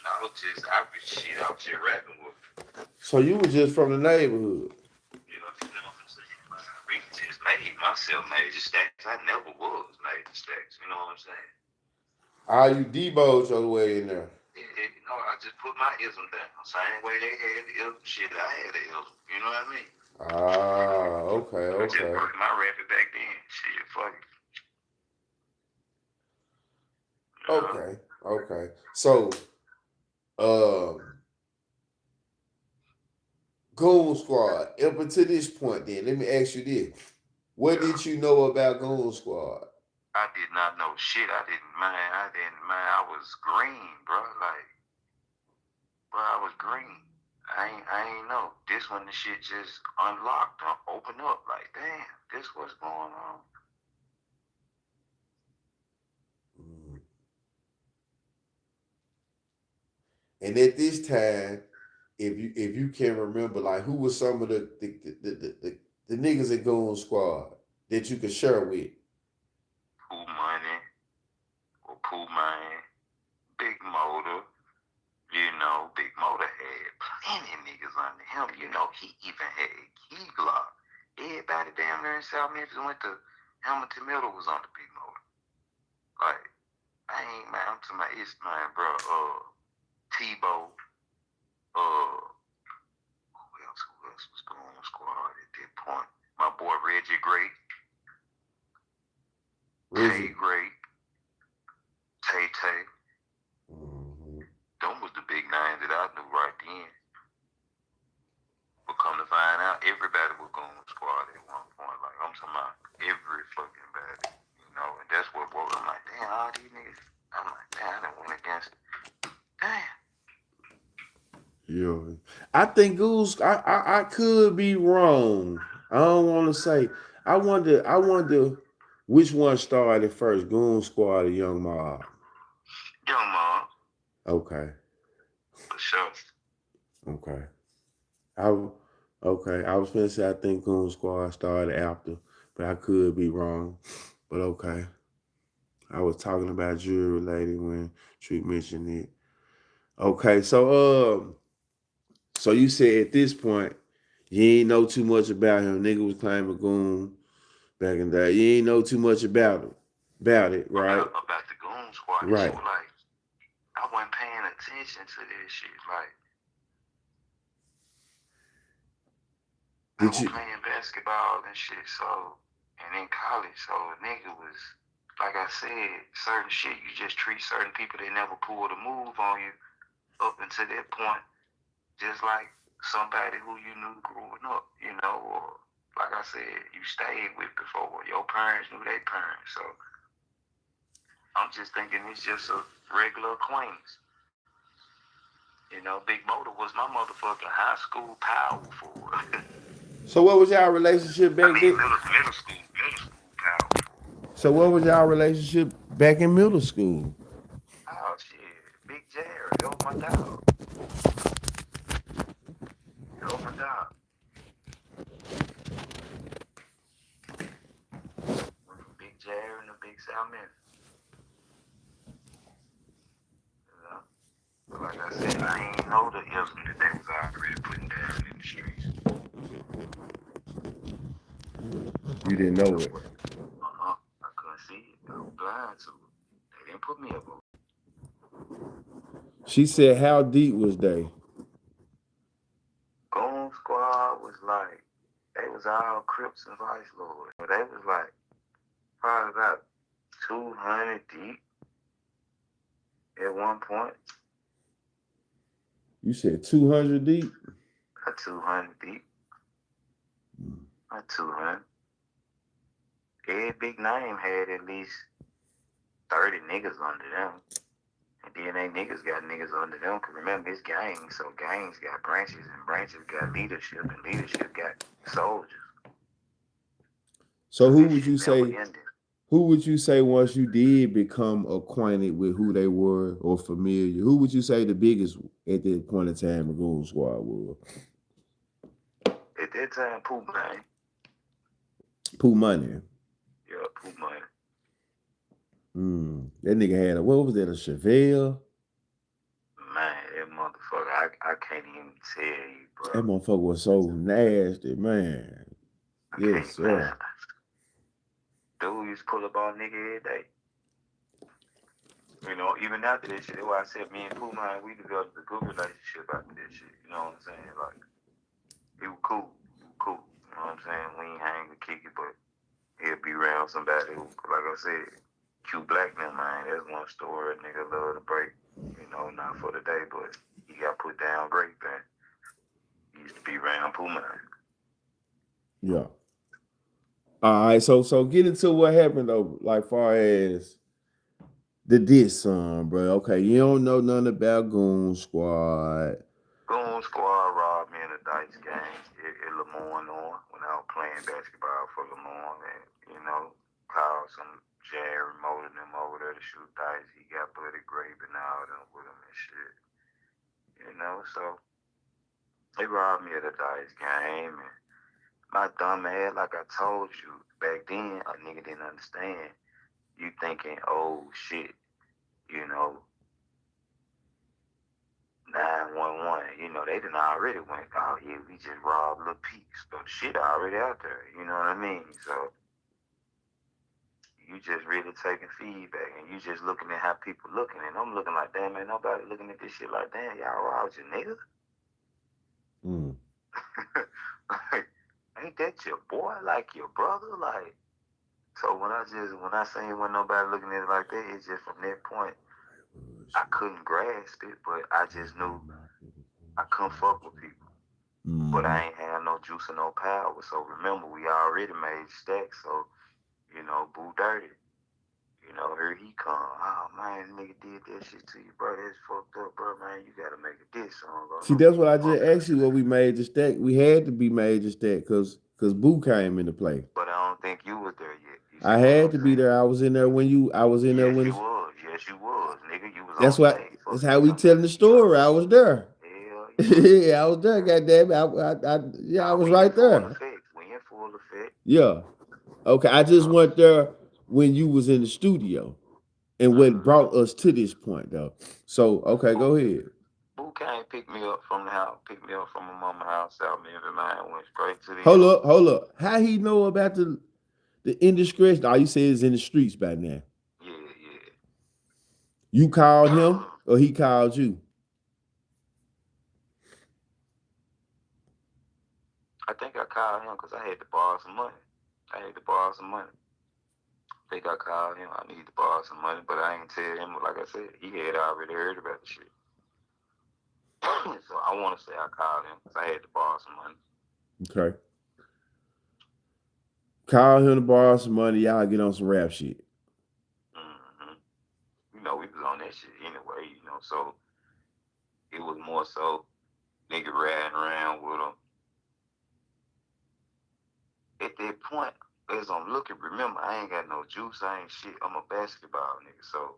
I was just rapping with. So you was just from the neighborhood. You know what I'm saying? I really just made myself major stacks. I never was major stacks. You know what I'm saying? You deboed your way in there. I just put my ism down. Same way they had the ism shit, I had the ism. You know what I mean? Okay. I just worked my rapping back then. Shit, fuck it. Okay. So, Goon Squad. Up until this point, then let me ask you this: what did you know about Goon Squad? I did not know shit. I didn't mind. I was green, bro. Like, bro, I was green. I ain't know. This when the shit just unlocked, opened up. Like, damn, this what's going on. And at this time, if you can remember, like who was some of the niggas at Goon Squad that you could share with? Pooh Money, or Pooh Man, Big Motor. You know, Big Motor had plenty of niggas under him. You know, he even had Key Glock. Everybody down there in South Memphis went to Hamilton Middle was on the Big Motor. Like, I ain't, man, I'm talking about it's, man, bro, Tebow, who else was going on squad at that point? My boy Reggie Gray, Tay Gray, Tay. Them was the big names that I knew right then. But come to find out, everybody was Goon Squad at one point. Like, I'm talking about every fucking body. You know, and that's what broke. I'm like, damn, all these niggas. I'm like, damn, I done went against it. Damn. Yeah, I think Goose. I could be wrong. I don't want to say. I wonder which one started first, Goon Squad or Young Mob. Young Mom, Okay, for sure. okay. Okay. I was gonna say I think Goon Squad started after, but I could be wrong. But okay. I was talking about jewelry lady when Trick mentioned it. Okay, so you said at this point you ain't know too much about him. Nigga was claiming goon back in the day. You ain't know too much about it, right? About the Goon Squad. This shit Right. was like, I wasn't paying attention to this shit. Like, I Did was you? playing basketball and shit, so, and in college, so a nigga was, like I said, certain shit, you just treat certain people, they never pulled a move on you up until that point, just like somebody who you knew growing up, you know, or like I said, you stayed with before, your parents knew their parents, so I'm just thinking it's just a regular acquaintance. You know, Big Motor was my motherfucking high school power forward. So what was y'all relationship I back mean, then? middle school power forward. So what was y'all relationship back in middle school? Oh shit, Big Jerry, yo my dog, yo my dog. Went from Big Jerry to Big South Memphis. You know? But like I said, I ain't know the ism that they was already putting down in the streets. You didn't know it. I couldn't see it. I was blind to it. They didn't put me up on. She said, "How deep was they?" Goon Squad was like, they was all Crips and Vice Lords. They was like probably about 200 deep at one point. You said 200 deep. 200 deep. 200. Every big name had at least 30 niggas under them. And then they niggas got niggas under them. Cause remember, it's gangs. So gangs got branches and branches got leadership and leadership got soldiers. So who this would shit you never say? ended. Who would you say once you did become acquainted with who they were or familiar? Who would you say the biggest at that point in time in Goon Squad was? At that time, Pooh Money. Pooh Money. Yeah, Pooh Money. That nigga had what was that, a Chevelle? Man, that motherfucker, I can't even tell you, bro. That motherfucker was so nasty, man. Yes, sir. Dude used to pull up on nigga every day. You know, even after this shit, that's why I said me and Pooh Man, we developed a good relationship after this shit. You know what I'm saying? Like, he was cool. He was cool. You know what I'm saying? We ain't hang and kick it, but he'll be around somebody who, like I said, Q Black now, man. That's one story. Nigga love to break. You know, not for the day, but he got put down great, man. He used to be around Pooh Man. Yeah. All right, so get into what happened though, like far as the diss song, bro. Okay, you don't know nothing about Goon Squad. Goon Squad robbed me in a dice game at Lemoyne on when I was playing basketball for Lemoyne, and you know, called some Jerry Motor them over there to shoot dice. He got Buddy Grape and all them with him and shit. You know, so they robbed me at a dice game, and my dumb ass, like I told you back then, a nigga didn't understand. You thinking, oh shit, you know, 911, you know, they done already went, oh yeah, we just robbed Lil Peaks. So the shit already out there, you know what I mean? So you just really taking feedback and you just looking at how people looking, and I'm looking like, damn, ain't nobody looking at this shit like, damn, y'all robbed your nigga? Like, ain't that your boy, like your brother? Like, so when I seen when nobody looking at it like that, it's just from that point, I couldn't grasp it, but I just knew I couldn't fuck with people. But I ain't had no juice and no power. So remember, we already made stacks. So, Boo Dirty. Here he come. Oh man, nigga did that shit to you, bro. That's fucked up, bro. Man, you gotta make a diss song. See, that's what I just asked you. What we made the stack. We had to be made the stack because Boo came into play. But I don't think you was there yet. I had to be there. I was in there when you. I was in there when. Yes, you was, nigga. You was That's on what. stage. That's how we telling the story. I was there. Hell Yeah, I was there. Goddamn it. I was right there. We in full effect. Yeah. Okay. I just went there when you was in the studio, and what brought us to this point, though. So okay, go ahead. Boo came pick me up from the house, pick me up from my mama's house, South Memphis, man. Went straight to the. Hold up. How he know about the indiscretion? All you said is in the streets by now. Yeah. You called him or he called you? I think I called him because I had to borrow some money. I think I called him. I need to borrow some money, but I ain't tell him. Like I said, he had already heard about the shit. So I want to say I called him because I had to borrow some money. Okay. Call him to borrow some money. Y'all get on some rap shit. We was on that shit anyway, so it was more so nigga riding around with him. At that point, as I'm looking, remember, I ain't got no juice, I ain't shit. I'm a basketball nigga, so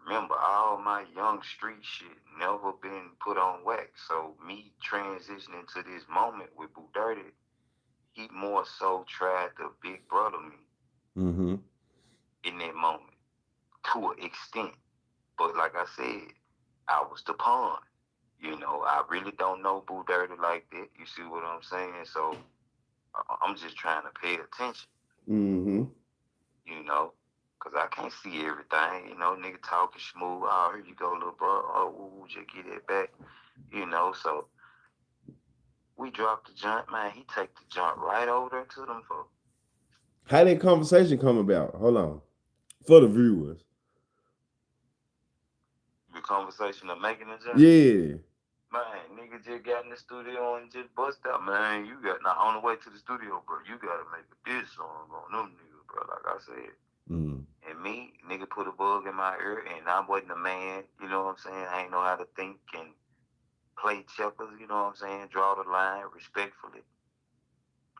remember, all my young street shit never been put on wax. So me transitioning to this moment with Boo Dirty, he more so tried to big brother me in that moment to an extent. But like I said, I was the pawn. I really don't know Boo Dirty like that. You see what I'm saying? So I'm just trying to pay attention. Because I can't see everything. Nigga talking smooth. Oh, here you go, little bro. Oh, just get it back. So we dropped the joint, man. He take the joint right over there to them folks. How that conversation come about? Hold on. For the viewers. The conversation of making the joint? Yeah. Man, nigga just got in the studio and just bust out. Man, you got, now on the way to the studio, bro, you got to make a diss song on them niggas, bro, like I said. And me, nigga put a bug in my ear, and I wasn't a man, you know what I'm saying? I ain't know how to think and play checkers, you know what I'm saying? Draw the line respectfully.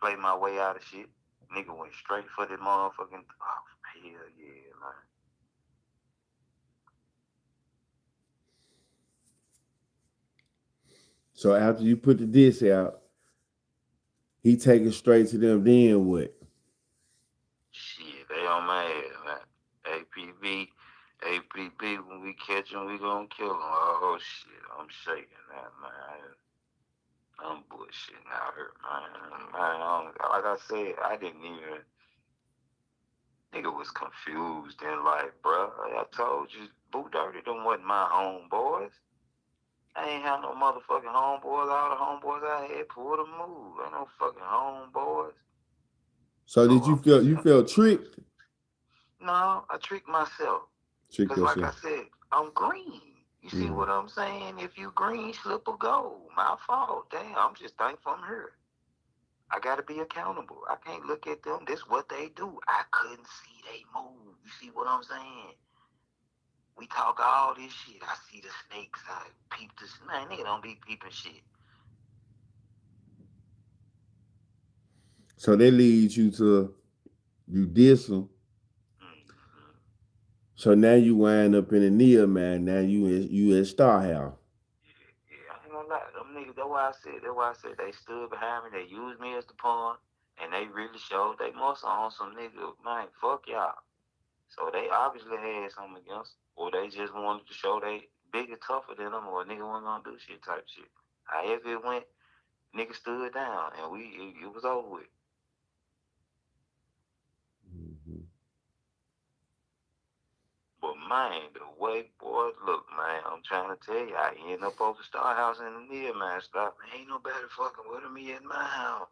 Play my way out of shit. Nigga went straight for the motherfucking, oh, hell yeah, man. So after you put the diss out, he take it straight to them, then what? Shit, they on my ass, man. APB, when we catch him, we gonna kill him. Oh, shit, I'm shaking that, man. I'm bullshitting out here, man. Like I said, I didn't even, nigga was confused and like, bruh, I told you, Boo Dirty them wasn't my homeboys. I ain't have no motherfucking homeboys. All the homeboys I had pulled a move. Ain't no fucking homeboys. So did you feel tricked? No, I tricked myself. Because like I said, I'm green. You see what I'm saying? If you green, slip or go. My fault. Damn, I'm just thankful I'm here. I got to be accountable. I can't look at them. This what they do. I couldn't see they move. You see what I'm saying? We talk all this shit. I see the snakes. I peep the snake. Man, nigga don't be peeping shit. So that leads you to you diss them. So now you wind up in a Nia, man. Now you in Star House. Yeah, I ain't gonna lie. Them niggas, that's why I said they stood behind me. They used me as the pawn, and they really showed they muscle on some nigga. Man, fuck y'all. So they obviously had something against, or they just wanted to show they bigger, tougher than them, or a nigga wasn't gonna do shit type shit. However it went, nigga stood down, and it was over with. But man, the way boys look, man, I'm trying to tell you, I end up over Star House in the near man. Stop, ain't nobody fucking with me in my house.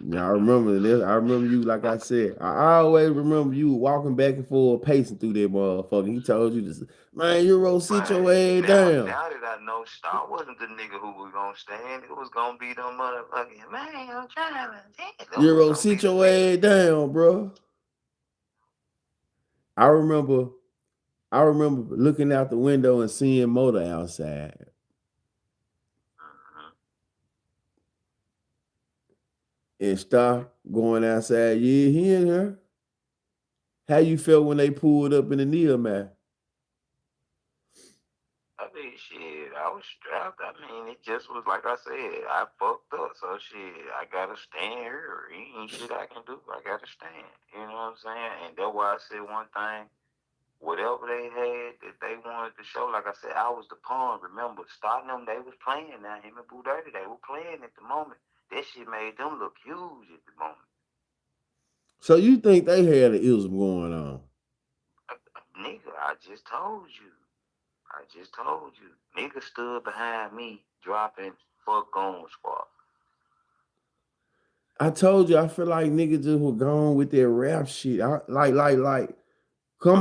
Yeah, I remember this. I remember you, like I said, I always remember you walking back and forth, pacing through that motherfucker. He told you this, man, you roll, sit your way down. Now that I know Star wasn't the nigga who was gonna stand, it was gonna be them motherfucking man. I'm trying to. You roll, sit your way down, bro. I remember looking out the window and seeing Motor outside. And Star going outside. Yeah, he in here. How you felt when they pulled up in the Neil, man? I mean, shit, I was strapped. I mean, it just was like I said, I fucked up. So, shit, I gotta stand here. Ain't shit I can do. I gotta stand. You know what I'm saying? And that's why I said one thing. Whatever they had that they wanted to show, like I said, I was the pawn. Remember, starting them, they was playing now. Him and Boo Dirty, they were playing at the moment. That shit made them look huge at the moment. So you think they had an ism going on? Nigga, I just told you. Nigga stood behind me dropping fuck on squad. I told you, I feel like niggas just were gone with their rap shit. Come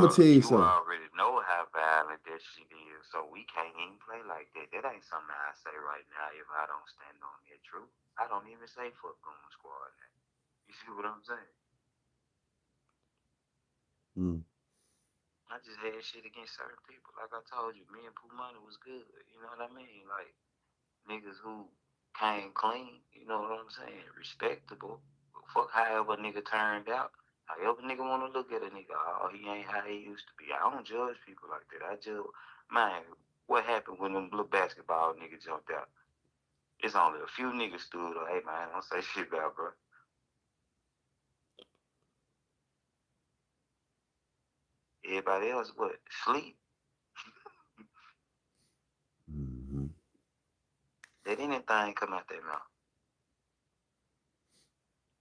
and tell you You something. already know how violent that shit is, so we can't even play like that. That ain't something I say right now if I don't stand on that truth. I don't even say fuck on squad now. You see what I'm saying? I just had shit against certain people. Like I told you, me and Pooh Money was good. You know what I mean? Like, niggas who came clean, you know what I'm saying? Respectable. Fuck however a nigga turned out. However nigga wanna look at a nigga, oh, he ain't how he used to be. I don't judge people like that. I judge, man, what happened when them little basketball niggas jumped out? It's only a few niggas stood up. Hey, man, don't say shit about, bro. Everybody else, what? Sleep. Let anything come out their mouth.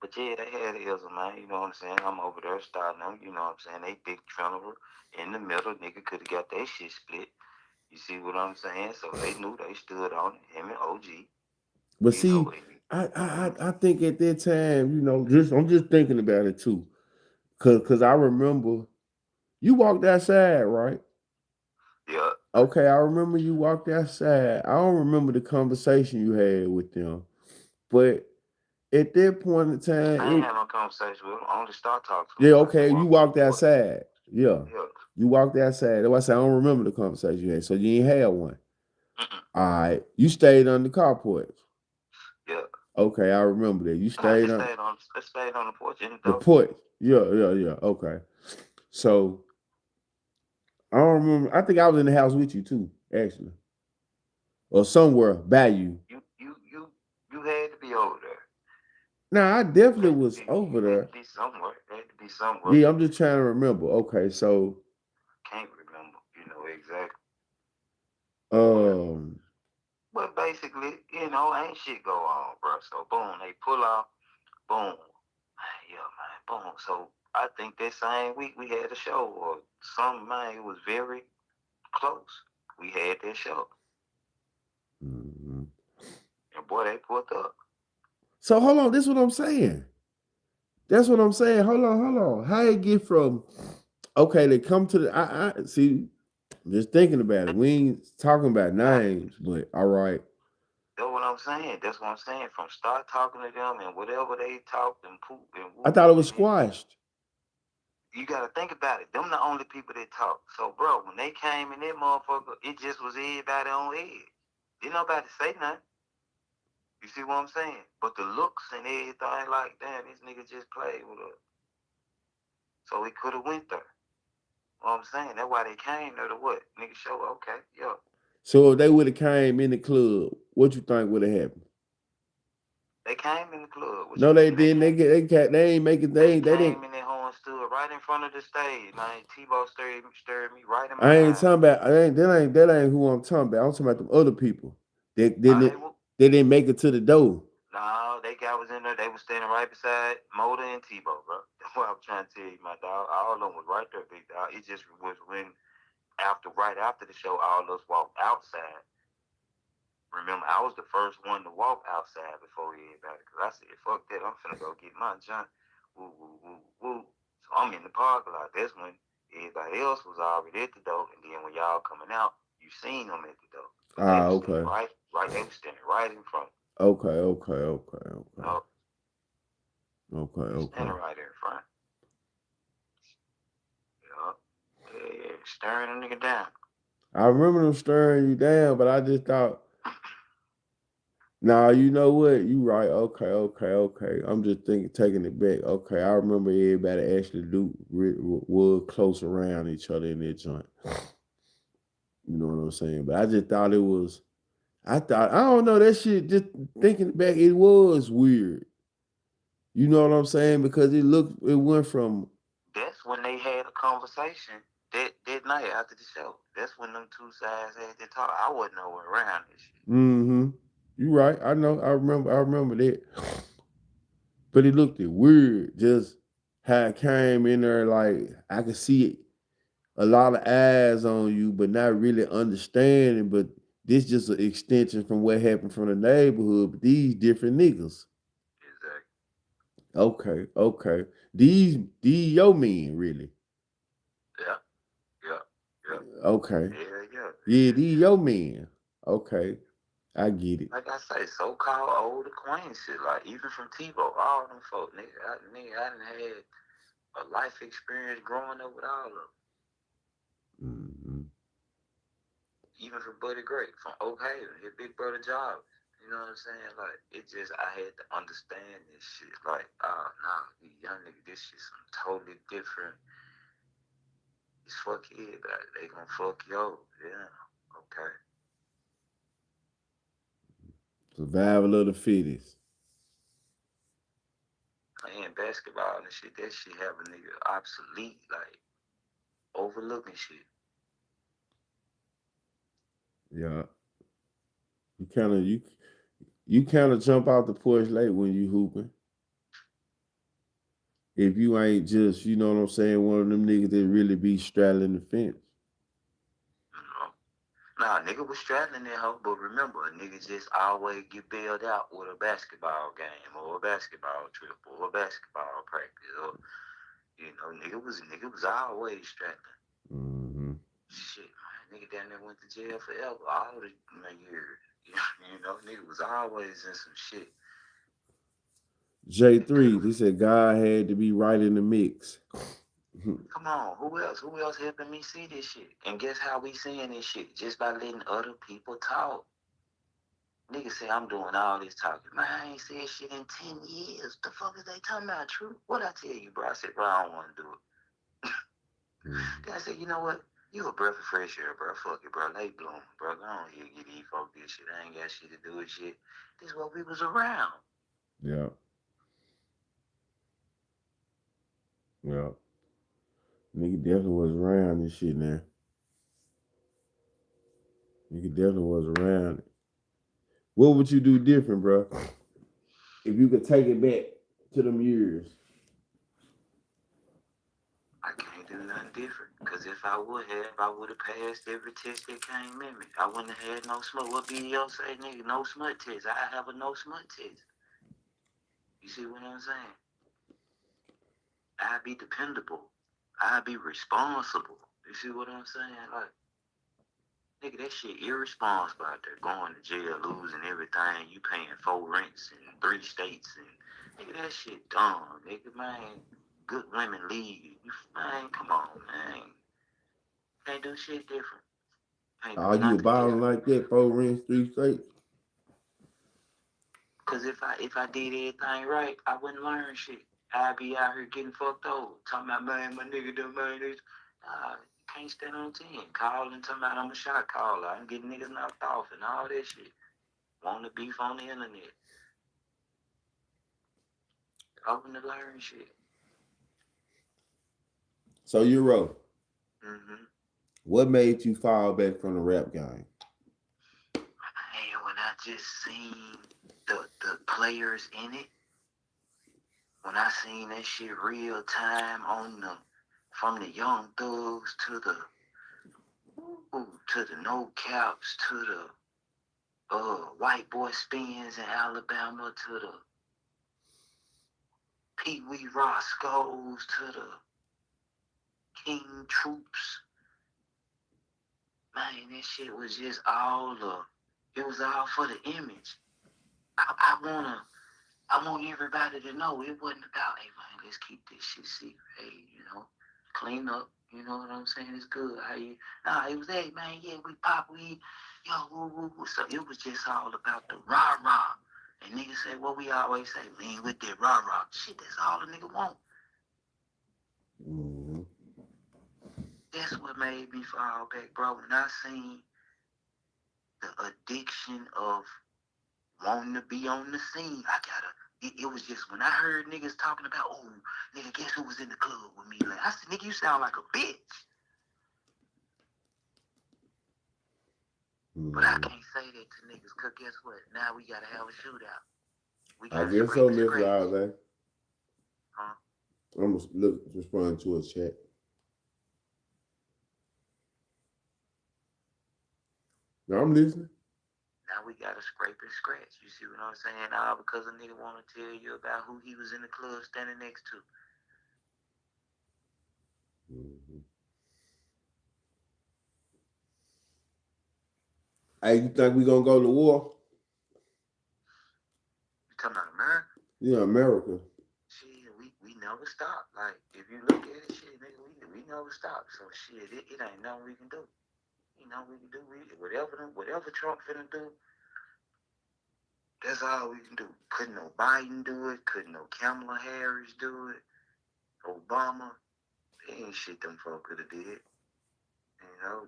But yeah, they had Izms, man. You know what I'm saying? I'm over there starting them. You know what I'm saying? They big funeral in the middle. Nigga could have got that shit split. You see what I'm saying? So they knew they stood on it. Him and OG. But see, I think at that time, I'm just thinking about it too. Cause I remember you walked outside, right? Yeah. Okay, I remember you walked outside. I don't remember the conversation you had with them. But at that point in time, I ain't had no conversation with him. I only start talking to him. yeah, okay, you walked outside. Yeah. Yeah. You walked outside. That's why I said I don't remember the conversation you had. So you ain't had one. All right. You stayed on the carport. Yeah. Okay, I remember that. You stayed on the porch. the porch. Yeah. Okay. So I don't remember. I think I was in the house with you too, actually. Or somewhere by you. You had to be over there. Nah, I definitely was over there. Had to be somewhere. Yeah, I'm just trying to remember. Okay, so can't remember, exactly. Um, But basically, ain't shit go on, bro. So boom, they pull off, boom. Yeah, man, boom. So I think that same week we had a show or something, man. It was very close. We had that show. And boy, they pulled up. So hold on, this is what I'm saying. That's what I'm saying. Hold on. How it get from okay, they come to the I see, I'm just thinking about it. We ain't talking about names, but all right. That's what I'm saying. From start talking to them and whatever they talked and poop and whoop, I thought it was squashed. You gotta think about it. Them the only people that talk. So, bro, when they came in that motherfucker, it just was everybody on edge. Didn't nobody say nothing. You see what I'm saying? But the looks and everything like, damn, this nigga just played with us. So he could have went there. You know what I'm saying? That's why they came there to what? Nigga show, okay, yeah. So if they would have came in the club, what you think would have happened? They came in the club. No, they didn't. They ain't making. They came in that horn, stood right in front of the stage. Man, T-Bo stirred me right in my I ain't eye. talking about. That ain't who I'm talking about. I'm talking about them other people. They didn't make it to the door. No, they guy was in there. They was standing right beside Motor and T-Bo, bro. That's what I'm trying to tell you, my dog. All of them was right there, big dog. It just was when right after the show, all of us walked outside. remember, I was the first one to walk outside before everybody, because I said, fuck that, I'm finna go get my junk. Woo, woo, woo, woo. So I'm in the parking lot. That's when everybody else was already at the door, and then when y'all coming out, you seen them at the door. But they was standing Okay. they was standing right in front. Okay. Oh, Okay. standing right in front. Yup. Yeah, staring a nigga down. I remember them staring you down, but I just thought, nah, you know what? You right. Okay. I'm just taking it back. Okay, I remember everybody actually was close around each other in that joint. You know what I'm saying? But I just thought I don't know, that shit, just thinking back, it was weird. You know what I'm saying? Because it went from. That's when they had a conversation that night after the show. That's when them two sides had to talk. I wasn't nowhere around this shit. Mm-hmm. You right. I know. I remember that. But it looked weird, just how it came in there. Like I could see it, a lot of eyes on you, but not really understanding. But this just an extension from what happened from the neighborhood. But these different niggas. Exactly. Okay. These your men, really. Yeah. Okay. Yeah. Yeah, these your men. Okay. I get it. Like I say, so-called old acquaintances, like even from Tebow, all them folk, nigga, I done had a life experience growing up with all of them. Mm-hmm. Even from Buddy Gray, from Oak Haven, his big brother job. You know what I'm saying? Like, it just, I had to understand this shit. Like, nah, these young niggas, this shit some totally different. It's fuck everybody. They gonna fuck yo. Yeah. Okay. Survival of the fittest. Playing basketball and shit, that shit have a nigga obsolete, like, overlooking shit. Yeah. You kind of jump out the porch late when you hooping. If you ain't just, you know what I'm saying, one of them niggas that really be straddling the fence. You know? Nah, nigga was straddling that hoe, but remember, a nigga just always get bailed out with a basketball game or a basketball trip or a basketball practice or, you know, nigga was always straddling. Mm-hmm. Shit, man, nigga down there went to jail forever, all the years. You know, nigga was always in some shit. J3, he said God had to be right in the mix. Come on, who else? Who else helping me see this shit? And guess how we seeing this shit? Just by letting other people talk. Niggas say I'm doing all this talking. Man, I ain't said shit in 10 years. The fuck is they talking about? True? What I tell you, bro? I said, bro, I don't want to do it. Then I said, you know what? You a breath of fresh air, bro. Fuck it, bro. Late bloom, bro. Go on here, get these folk this shit. I ain't got shit to do with shit. This is what we was around. Yeah. Nigga definitely was around this shit now. Nigga definitely was around it. What would you do different, bro? If you could take it back to them years. I can't do nothing different. Because if I would have passed every test that came in me. I wouldn't have had no smut. What BDO say, nigga? No smut test. I have a no smut test. You see what I'm saying? I'd be dependable. I'd be responsible. You see what I'm saying? Like, nigga, that shit irresponsible out there. Going to jail, losing everything. You paying 4 rents in 3 states. And, nigga, that shit dumb. Nigga, man, good women leave. Man, come on, man. Can't do shit different. Can't do You nothing balling different. like that, 4 rings, 3 states? Cause if I did everything right, I wouldn't learn shit. I'd be out here getting fucked over. Talking about, man, my nigga done made this. Nah, you can't stand on 10. Calling, talking about I'm a shot caller. I'm getting niggas knocked off and all that shit. Want to beef on the internet. I wouldn't have learned shit. So Euro, Mm-hmm. what made you fall back from the rap game? Man, when I just seen the players in it, when I seen that shit real time on them, from the young thugs to the no caps to the white boy spins in Alabama to the Pee Wee Roscoe's to the King Troops. Man, that shit was just all it was all for the image. I want everybody to know it wasn't about, hey man, let's keep this shit secret. Hey, clean up. You know what I'm saying? It's good. How you? Nah, it was, hey man, yeah, we pop weed. Yo, woo, woo, woo. So it was just all about the rah-rah. And niggas say what we always say, lean with that rah-rah. Shit, that's all the nigga want. Mm-hmm. That's what made me fall back, bro. When I seen the addiction of wanting to be on the scene, it was just when I heard niggas talking about, oh, nigga, guess who was in the club with me? Like, I said, nigga, you sound like a bitch. Mm-hmm. But I can't say that to niggas, because guess what? Now we got to have a shootout. We I got to guess so, scrape. Mr. Isaac. Huh? I'm responding to a chat. No, I'm listening. Now we got to scrape and scratch. You see what I'm saying? All because a nigga want to tell you about who he was in the club standing next to. Mm-hmm. Hey, you think we gonna go to war? You talking about America? Yeah, America. Shit, we never stop. Like, if you look at it, shit, nigga, we never stop. So shit, it ain't nothing we can do. You know we can do. Whatever Trump finna do, that's all we can do. Couldn't no Biden do it. Couldn't no Kamala Harris do it. Obama, they ain't shit them folk could have did.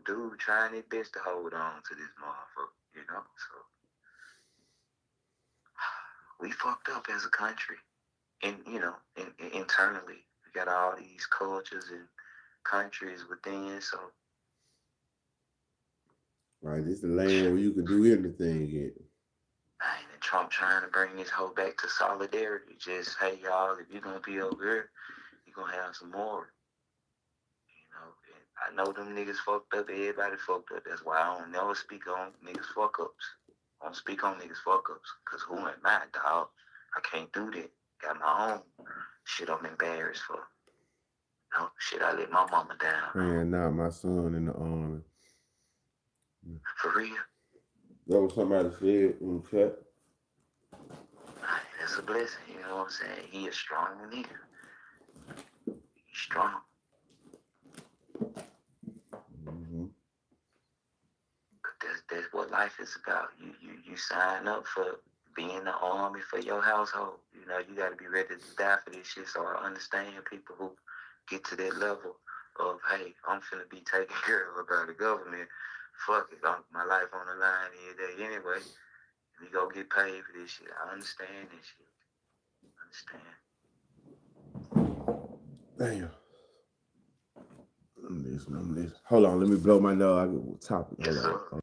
Dude trying his best to hold on to this motherfucker, So we fucked up as a country. And, internally, we got all these cultures and countries within, so. Right, this is the land where you can do anything in. And Trump trying to bring this whole back to solidarity. Just, hey, y'all, if you're going to be over here, you're going to have some more. And I know them niggas fucked up. Everybody fucked up. That's why I don't never speak on niggas fuck-ups. I don't speak on niggas fuck-ups. Because who am I, dog? I can't do that. Got my own shit I'm embarrassed for. Shit I let my mama down. Man, not my son in the army. For real? That was somebody said in the chat. That's a blessing, you know what I'm saying? He a strong nigga. He's strong. Mm-hmm. That's what life is about. You sign up for being in the army for your household. You got to be ready to die for this shit. So I understand people who get to that level of, hey, I'm finna be taken care of by the government. Fuck it, my life on the line every day anyway. We go get paid for this shit. I understand this shit. Damn. I'm listening. Hold on, let me blow my nose. I get a topic. Yes, Hold on. sir.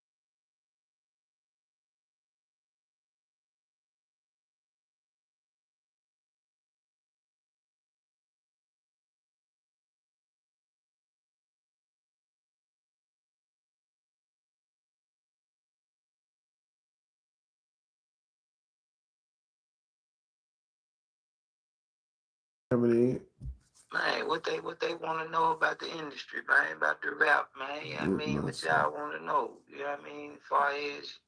Man, what they want to know about the industry, man, about the rap, man. What y'all want to know? You know what I mean? As far as,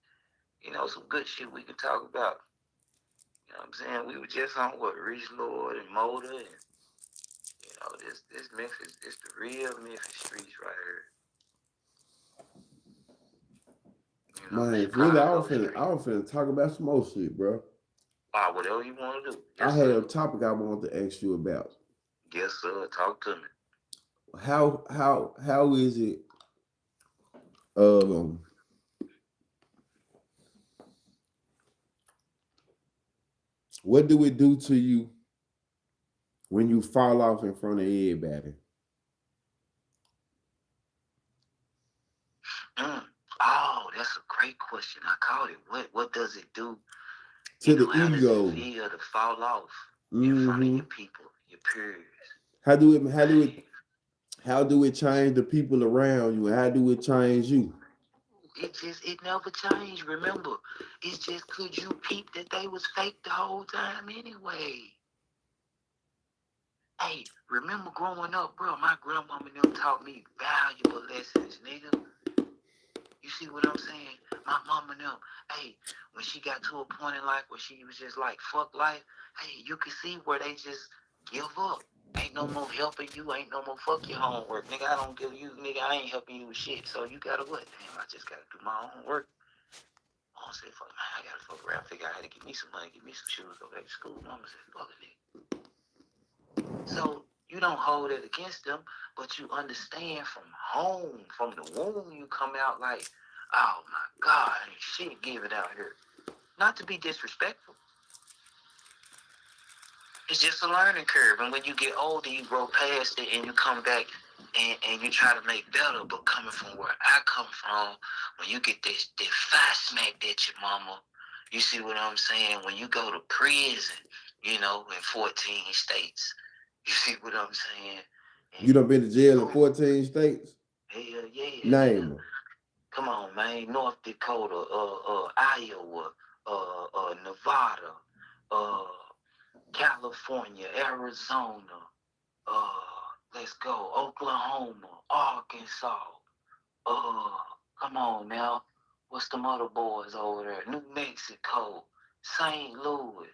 some good shit we can talk about. You know what I'm saying? We were just on Rich Lord and Motor and this Memphis, it's the real Memphis streets right here. Man, really, I was finna talk about some more shit, bro. Whatever you want to do. Yes, I had a topic I wanted to ask you about. Yes, sir. Talk to me. How is it? What do it do to you when you fall off in front of everybody? Oh, that's a great question. I caught it. What does it do to the how ego? Does it feel to fall off in front of your people, your peers? How do it change the people around you? How do it change you? it never changed. Remember, it's just could you peep that they was fake the whole time anyway. Hey, remember growing up, bro, my grandmama them taught me valuable lessons, nigga. You see what I'm saying? My mama them, hey, when she got to a point in life where she was just like, fuck life, hey, you can see where they just give up. Ain't no more helping you, ain't no more fuck your homework. Nigga, I don't give you, nigga, I ain't helping you with shit. So you gotta what? Damn, I just gotta do my own work. Mama said, fuck, man, I gotta fuck around, figure out how to get me some money, get me some shoes, go back to school. Mama said, fuck it, nigga. So you don't hold it against them, but you understand from home, from the womb, you come out like, oh my God, ain't shit give it out here. Not to be disrespectful. It's just a learning curve. And when you get older, you grow past it and you come back and you try to make better. But coming from where I come from, when you get this fire smacked at your mama, you see what I'm saying? When you go to prison, you know, in 14 states, you see what I'm saying? And You done been to jail in 14 states? hell yeah. Name them. Come on, man. North Dakota, Iowa, Nevada, California, Arizona, let's go, Oklahoma, Arkansas, come on now, what's the other boys over there? New Mexico, St. Louis,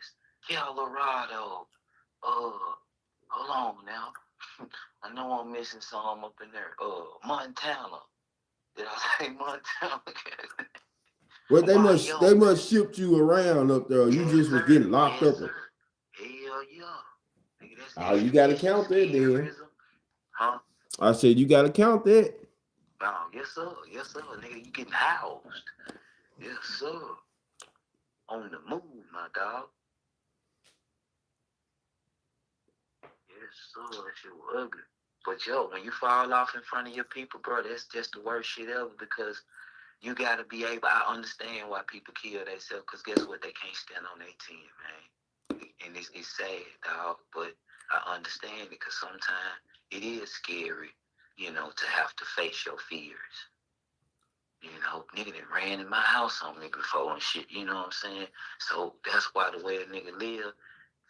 Colorado, hold on now. I know I'm missing some up in there. Montana. Did I say Montana? Well, they must ship you around up there. You just was getting locked up. Sir. Hell yeah. Nigga, Oh, you gotta count that then. Huh? I said you gotta count that. Oh, yes sir, nigga, you getting housed. Yes sir. On the move, my dog. Yes sir, that shit was ugly. But yo, when you fall off in front of your people, bro, that's just the worst shit ever because you gotta be able, I understand why people kill themselves because guess what? They can't stand on their team, man. And it's sad, dog, but I understand it because sometimes it is scary, you know, to have to face your fears. You know, nigga that ran in my house on me before and shit, you know what I'm saying? So that's why the way a nigga live,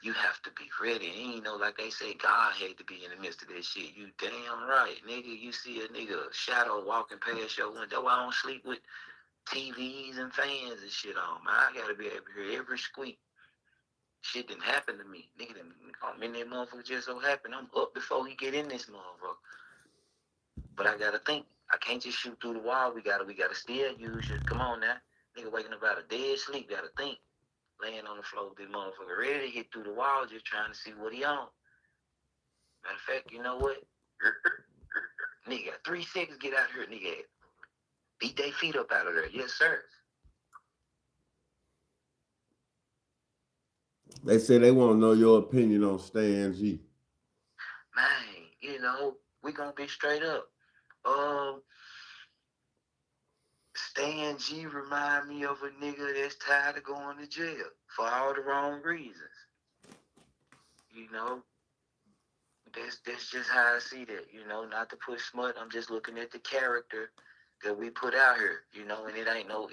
you have to be ready. And you know, like they say, God hate to be in the midst of that shit. You damn right, nigga. You see a nigga shadow walking past your window. That's why I don't sleep with TVs and fans and shit on, man. I gotta be able to hear every squeak. Shit didn't happen to me. Nigga didn't come in that motherfucker just so happen. I'm up before he get in this motherfucker. But I gotta think. I can't just shoot through the wall. We gotta still use it. Come on now. Nigga waking up out of dead sleep, gotta think. Laying on the floor with this motherfucker ready to hit through the wall, just trying to see what he on. Matter of fact, you know what? Nigga got 3 seconds, get out here, nigga. Beat their feet up out of there. Yes, sir. They say they want to know your opinion on Stan G. Man, you know, we gonna be straight up. Stan G remind me of a nigga that's tired of going to jail for all the wrong reasons. You know, that's just how I see that. You know, not to push smut. I'm just looking at the character that we put out here. You know, and it ain't no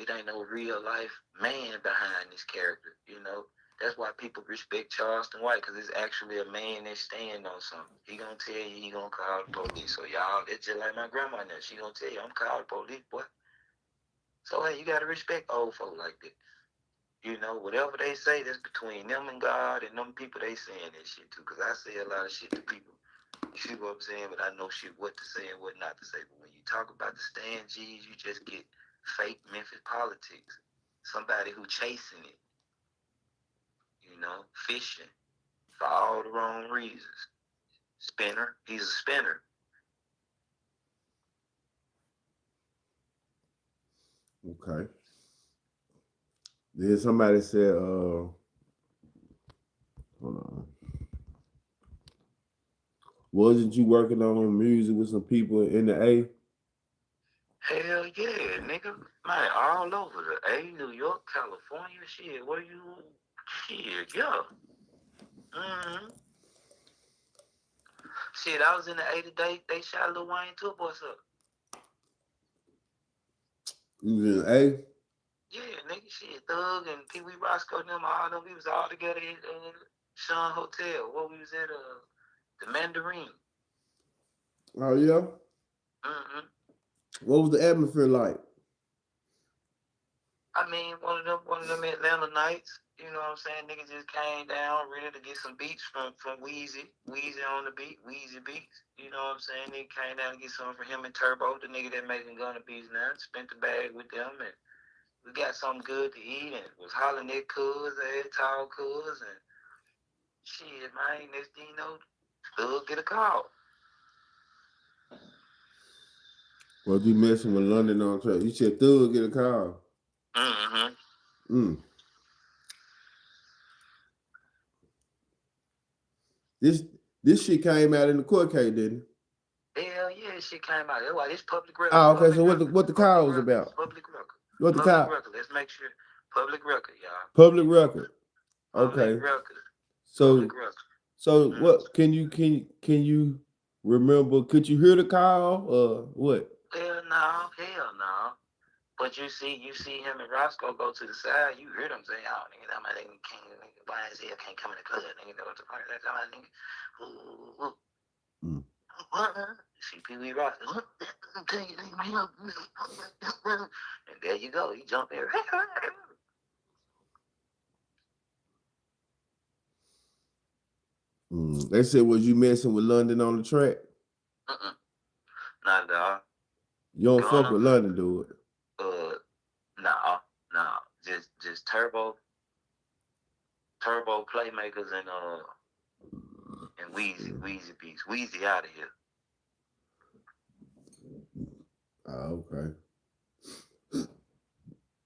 real life man behind this character. You know, that's why people respect Charleston White because it's actually a man that stand on something. He gonna tell you he gonna call the police. So y'all, it's just like my grandma now. She gonna tell you I'm calling the police, boy. So hey, you gotta respect old folk like that. You know, whatever they say, that's between them and God and them people they saying that shit to. Cause I say a lot of shit to people. You see what I'm saying? But I know shit what to say and what not to say. But when you talk about the Stan G's, you just get fake Memphis politics. Somebody who chasing it. You know, fishing for all the wrong reasons. Spinner, he's a spinner. Okay. Then somebody said, hold on. Wasn't you working on music with some people in the A? Hell yeah, nigga. Man, all over the A, New York, California, shit. What are you? Shit, yeah. Mm-hmm. Shit, I was in the A today. They shot Lil Wayne too, what's up? You was in A? Yeah, nigga, shit, Thug and Pee Wee Roscoe and them, all them, we was all together at Sean Hotel. What we was at, the Mandarin. Oh yeah. Mm-hmm. What was the atmosphere like? I mean, one of them Atlanta nights. You know what I'm saying? Niggas just came down ready to get some beats from Weezy. Weezy on the beat, Weezy beats. You know what I'm saying? Nigga came down to get some from him and Turbo, the nigga that making Gunna beats now. Spent the bag with them, and we got something good to eat, and was hollering at cuz, tall cuz, and shit, man. Next thing you know, Thug get a call. Was you messing with London on track? You said Thug get a call. Mm-hmm. Mm. This shit came out in the court case, didn't it? Hell yeah, shit came out. That's why this public record. Oh, okay. So what Public the call was record, about? Public record. What the Public call? record. Let's make sure. Public record, y'all. Public record. Public Okay. record. So Public record. so what can you remember? Could you hear the call or what? Hell no. But you see him and Roscoe go to the side. You hear them say, "Oh, nigga, that my nigga can't, why is he can't come in the club? Nigga, know what the fuck? That's my nigga." Mm. See Pee Wee Roscoe. And there you go. You jump in. They said, was you messing with London on the track? Not at all. You don't fuck with London, do it? No. Just Turbo Playmakers and Weezy beats. Weezy out of here. Oh, okay.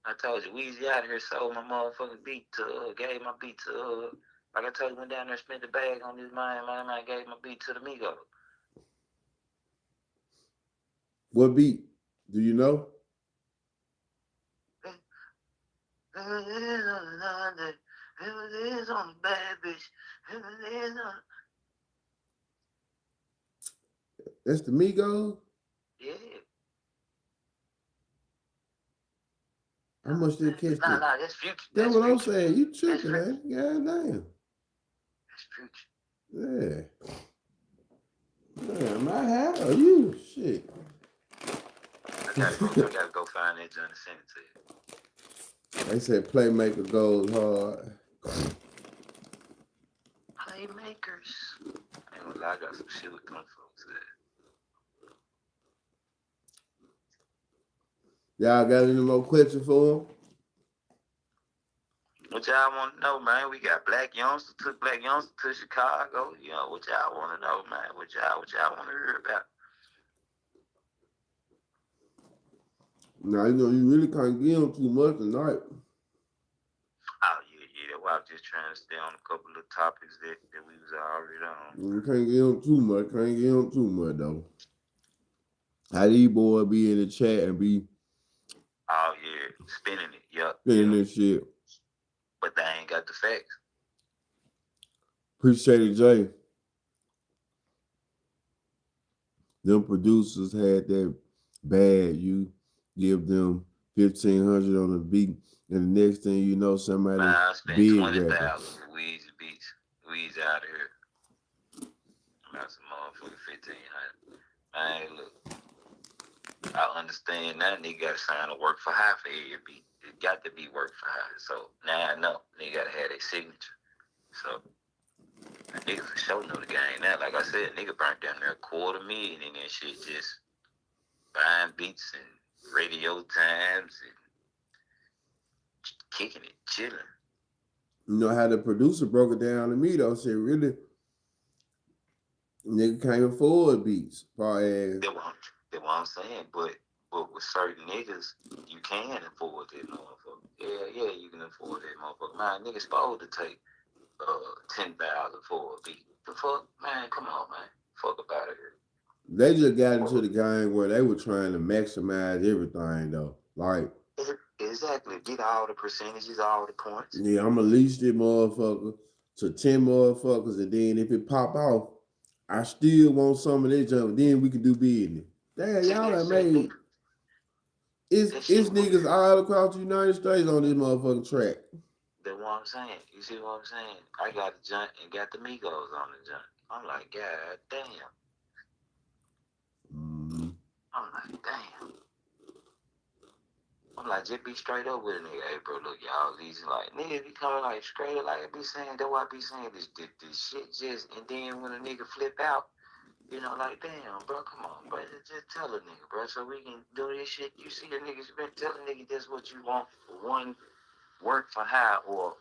I told you, Weezy out of here sold my motherfucking beat to gave my beat to like I told you, went down there and spent the bag on this man, gave my beat to the Migos. What beat? Do you know? On the bad bitch. That's the Migos? Yeah. How much did it catch Nah, that? that's Future. That's what I'm Future. saying. You tripping, man. God damn. That's Future. Yeah. Man, my how are you? Shit. I gotta go find that Johnny sent it to you. They said playmaker goes hard. Playmakers. I ain't gonna lie, I got some shit with them folks there. Y'all got any more questions for him? What y'all want to know, man? We got Black Youngster, took Black Youngster to Chicago. You know, what y'all want to know, man? What y'all want to hear about? Now, you know, you really can't give him too much tonight. Oh, yeah. Well, I'm just trying to stay on a couple of topics that we was already on. You can't give him too much, though. How these boys be in the chat and be... Oh, yeah, spinning it, yup. Spinning this shit. But they ain't got the facts. Appreciate it, Jay. Them producers had that bad. You give them $1,500 on the beat, and the next thing you know, somebody I spent big $20,000 rapping. for Weezy beats. Weezy out of here. That's a motherfucking $1,500. Man, look, I understand that nigga got to sign a work for hire for every beat. It got to be work for hire. So now I know nigga got to have their signature. So niggas for sure know the game. Now, like I said, nigga burnt down there $250,000 and that shit just buying beats and radio times and kicking it, chilling. You know how the producer broke it down to me though. Said really, nigga can't afford beats. That's what I'm saying. But with certain niggas, you can afford that motherfucker. Yeah, you can afford that motherfucker. Man, niggas supposed to take $10,000 for a beat. The fuck, man, come on, man. Fuck about it. They just got into the game where they were trying to maximize everything though. Like exactly, get all the percentages, all the points. Yeah, I'm gonna lease this motherfucker to 10 motherfuckers, and then if it pop off, I still want some of that junk. Then we can do business. Damn, y'all done made. It's niggas all across the United States on this motherfucking track. That's what I'm saying. You see what I'm saying? I got the junk and got the Migos on the junk. I'm like, God damn. Mm-hmm. I'm like, damn. I'm like, just be straight up with a nigga. Hey, bro, look, y'all, these like, niggas be coming like straight up, like I be saying, that's why I be saying this shit just, and then when a nigga flip out, you know, like, damn, bro, come on, bro, just tell a nigga, bro, so we can do this shit. You see the niggas, been telling nigga this what you want for one work for hire or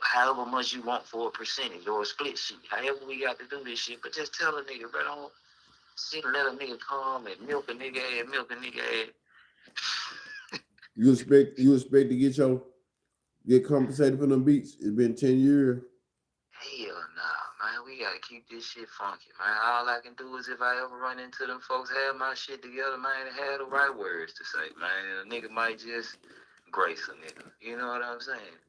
however much you want for a percentage or a split sheet, however we got to do this shit, but just tell a nigga, bro, don't sit and let a nigga come and milk a nigga ass. You expect to get compensated for them beats? It's been 10 years. Hell nah, man. We gotta keep this shit funky, man. All I can do is if I ever run into them folks, have my shit together, man, and have the right words to say, man. And a nigga might just grace a nigga. You know what I'm saying?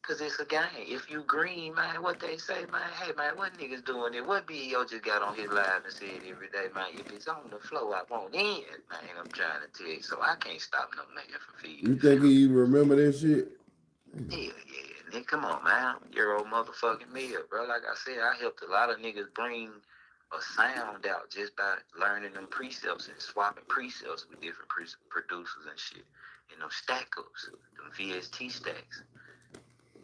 Cause it's a game. If you green, man, what they say, man, hey, man, what niggas doing it? What BEO just got on his live and said every day, man, if it's on the floor, I want in, man, I'm trying to tell you. So I can't stop no nigga from feeding. You think he even remember that shit? Hell yeah, nigga, come on, man. Your old motherfucking meal, bro. Like I said, I helped a lot of niggas bring a sound out just by learning them precepts and swapping precepts with different producers and shit. You know, stack ups, them VST stacks.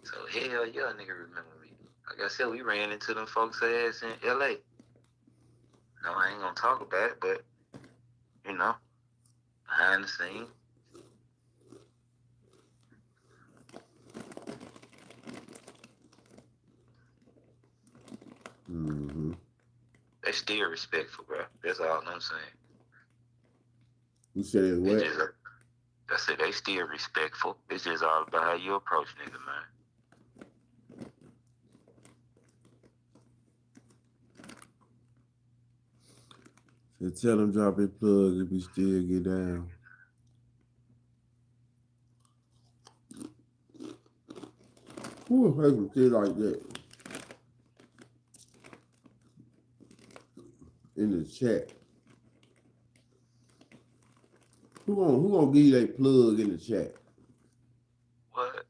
So hell yeah, nigga remember me. Like I said, we ran into them folks' ass in LA. No, I ain't gonna talk about it, but you know, behind the scenes. Mm-hmm. They still respectful, bro. That's all I'm saying. You said it's what? I said they still respectful. It's just all about how you approach nigga, man. So tell him drop his plug if he still get down. Who will make some shit like that? In the chat. Who gonna give you that plug in the chat? What?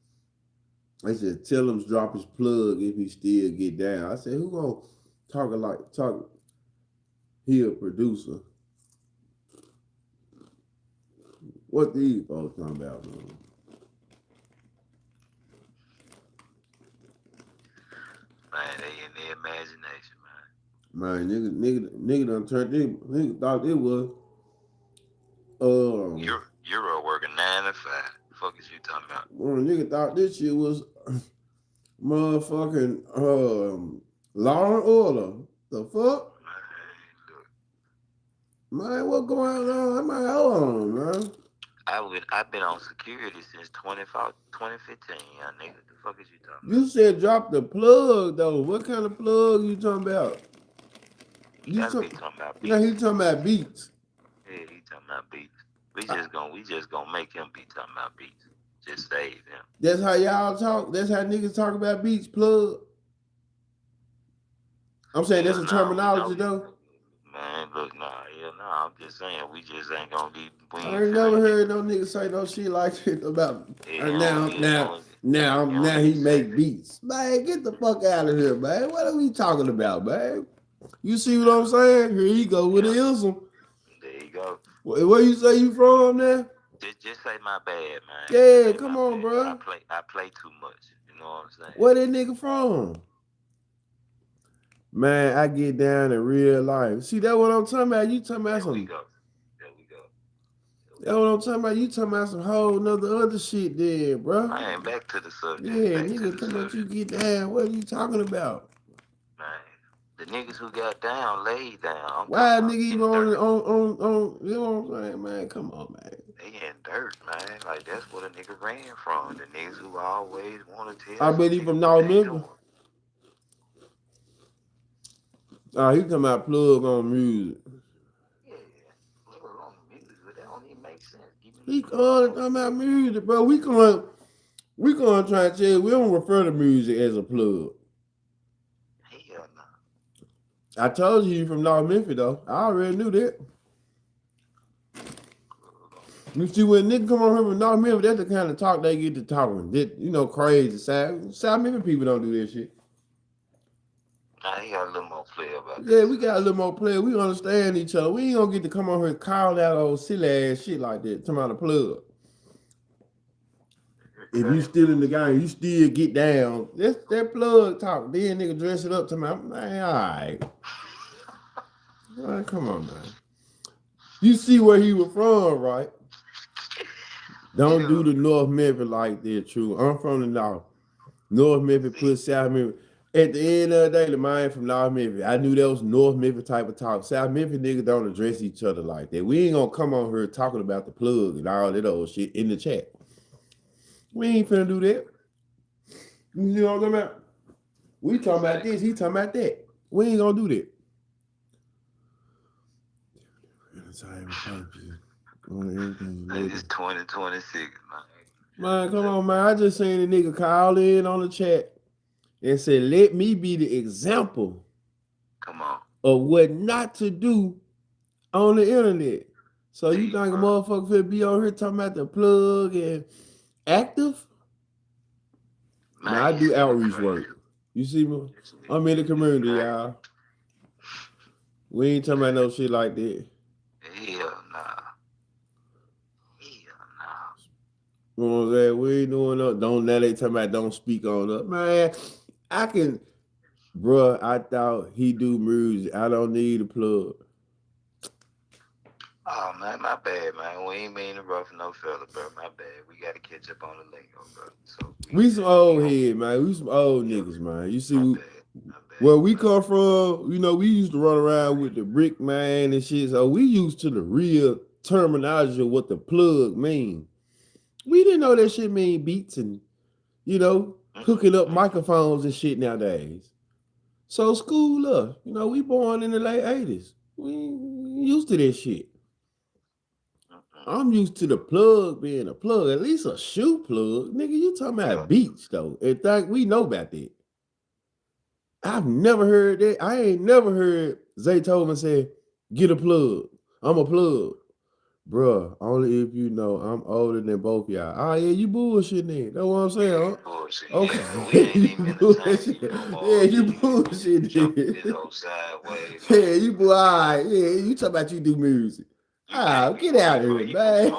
I said, tell him to drop his plug if he still get down. I said, who gonna talk? He a producer. What these folks talking about, man? Man, they in their imagination, man. Nigga done turned it. Nigga thought it was. Euro working 9 to 5. Fuck is you talking about? Well, nigga thought this shit was motherfucking law and order. The fuck? Man, what going on? Man, hold on, man. I've been on security since 2015, young nigga. The fuck is you talking about? You said drop the plug though. What kind of plug you talking about? You talking about beats. Yeah, he talking about beats. Yeah, he talking about beats. We just gonna make him be talking about beats. Just save him. That's how y'all talk. That's how niggas talk about beats, plug. I'm saying that's a terminology though. Man, look, I'm just saying we just ain't gonna be. I ain't never heard no nigga say no shit like that about. Now he make beats. Man, get the fuck out of here, man. What are we talking about, man? You see what I'm saying? Here you go with the Izms. There you go. Where you say you from now? Just say my bad, man. Yeah, come on, bro. I play too much. You know what I'm saying? Where that nigga from? Man, I get down in real life. See, that's what I'm talking about. You talking about some. There we go. That's what I'm talking about. You talking about some whole nother other shit there, bro. Man, back to the subject. Yeah, nigga, talking about you get down. What are you talking about? Man, the niggas who got down laid down. Why nigga even on, you know what I'm saying, man? Come on, man. They in dirt, man. Like, that's what a nigga ran from. The niggas who always want to tell. I bet he from North Memphis. He talking about plug on music. Yeah, plug on music, but that don't even make sense. He talking about music, bro. We gonna try and tell you, we don't refer to music as a plug. Hell no. I told you from North Memphis, though. I already knew that. Plug on You see, when niggas come on here from North Memphis, that's the kind of talk they get to talking. That, crazy. South Memphis people don't do that shit. Nah, he got a little more play about Yeah, this. we got a little more play. We understand each other. We ain't gonna get to come on here and call out old silly ass shit like that. Talking about the plug. If you still in the game, you still get down. That's that plug talk. Then nigga dress it up to me. Man, all right. All right, come on, man. You see where he was from, right? Don't do the North Memphis like that, true. I'm from the North. North Memphis plus South Memphis. At the end of the day, the man from North Memphis, I knew that was North Memphis type of talk. South Memphis niggas don't address each other like that. We ain't gonna come on here talking about the plug and all that old shit in the chat. We ain't finna do that. You know what I'm talking about? We talking about this, he talking about that. We ain't gonna do that. It's 2026, man. Man, come on, man. I just seen a nigga call in on the chat and said, let me be the example Come on. of what not to do on the internet. So you think a motherfucker could be on here talking about the plug and active? Man, I do outreach work. You see me? I'm in the community, y'all. We ain't talking about no shit like that. Hell nah. You know what I'm saying? We ain't doing no, don't, now they talking about don't speak on up. Man, I can, bruh, I thought he do music. I don't need a plug. Oh, man, my bad, man. We ain't mean to rough no fella, bro. My bad. We got to catch up on the lingo, bro. So we some old head, man. We some old niggas, man. You see, my bad. Where we come from, we used to run around with the brick man and shit. So we used to the real terminology of what the plug mean. We didn't know that shit mean beats and, hooking up microphones and shit nowadays. So school us. We born in the late 80s. We used to this shit. I'm used to the plug being a plug, at least a shoe plug. Nigga, you talking about beats, though. In fact, we know about that. I've never heard that. I ain't never heard Zaytoven say, get a plug. I'm a plug. Bruh, only if you know I'm older than both y'all. Oh, yeah, you bullshit then. That's what I'm saying, huh? Bullshit. Okay. Yeah, we ain't even entertaining you no more. Yeah, you bullshit then. This whole sideways. Yeah, you all right. Yeah, you talking about you do music. Get out of here, man.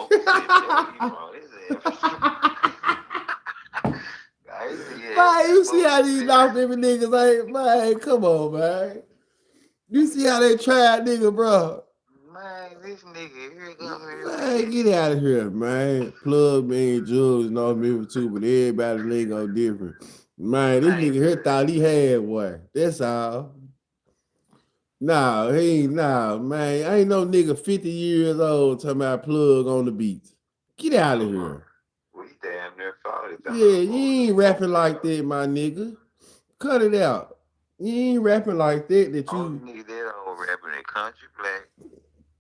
Man, you see how these North Memphis niggas ain't, man, come on, man. You see how they tried nigga, bro. Man, this nigga here come here. Man, get out of here, man. Plug me and Jules, North Memphis too, but everybody lingo different. Man, this nigga here thought he had one. That's all. Nah, man. Ain't no nigga 50 years old talking about plug on the beats. Get out of here. We damn near 40. Yeah, you ain't rapping like that, my nigga. Cut it out. You ain't rapping like that you... Nigga that old rapping in Country Black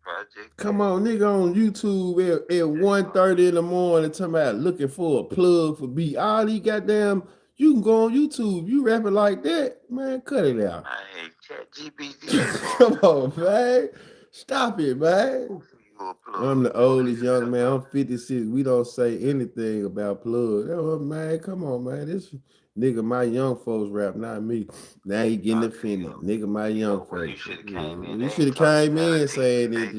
Project. Come on, nigga on YouTube at 1:30 in the morning talking about looking for a plug for beat. All these goddamn... You can go on YouTube. You rapping like that, man, cut it out. I ain't ChatGPT. Come on, man. Stop it, man. I'm the oldest young man. I'm 56. We don't say anything about plug. Oh, man, come on, man. This nigga, my young folks rap, not me. Now he getting offended. Nigga, my young folks. You should have came in saying it.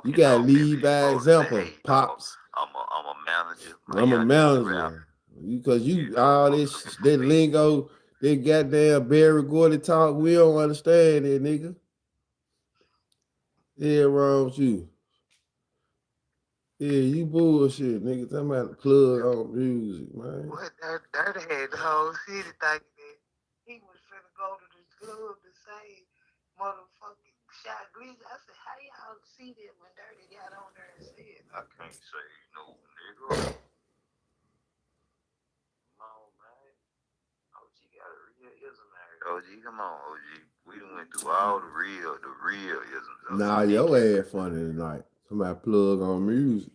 You got to lead by example, Pops. I'm a manager. I'm a manager. Because all this, that lingo, that goddamn Barry Gordy talk, we don't understand it, nigga. Yeah, wrong with you. Yeah, you bullshit, nigga. Talking about the plug on music, man. What? Dirty had the whole city thinking that he was finna go to the club to say motherfucking shot Greasy. I said, how y'all see that when Dirty got on there and said, I can't say no, nigga. Come on, man. OG got a real ism there. OG, come on, OG. We done went through all the real isms. Nah, your ass funny tonight. Somebody plug on music.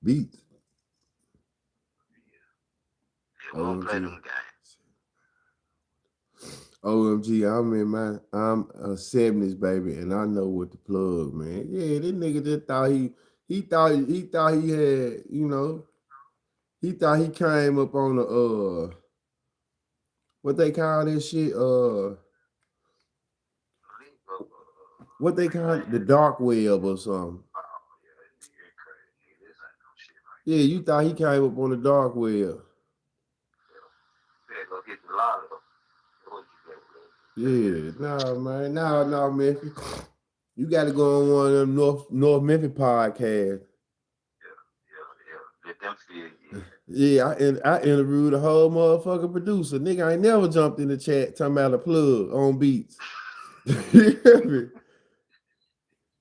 Beats. Yeah, we don't play them games. OMG, I'm a 70s baby, and I know what the plug, man. Yeah, this nigga just thought he he thought he had, he thought he came up on the what they call this shit, what they call it? The dark web or something. Yeah, you thought he came up on the dark web. Yeah, nah, man, no, Memphis. You got to go on one of them North Memphis podcasts. Let them feel you. Yeah, I interviewed a whole motherfucking producer. Nigga, I ain't never jumped in the chat talking about a plug on beats. You hear me?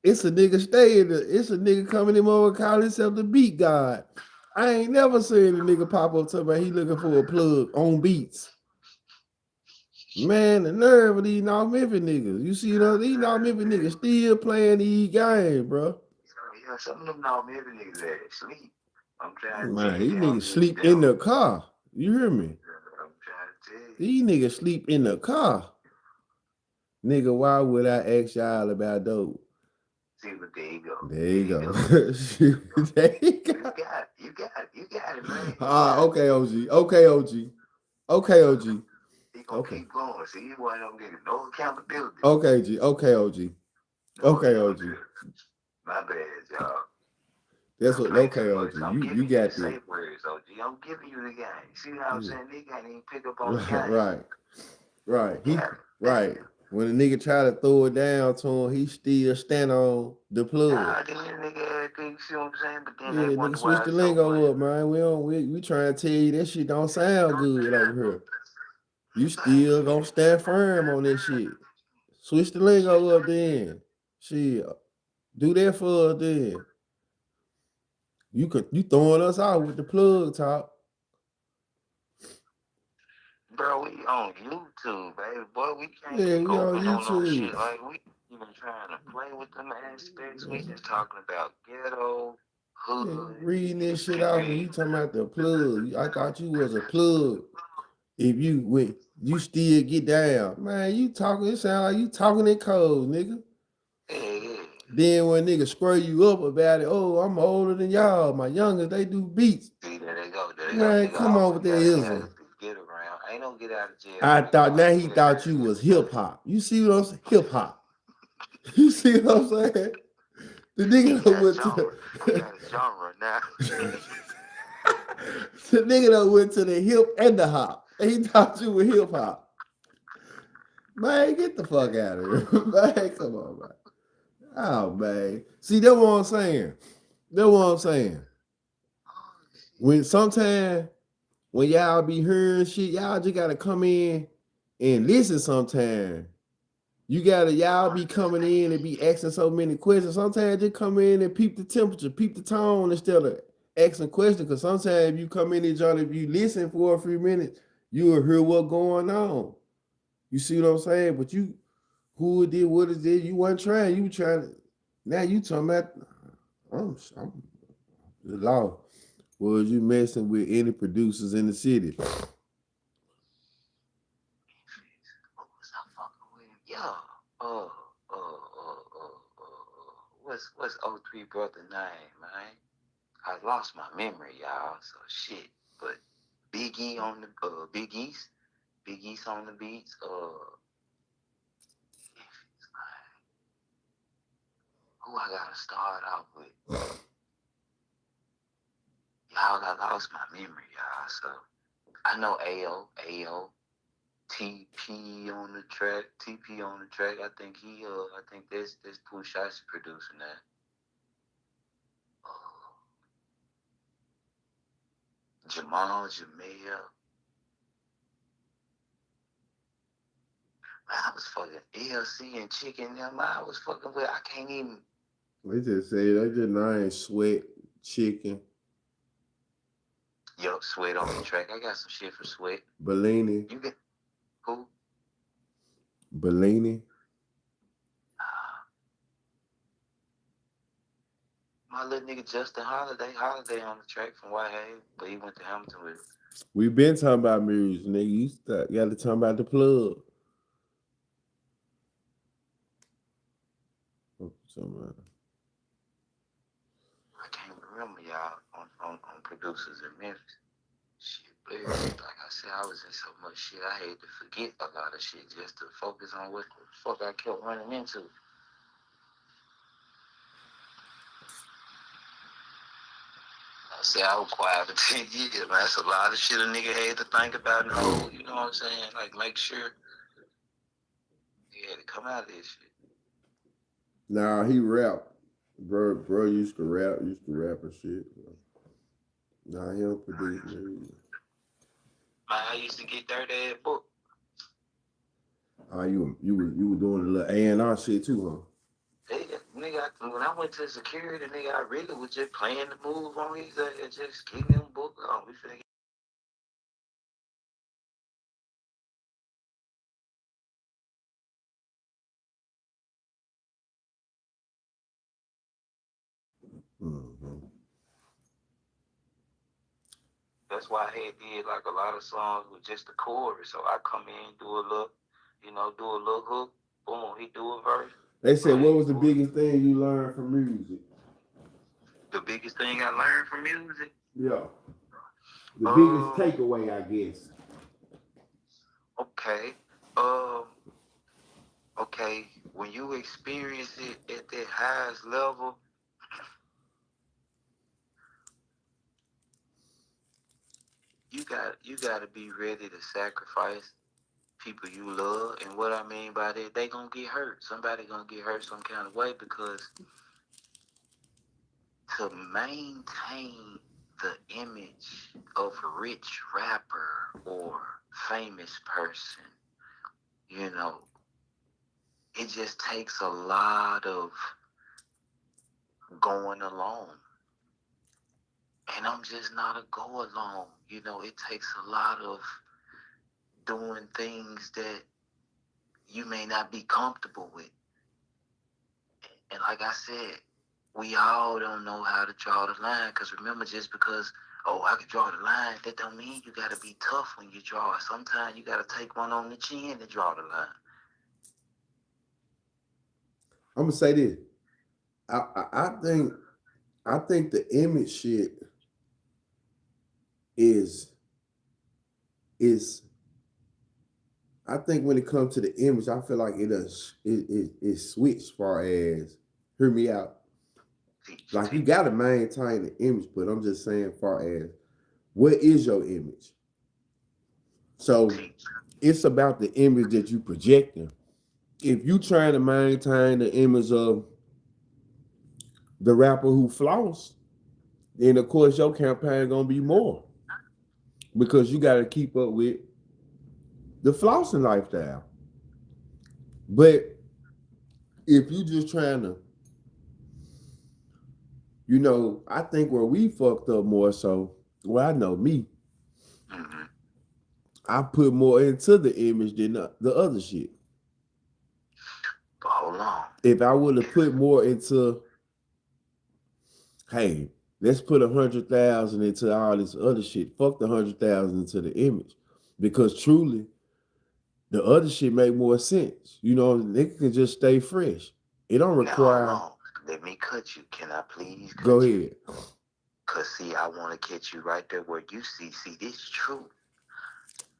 It's a nigga it's a nigga coming in over calling himself the beat god. I ain't never seen a nigga pop up talking about he looking for a plug on beats. Man, the nerve of these North Memphis niggas. You see these North Memphis niggas still playing these games, bro. Yeah, some of them North Memphis niggas that sleep. I'm trying to Man, tell these you. niggas sleep in the car. You hear me? I'm trying to tell you. These niggas sleep in the car. Nigga, why would I ask y'all about dope? See, but there you go. There you go. There you go. You got it, man. Okay, OG. Okay, OG. Okay, OG. He gonna keep going. See, you want him getting no accountability. Okay, G. Okay, OG. Okay, OG. My bad, y'all. That's what. Okay, OG. You got this. Safe words, OG. I'm giving you the game. See how I'm saying? They can't even pick up on the game. Right. Right. When a nigga try to throw it down to him, he still stand on the plug. Nah, then nigga, you see what I'm saying? But then yeah, nigga, switch the lingo up, man. We trying to tell you that shit don't sound good over here. You still gonna stand firm on this shit. Switch the lingo up then. Shit. Do that for us then. You throwing us out with the plug talk. Bro, we on YouTube, baby. Boy, we can't we go on on no shit. YouTube. Like, we even trying to play with them aspects. We just talking about ghetto, hood. Reading this shit off and you talking about the plug. I thought you was a plug. If you still get down. Man, you talking, it sound like you talking in code, nigga. Yeah. Then when niggas spray you up about it, oh, I'm older than y'all. My youngest, they do beats. See, there they go. Man, come on with that ism. Get around. Ain't no get out of jail. I thought now he thought you was hip hop. You see what I'm saying? Hip hop. You see what I'm saying? The nigga that went to he got a genre now. The nigga that went to the hip and the hop. And he thought you were hip hop. Man, get the fuck out of here. Man, come on, man. Oh, man. See, that's what I'm saying. When sometimes when y'all be hearing shit, y'all just gotta come in and listen sometime. Y'all be coming in and be asking so many questions. Sometimes just come in and peep the temperature, peep the tone instead of asking questions. Because sometimes you come in and Johnny, if you listen for a few minutes, you'll hear what's going on. You see what I'm saying? But who it did, what it did, you wasn't trying. You were trying to, now you talking about, I'm the law. Was you messing with any producers in the city? Yeah. What's O3 brother name, man? I lost my memory, y'all. So shit. But Big E on the Big East on the beats. Who I gotta start off with? Y'all, I lost my memory, y'all. So I know AO. TP on the track. I think this Pooh Shots producing that. Jamel. Man, I was fucking ELC and Chicken them. I was fucking with. I can't even. They just say they just name Sweat Chicken. Yo, Sweat on the track. I got some shit for Sweat. Bellini. You get who? Bellini. My little nigga Justin Holiday on the track from Whitehaven, but he went to Hamilton with it. We been talking about music, nigga. You got to talk about the plug. remember y'all on producers in Memphis. Shit, Blair, like I said, I was in so much shit. I had to forget a lot of shit just to focus on what the fuck I kept running into. I said I was quiet for 10 years, man. That's a lot of shit a nigga had to think about and hold, you know what I'm saying? Like, make sure he had to come out of this shit. Nah, he rap. Bro used to rap and shit. Nah, he don't produce me. Man, I used to get dirty ass book. You were doing a little A&R shit too, huh? Hey, nigga, when I went to security, nigga, I really was just playing the move on his ass, just getting them book on. We finna Mm-hmm. That's why I had did like a lot of songs with just the chorus. So I come in, do a little hook, boom, he do a verse. They said, what was the biggest thing you learned from music? The biggest thing I learned from music? Yeah. The biggest takeaway, I guess. Okay. Okay, when you experience it at that highest level, you got to be ready to sacrifice people you love. And what I mean by that, they gonna get hurt. Somebody gonna get hurt some kind of way, because to maintain the image of a rich rapper or famous person, you know, it just takes a lot of going along. And I'm just not a go along. You know, it takes a lot of doing things that you may not be comfortable with. And like I said, we all don't know how to draw the line. Because remember, just because, I can draw the line, that don't mean you got to be tough when you draw it. Sometimes you got to take one on the chin to draw the line. I'm going to say this. I think the image shit is I think when it comes to the image, I feel like it switched far as, hear me out. Like, you got to maintain the image, but I'm just saying far as, what is your image? So it's about the image that you projecting. If you trying to maintain the image of the rapper who floss, then of course your campaign gonna be more, because you got to keep up with the flossing lifestyle. But if you just trying to, I think where we fucked up more so, well, I know me, I put more into the image than the other shit. But hold on. If I would have put more into, hey, let's put 100,000 into all this other shit. Fuck the 100,000 into the image, because truly, the other shit make more sense. They can just stay fresh. It don't require. Now, hold on. Let me cut you. Can I please cut Go you? ahead. Cause see, I want to catch you right there where you see this truth.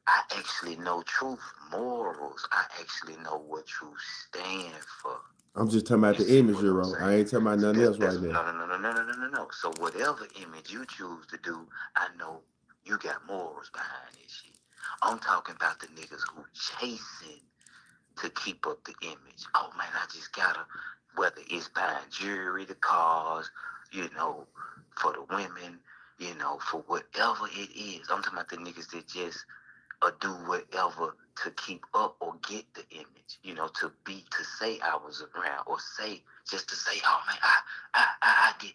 I actually know truth, morals. I actually know what truth stands for. I'm just talking about the image, Euro. I ain't talking about nothing else right now. No. So whatever image you choose to do, I know you got morals behind this shit. I'm talking about the niggas who chasing to keep up the image. Oh man, I just gotta, whether it's buying jewelry, the cars, for the women, for whatever it is. I'm talking about the niggas that just do whatever to keep up or get the image, to say I was around, or just to say, oh man, I get,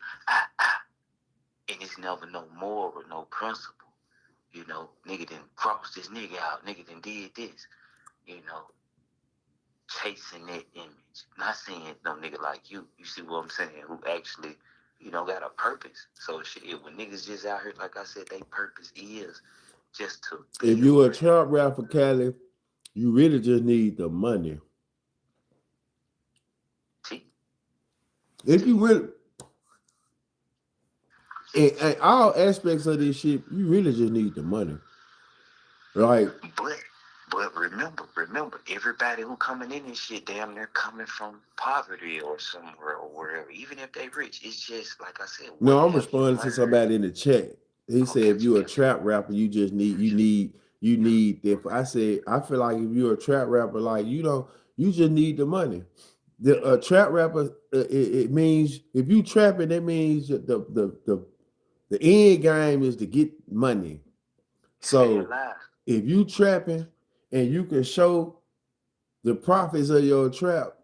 and it's never no moral, no principle. Nigga done crossed this nigga out, nigga done did this, chasing that image. Not saying no nigga like you see what I'm saying, who actually, got a purpose. So shit, when niggas just out here, like I said, they purpose is just to be. If you a trap rapper, Cali, you really just need the money. If you really, in all aspects of this shit, you really just need the money. Like, But remember, everybody who coming in this shit, damn, they're coming from poverty or somewhere or wherever. Even if they rich, it's just like I said. no, I'm What have you responding to learned? somebody in the chat. He said, Okay, if you're a yes. trap rapper, you just need. If I said, I feel like if you're a trap rapper, like you just need the money. The trap rapper, it means if you trapping, that means the end game is to get money. Stay So alive. if you trapping and you can show the profits of your trap,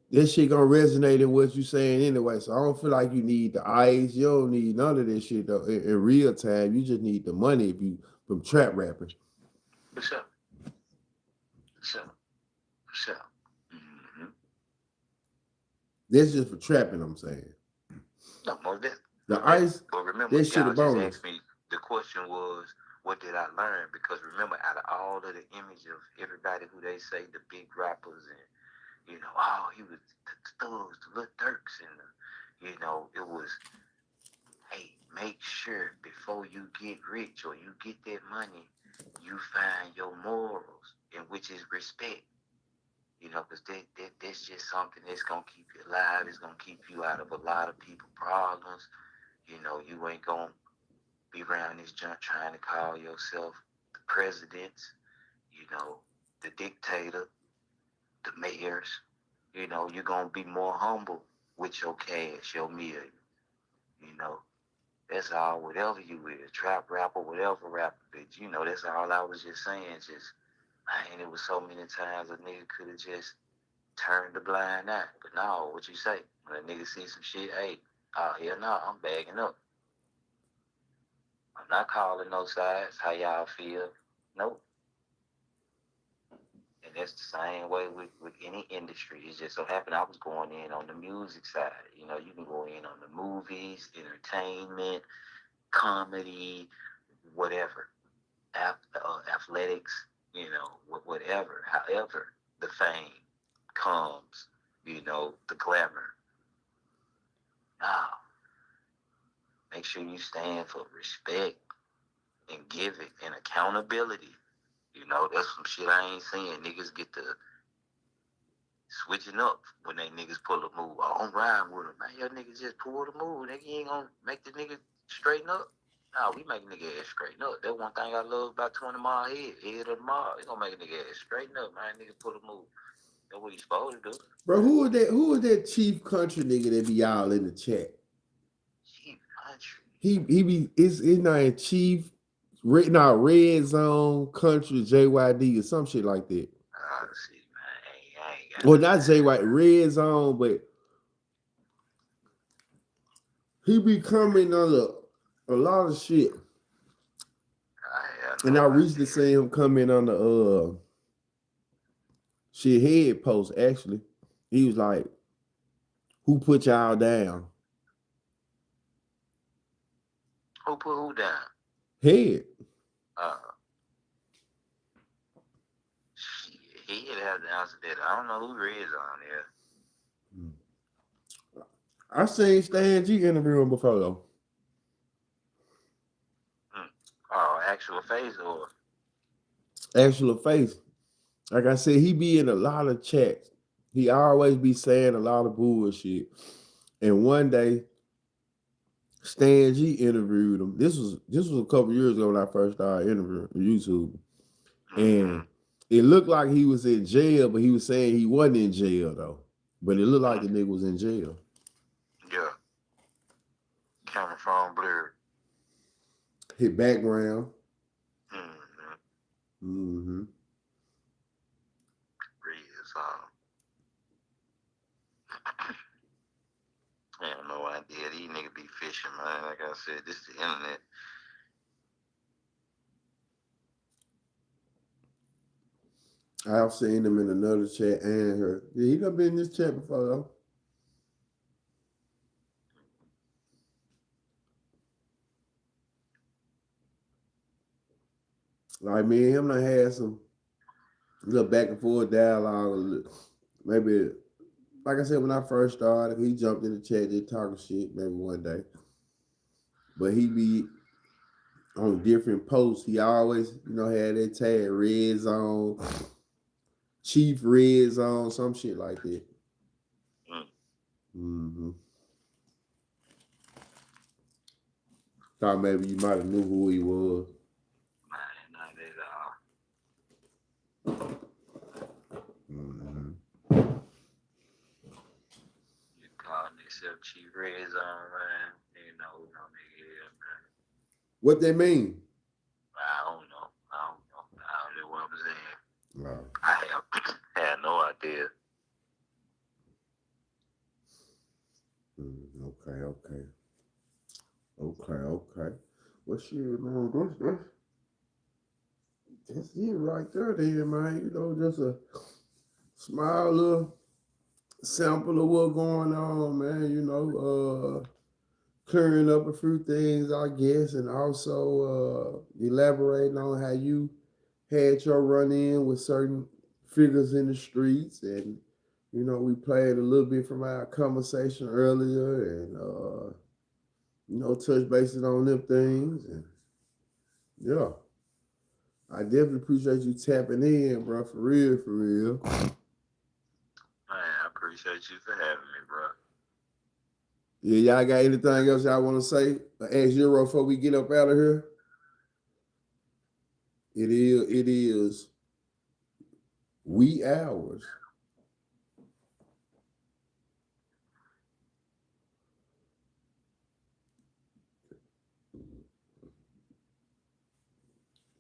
this shit gonna resonate in what you saying anyway. So I don't feel like you need the ice. You don't need none of this shit though. In real time, you just need the money if you from trap rapping. For sure. Mm-hmm. That's just for trapping, I'm saying. No, more than The ice, but remember, that shit a y'all just bonus. asked me. The question was, what did I learn? Because remember, out of all of the image of everybody who they say the big rappers and oh, he was the thugs, the little Turks, and it was, hey, make sure before you get rich or you get that money, you find your morals, and which is respect. Because that's just something that's gonna keep you alive. It's gonna keep you out of a lot of people's problems. You ain't gonna be around this junk trying to call yourself the presidents, the dictator, the mayors. You're gonna be more humble with your cash, your million. That's all. Whatever you is, trap rapper, whatever rapper, but that's all I was just saying. Just man, it was so many times a nigga could have just turned the blind eye. But no, what you say? When a nigga see some shit, hey, oh hell no, I'm bagging up. I'm not calling no sides. How y'all feel? Nope. And that's the same way with any industry. It just so happened I was going in on the music side. You can go in on the movies, entertainment, comedy, whatever, athletics, whatever. However, the fame comes, the glamour. Now, make sure you stand for respect and give it and accountability. That's some shit I ain't seen. Niggas get to switching up when they niggas pull a move. Oh, I'm riding with him. Man, your niggas just pull the move. Nigga, you ain't gonna make the nigga straighten up. Nah, we make nigga ass straighten up. That's one thing I love about 20 mile head of the mile. It's gonna make a nigga ass straighten up, man. Nigga pull a move. That's what he's supposed to do. Bro, who is that chief country nigga that be all in the chat? Chief country. He be his name Chief Red Zone Country JYD or some shit like that. See, man, I ain't got Well, not JYD, Red Zone, but he be coming on a lot of shit. And I recently seen him come in on the shit head post. Actually, he was like, "Who put y'all down?" Who put who down? Head. He'd have to answer that. I don't know who Red's on here. I seen Stan G interview him before though. Oh, actual face or actual face. Like I said, he be in a lot of chats. He always be saying a lot of bullshit. And one day, Stan G interviewed him. This was a couple years ago when I first started interviewing on YouTube. And it looked like he was in jail, but he was saying he wasn't in jail though. But it looked like the nigga was in jail. Yeah. Camera phone blurred. His background. Red I have no idea. These niggas be fishing, man. Like I said, this is the internet. I've seen him in another chat and her. Yeah, he done been in this chat before though. Like me and him done had some little back and forth dialogue. Maybe, like I said, when I first started, he jumped in the chat, just talking shit maybe one day. but he be on different posts. He always, had that tag red zone, chief red zone, some shit like that. Mm-hmm. Thought maybe you might have knew who he was. Man, not at all. Mm-hmm. You calling yourself Chief Red Zone, man? You know who no nigga is, man. What that mean? I don't know. I don't know what I'm saying. Wow. I had no idea. Okay. Well, shit, man, that's it right there, then, man. Just a small little sample of what's going on, man. Clearing up a few things, I guess, and also elaborating on how you had your run-in with certain figures in the streets, and we played a little bit from our conversation earlier, and touch bases on them things, and yeah, I definitely appreciate you tapping in, bro. For real. Man, I appreciate you for having me, bro. Yeah, y'all got anything else y'all want to say? Ask Euro before we get up out of here. It is wee hours.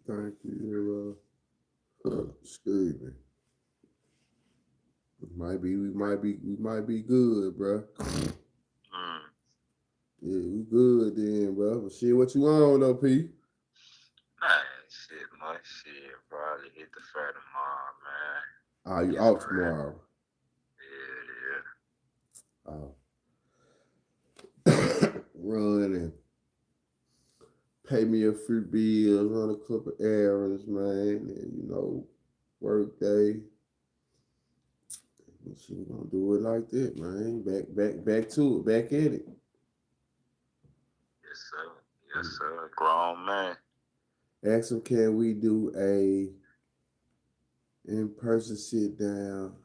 Thank you, excuse me. We might be good, bro. Yeah, we good then, bro. But shit, what you on though, P? Man, shit, much shit. Probably hit the fair tomorrow, man. Oh, you off tomorrow? Yeah. Oh. Run and pay me a few bills, run a couple errands, man, and work day. She gonna do it like that, man. Back to it, back at it. Yes, sir. Grown man. Ask him, can we do a in-person sit down?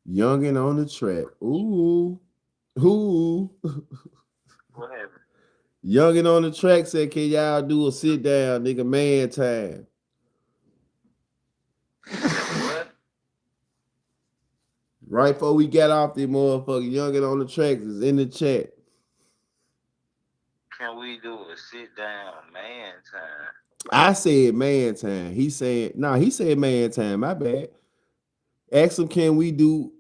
Youngin' on the track. Ooh. What happened? Youngin' on the track said, can y'all do a sit down, nigga, man time? What? Right before we got off the motherfucker, Youngin' on the track is in the chat. Can we do a sit down man time? I said man time. He said man time. My bad. Ask him, can we do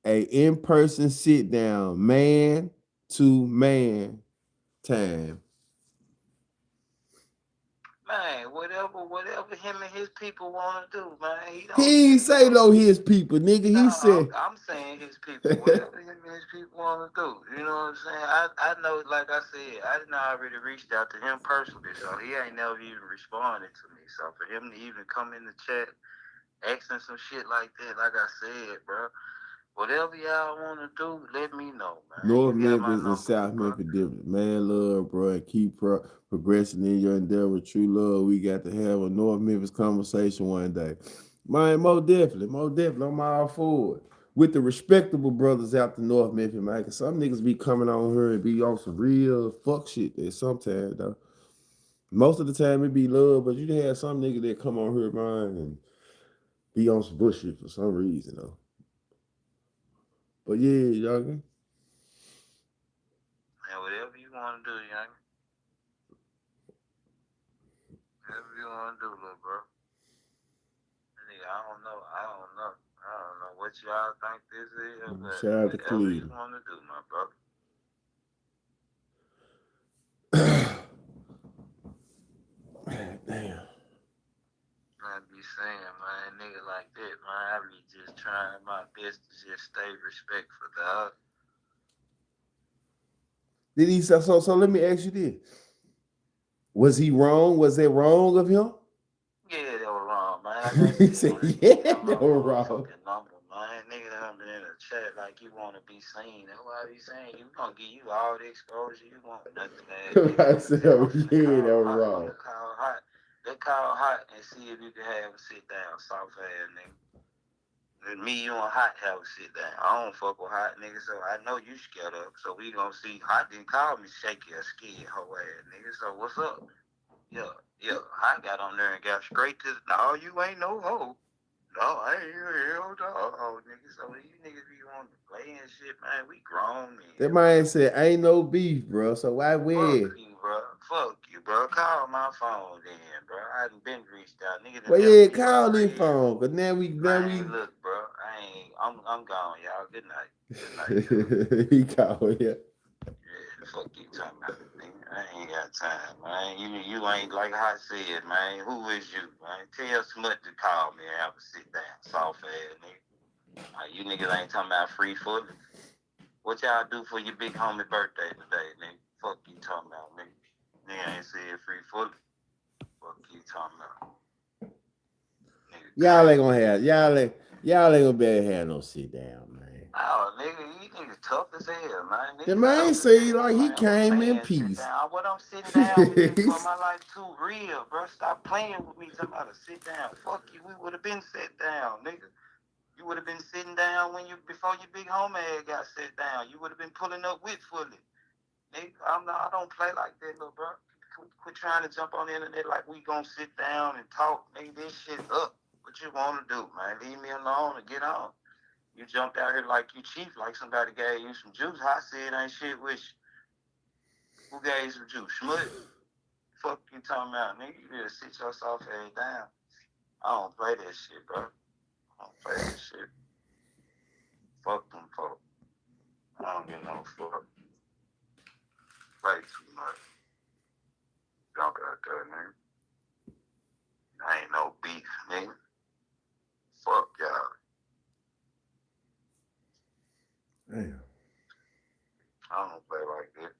a in-person sit down, man to man time? Man, whatever him and his people want to do, man. He ain't say no his people, nigga. He said I'm saying his people. Whatever him and his people want to do. You know what I'm saying? I know, like I said, I didn't already reached out to him personally, so he ain't never even responded to me. So for him to even come in the chat asking some shit like that, like I said, bro, whatever y'all want to do, let me know, man. North Memphis and South Memphis different. Man, love, bro, and keep progressing in your endeavor. True love. We got to have a North Memphis conversation one day. Man, most definitely. I'm all for it. With the respectable brothers out the North Memphis, man. Cause some niggas be coming on here and be on some real fuck shit there sometimes, though. Most of the time it be love, but you have some nigga that come on here, man, and be on some bullshit for some reason, though. But yeah, youngin'. Man, whatever you want to do, young. Whatever you want to do, little bro. I don't know what y'all think this is, but shout out to whatever Cleveland. you want to do, my brother. Damn. I be saying, man, nigga like that, man, I be just trying my best to just stay respectful, dog. Did he so let me ask you this. Was he wrong? Was it wrong of him? Yeah, that was wrong, man. He said, yeah, that was wrong. Number, man. man, nigga done been in a chat like you want to be seen. That's why I be saying you gonna give you all the exposure you want. Nothing ass nigga. I said, I'm oh, finna yeah, that call was hot. wrong. Let's call hot. Let's call hot and see if you can have a sit down, soft ass nigga. And me, you and Hot have a sit down. I don't fuck with Hot, nigga, so I know you scared up. So we gonna see. Hot didn't call me shaky or scared, hoe ass, nigga. So what's up? Yeah. Hot got on there and got straight to. No, you ain't no hoe. No, I ain't hell dog, nigga. So you niggas be on the play and shit, man. We grown, man. That man said, ain't no beef, bro. So why Fuck win? you, bro. Fuck you, bro. Call my phone then, bro. I done been reached out, nigga. Well, yeah, call this phone. Cause now we. Man, look, bro. I'm gone, y'all. Good night. Good night, y'all. He called, yeah. Yeah, fuck you talking about, nigga. I ain't got time, man. You ain't like Hot said, man. Who is you, man? Tell Smut to call me and have a sit down, soft ass nigga. You niggas ain't talking about free foot. What y'all do for your big homie birthday today, nigga? Fuck you talking about, nigga. Nigga ain't said free foot. Fuck you talking about. Nigga, Y'all ain't gonna have y'all ain't gonna be able to have no sit down, man. oh, nigga, you niggas tough as hell, man. Nigga, The man tough say as hell, like he man. came I'm a in man, sit peace. down. What I'm sitting down with this for my life too real, bro. Stop playing with me. Talking about to sit down. Fuck you. We would have been sat down, nigga. You would have been sitting down before your big homie got set down. You would have been pulling up with fully. Nigga, I don't play like that, little bro. Quit trying to jump on the internet like we gonna sit down and talk. Nigga, this shit up. What you wanna do, man? Leave me alone and get on. You jumped out here like you chief, like somebody gave you some juice. I said ain't shit with you. Who gave you some juice? Schmut? Fuck you talking about, nigga. You just sit yourself ass down. I don't play that shit, bro. I don't play that shit. Fuck them folk. I don't give no fuck. Play too much. Jump out there, nigga. I ain't no beef, nigga. Fuck y'all. Damn. I don't play like that.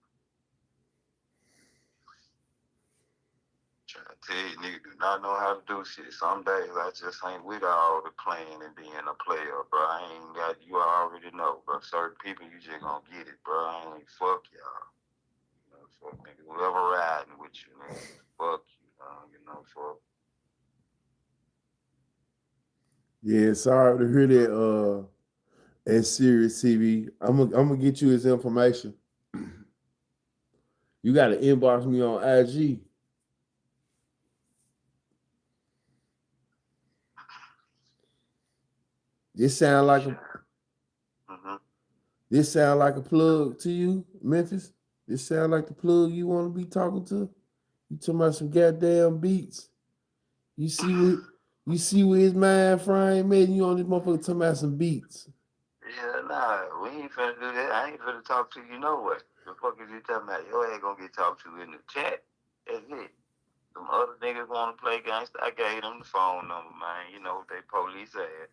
Trying to tell you, nigga, do not know how to do shit. Some days I just ain't with all the playing and being a player, bro. I ain't got, you already know, bro. Certain people, you just gonna get it, bro. I ain't fuck y'all. You know, fuck nigga. Whoever riding with you, nigga, fuck you. You know, fuck. Yeah, sorry to hear that. At Sirius TV, I'm gonna get you his information. You got to inbox me on IG. This sound like a This sound like a plug to you, Memphis. This sound like the plug you want to be talking to. You talking about some goddamn beats. You see what his mind frame is. You on this motherfucker talking about some beats. Yeah, nah, we ain't finna do that. I ain't finna talk to you no way. The fuck is you talking about? Your ass gonna get talked to in the chat. That's it. Some other niggas wanna play gangster. I gave them the phone number, man. You know what they police ass.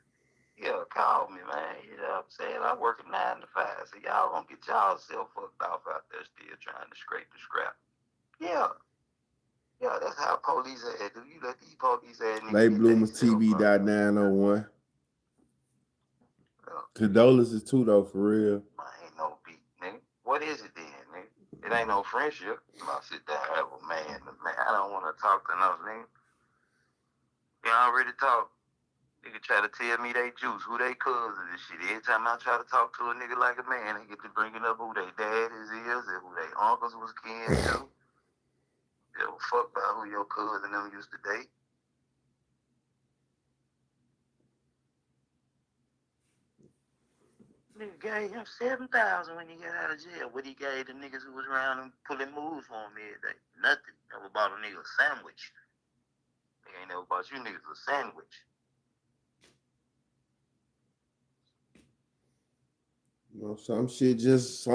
Yeah, call me, man. You know what I'm saying? I work a 9 to 5, so y'all gonna get y'all self fucked off out there still trying to scrape the scrap. Yeah. Yeah, that's how police ass do. You let these police ass niggas Late get Bloomers themselves TV fucked. .901. Condolences too though, for real. Ain't no beat, nigga. What is it then, nigga? It ain't no friendship. I sit there and have a man to man. I don't want to talk to no nigga. You already talk. Nigga try to tell me they juice, who they cousins and shit. Every time I try to talk to a nigga like a man, they get to bringing up who they daddies is and who they uncles was kin to. They don't fuck about who your cousin them used to date. Nigga gave him 7,000 when he got out of jail. What he gave the niggas who was around him pulling moves for him every day? Nothing. Never bought a nigga a sandwich. Nigga ain't never bought you niggas a sandwich. You know, some shit just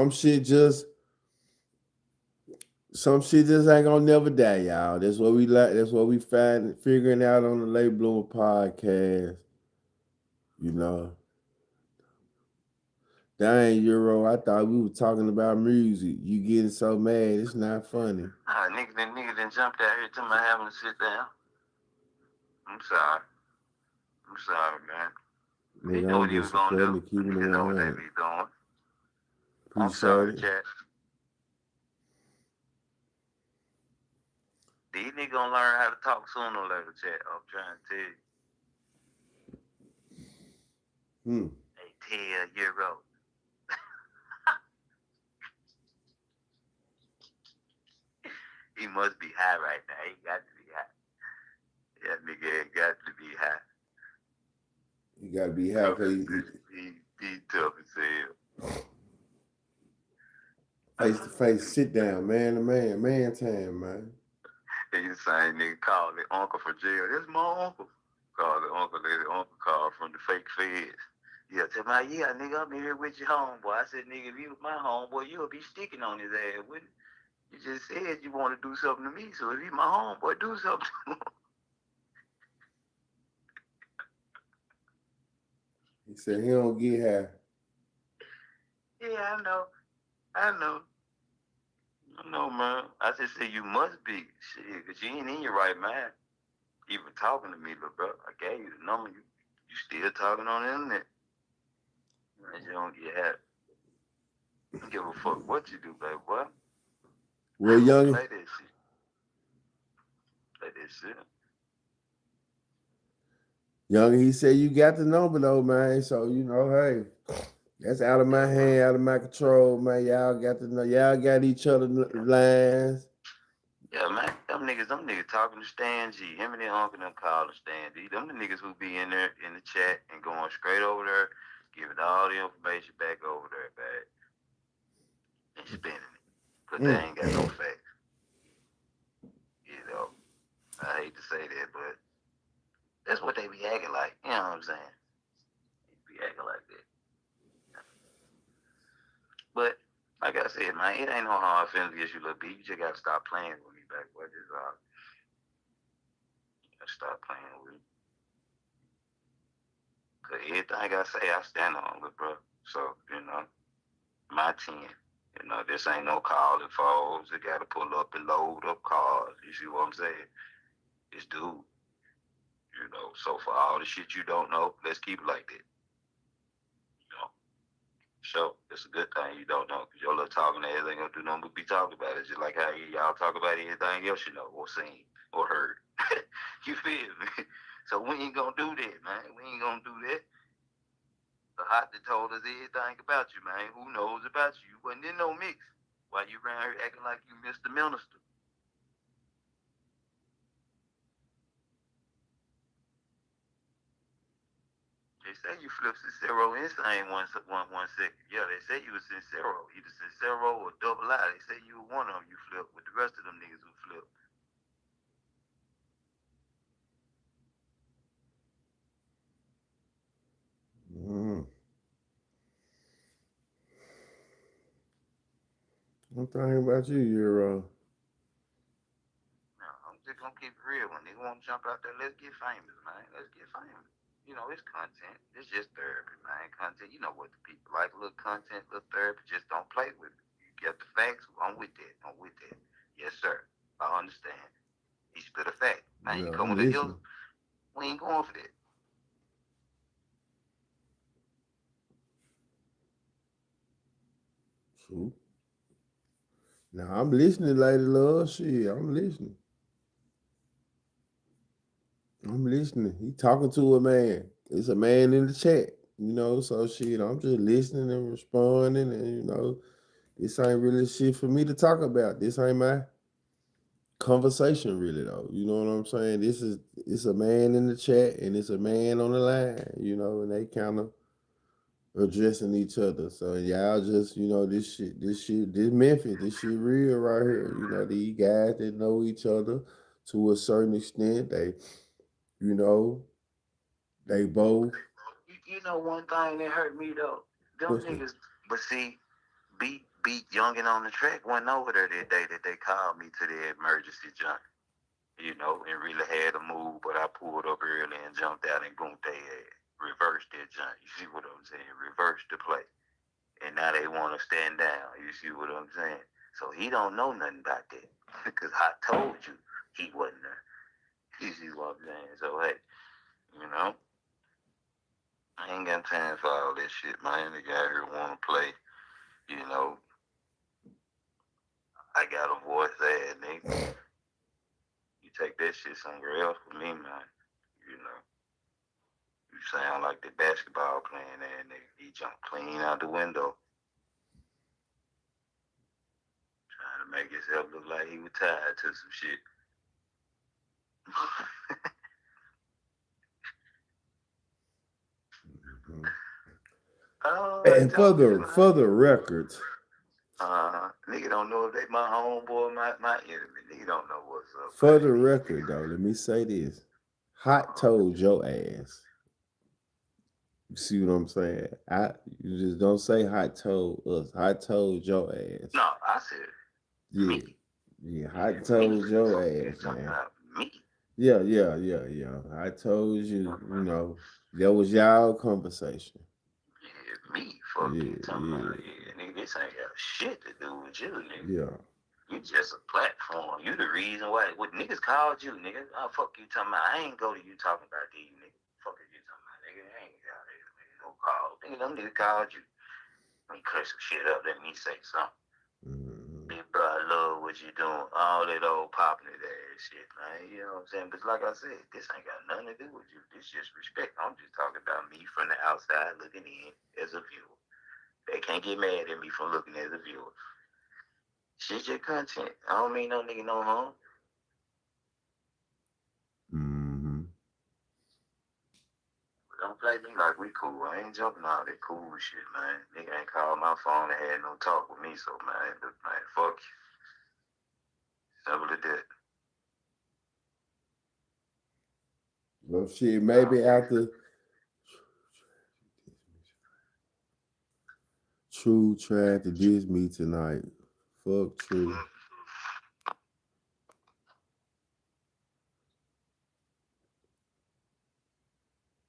ain't gonna never die, y'all. That's what we like. That's what we figuring out on the Late Bloomer podcast. You know. Dang, Euro, I thought we were talking about music. You getting so mad, it's not funny. Nigga done jumped out here to my having to sit down. I'm sorry, man. He Nigga, knew I'm what he just was gonna do. supporting and keeping You it know what they 100. be doing. I'm Appreciate sorry, it. chat. These niggas gonna learn how to talk sooner or later, chat. I'm trying to tell you. Hey, 10-year-old. He must be high right now. He got to be high. That nigga ain't got to be high. You gotta be happy. He tough as hell. Face to face, sit down, man to man, man time, man. And the same nigga called the uncle from jail. That's my uncle. Called the uncle, the uncle called from the fake feds. Yeah, tell me, yeah, nigga, I'm here with your homeboy. I said, nigga, if you was my homeboy, you'll be sticking on his ass, wouldn't you? You just said you want to do something to me, so if you my homeboy, do something to him. He said he don't get high. Yeah, I know. I know, man. I just said you must be. Shit, because you ain't in your right mind. Even talking to me, little bro. I gave you the number. You still talking on the internet. Man, you don't get happy. Don't give a fuck what you do, baby boy. Well, young, Play that shit. Play that shit. young, he said you got the number though, man. So you know, hey, that's out of my hand, out of my control, man. Y'all got to know, y'all got each other lines. Yeah, man. Them niggas talking to Stan G. Him and their uncle them call to Stan G. Them the niggas who be in there in the chat and going straight over there, giving all the information back over there, back. And spinning it. Because they ain't got no facts. You know. I hate to say that, but that's what they be acting like. You know what I'm saying? They be acting like that. But like I said, man, it ain't no hard feelings against you, little B. You just gotta stop playing with me back. What is you gotta stop playing with me. Cause everything I say, I stand on, little bro. So, you know, my 10. You know, this ain't no calling foes. They gotta pull up and load up cars. You see what I'm saying? This dude. You know, so for all the shit you don't know, let's keep it like that. You know. So it's a good thing you don't know, because your little talking ass ain't gonna do nothing but be talking about it. Just like how y'all talk about anything else you know, or seen, or heard. You feel me? So we ain't gonna do that, man. We ain't gonna do that. The hot that told us everything about you, man. Who knows about you? You wasn't in no mix. Why you around here acting like you Mr. Minister? They say you flipped Sincero insane one second. Yeah, they say you was Sincero. Either Sincero or Double I. They say you were one of them you flipped with the rest of them niggas who flipped. I'm thinking about you, Euro. No, I'm just gonna keep it real. When they want to jump out there, let's get famous, man. Let's get famous. You know, it's content. It's just therapy, man. Content. You know what the people like. Little content, little therapy. Just don't play with it. You get the facts. I'm with that. I'm with that. Yes, sir. I understand. He spit a fact. Now you Yeah, come I'm with the listening. ill. We ain't going for that. True. Now I'm listening, lady love. Shit, I'm listening. I'm listening. He talking to a man. It's a man in the chat, you know. So shit, I'm just listening and responding, and you know, this ain't really shit for me to talk about. This ain't my conversation, really, though. You know what I'm saying? It's a man in the chat, and it's a man on the line, you know, and they kind of addressing each other. So y'all just, you know, this Memphis, this shit real right here. You know, these guys that know each other to a certain extent. They, you know, they both. You know one thing that hurt me though. Them What's that? niggas. But see, beat Youngin on the track went over there that day that they called me to the emergency jump. You know, and really had to move, but I pulled up early and jumped out and boom, they reversed that jump. You see what I'm saying? Reversed the play. And now they want to stand down. You see what I'm saying? So he don't know nothing about that. Because I told you he wasn't there. You see what I'm saying? So, hey, you know, I ain't got time for all that shit, man. The guy here want to play, you know. I got a voice ass nigga. You take that shit somewhere else for me, man. You know. You sound like the basketball playing ass nigga. He jumped clean out the window. Trying to make himself look like he was tied to some shit. Oh, And for the record, nigga don't know if they my homeboy or my enemy. Nigga don't know what's up. for the record, though, let me say this: Hot told your ass. You see what I'm saying? You just don't say Hot told us. Hot told your ass. No, I said me. Yeah. Hot told your ass, man. Me. Yeah. I told you, you know, that was y'all conversation. Yeah, me. Fuck you talking about. Yeah, nigga, this ain't got shit to do with you, nigga. Yeah. You just a platform. You the reason why. What niggas called you, nigga? Oh, fuck you talking about. I ain't go to you talking about these nigga. Fuck you talking about, nigga. I ain't got it. Nigga, no call. Nigga, them niggas called you. Let me cut some shit up. Let me say something. Big bro, I love what you doing. All that old popping that ass shit, man. You know what I'm saying? But like I said, this ain't got nothing to do with you. This just respect. I'm just talking about me from the outside looking in as a viewer. They can't get mad at me for looking as a viewer. Shit your content. I don't mean no nigga no harm. Don't play me like we cool. I ain't jumping all that cool shit, man. Nigga ain't called my phone and had no talk with me, so man, fuck you. Simple as that. Well, shit, maybe after True tried to diss me tonight. Fuck True.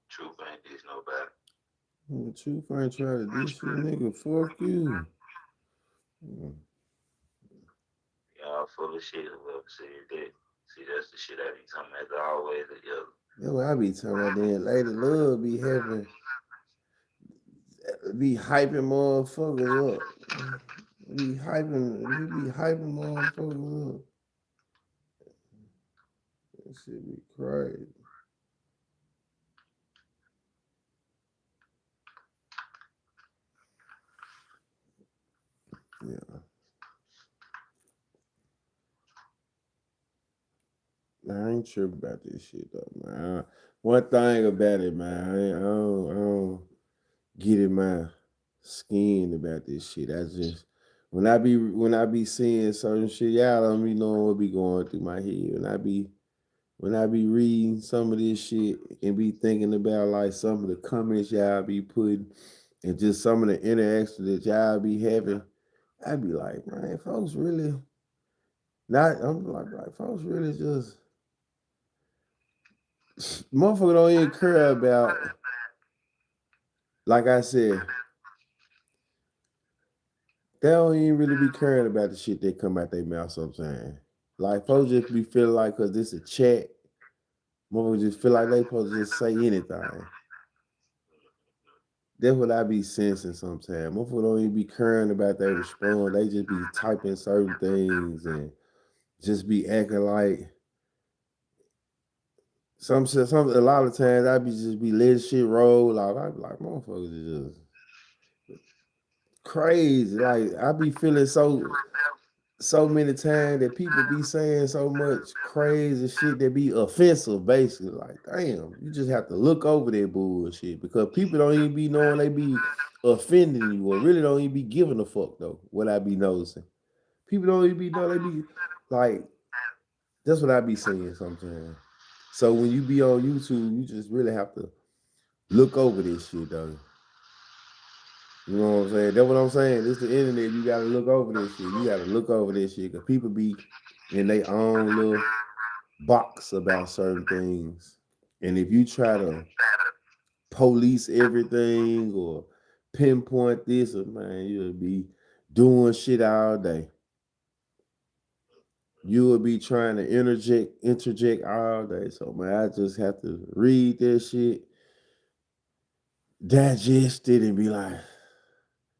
Truth ain't diss nobody. Truth ain't trying to diss you, nigga. Fuck you. Y'all full of shit, whoever said that. See, that's the shit I be talking about. As always, That's what I be talking about. Then Lady Love be hyping motherfuckers up. He be hyping motherfuckers up. That shit be crazy. Yeah. I ain't tripping about this shit though, man. One thing about it, man, I don't get in my skin about this shit. I just when I be seeing certain shit, y'all don't be knowing what be going through my head. When I be reading some of this shit and be thinking about like some of the comments y'all be putting and just some of the interactions that y'all be having, I be like, man, folks really not. I'm like folks really just motherfucker don't even care about. Like I said, they don't even really be caring about the shit that come out their mouth sometimes. Like folks just be feeling like cause this a chat, motherfuckers just feel like they supposed to just say anything. That's what I be sensing sometimes. Motherfuckers don't even be caring about their response. They just be typing certain things and just be acting like a lot of times I be just be letting shit roll. Like I be like, motherfuckers is just crazy. Like I be feeling so many times that people be saying so much crazy shit that be offensive, basically. Like, damn, you just have to look over that bullshit because people don't even be knowing they be offending you or really don't even be giving a fuck though. What I be noticing, people don't even be know they be like. That's what I be saying sometimes. So when you be on YouTube, you just really have to look over this shit though. You know what I'm saying? That's what I'm saying. This the internet. You gotta look over this shit. You gotta look over this shit because people be in their own little box about certain things. And if you try to police everything or pinpoint this, man, you'll be doing shit all day. You will be trying to interject all day. So man, I just have to read this shit digest it and be like,